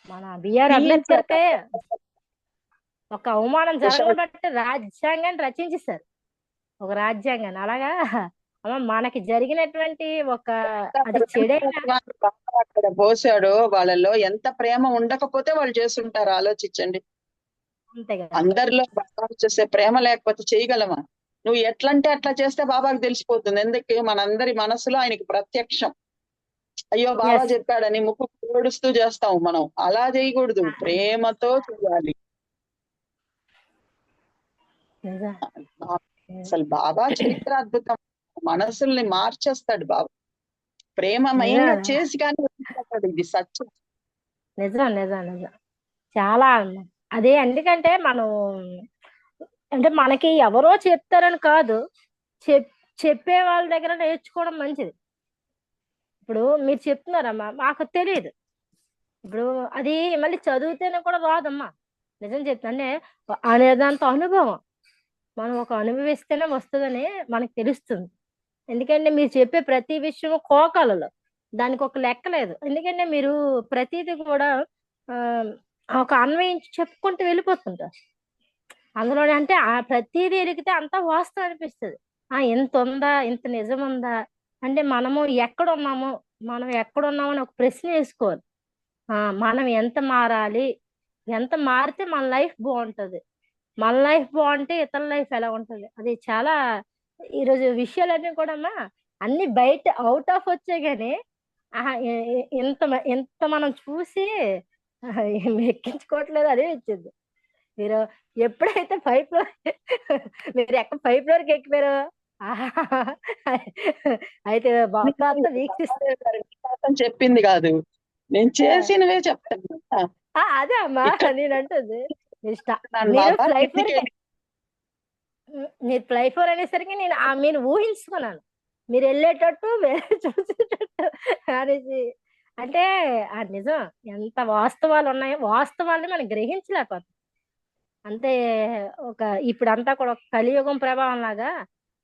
మన బిఆర్ అంబేద్కర్ కే ఒక అవమానం జరగబట్టి రాజ్యాంగాన్ని రచించేశారు, ఒక రాజ్యాంగాన్ని. అలాగా మనకి జరిగినటువంటి ఒక అది చెడైన అక్కడ పోసాడు. వాళ్ళలో ఎంత ప్రేమ ఉండకపోతే వాళ్ళు చేస్తుంటారు, ఆలోచించండి. అంతే కదా. అందరిలో బాబా చేసే ప్రేమ లేకపోతే చేయగలమా? నువ్వు ఎట్లంటే అట్లా చేస్తే బాబాకి తెలిసిపోతుంది. ఎందుకు? మనందరి మనసులో ఆయనకి ప్రత్యక్షం. అయ్యో బాబా చెప్పాడని ముక్కు ఏడుస్తూ చేస్తాం మనం. అలా చేయకూడదు, ప్రేమతో చేయాలి. అసలు బాబా చరిత్ర అద్భుతం. మనసుల్ని మార్చేస్తాడు బాబా, ప్రేమమయంగా చేసి కానీ ఇది సత్యం. నిజం నిజం నిజం చాలా. అదే ఎందుకంటే మనం అంటే మనకి ఎవరో చెప్తారని కాదు, చెప్పే వాళ్ళ దగ్గర నేర్చుకోవడం మంచిది. ఇప్పుడు మీరు చెప్తున్నారమ్మా, మాకు తెలియదు. ఇప్పుడు అది మళ్ళీ చదివితేనే కూడా రాదమ్మా. నిజం చెప్తానే అనేదంత అనుభవం మనం ఒక అనుభవిస్తేనే వస్తుందని మనకు తెలుస్తుంది. ఎందుకంటే మీరు చెప్పే ప్రతి విషయం కోకాలలో దానికి ఒక లెక్క లేదు. ఎందుకంటే మీరు ప్రతిదీ కూడా ఒక అన్వయించి చెప్పుకుంటూ వెళ్ళిపోతుంటారు అందులోనే. అంటే ఆ ప్రతిదీ ఎరిగితే అంతా వాస్తవం అనిపిస్తుంది. ఇంత ఉందా, ఇంత నిజం ఉందా అంటే మనం ఎక్కడున్నామో అని ఒక ప్రశ్న వేసుకోవాలి. మనం ఎంత మారాలి, ఎంత మారితే మన లైఫ్ బాగుంటది, మన లైఫ్ బాగుంటే ఇతర లైఫ్ ఎలా ఉంటది. అది చాలా ఈరోజు విషయాలన్నీ కూడా అన్ని బయట అవుట్ ఆఫ్ వచ్చాయి. కానీ ఇంత మనం చూసి ఎక్కించుకోవట్లేదు. అదే వచ్చింది. మీరు ఎప్పుడైతే 5th floor మీరు 5th floor కి ఎక్కిపోయారో అయితే బాబా వీక్షిస్తారు చెప్పింది కాదు, నేను చేసినవే చెప్తాను. అదే అమ్మా నేను అంటుంది. మీరు ఫ్లై 4 అనేసరికి నేను ఊహించుకున్నాను మీరు వెళ్ళేటట్టు చూసేటట్టు అనేసి. అంటే నిజం ఎంత వాస్తవాలు ఉన్నాయో, వాస్తవాల్ని మనం గ్రహించలేకపోతాం. అంతే. ఇప్పుడు అంతా కూడా కలియుగం ప్రభావం లాగా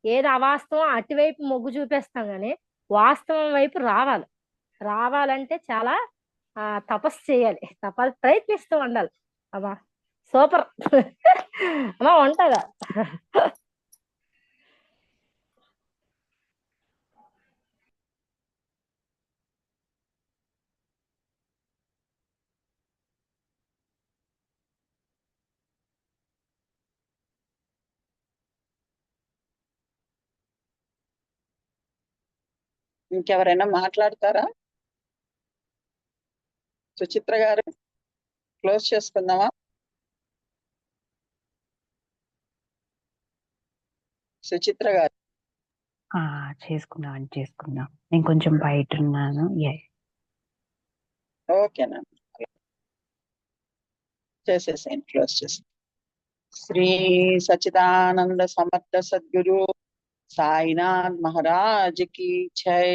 ఏది అవాస్తవం అటువైపు మొగ్గు చూపేస్తాం, కానీ వాస్తవం వైపు రావాలంటే చాలా తపస్సు చేయాలి, ప్రయత్నిస్తూ ఉండాలి. అమ్మా సూపర్ అమ్మా ఉంటదా. ఇంకెవరైనా మాట్లాడతారా? సుచిత్ర గారు, క్లోజ్ చేసుకుందామా? సుచిత్ర గారు చేసుకుందాం. నేను కొంచెం బయట ఉన్నాను. ఓకేనా, చేసేసేయండి, క్లోజ్ చేసి. శ్రీ సచ్చిదానంద సమర్థ సద్గురు సాయినాథ్ మహారాజ్ కి జై.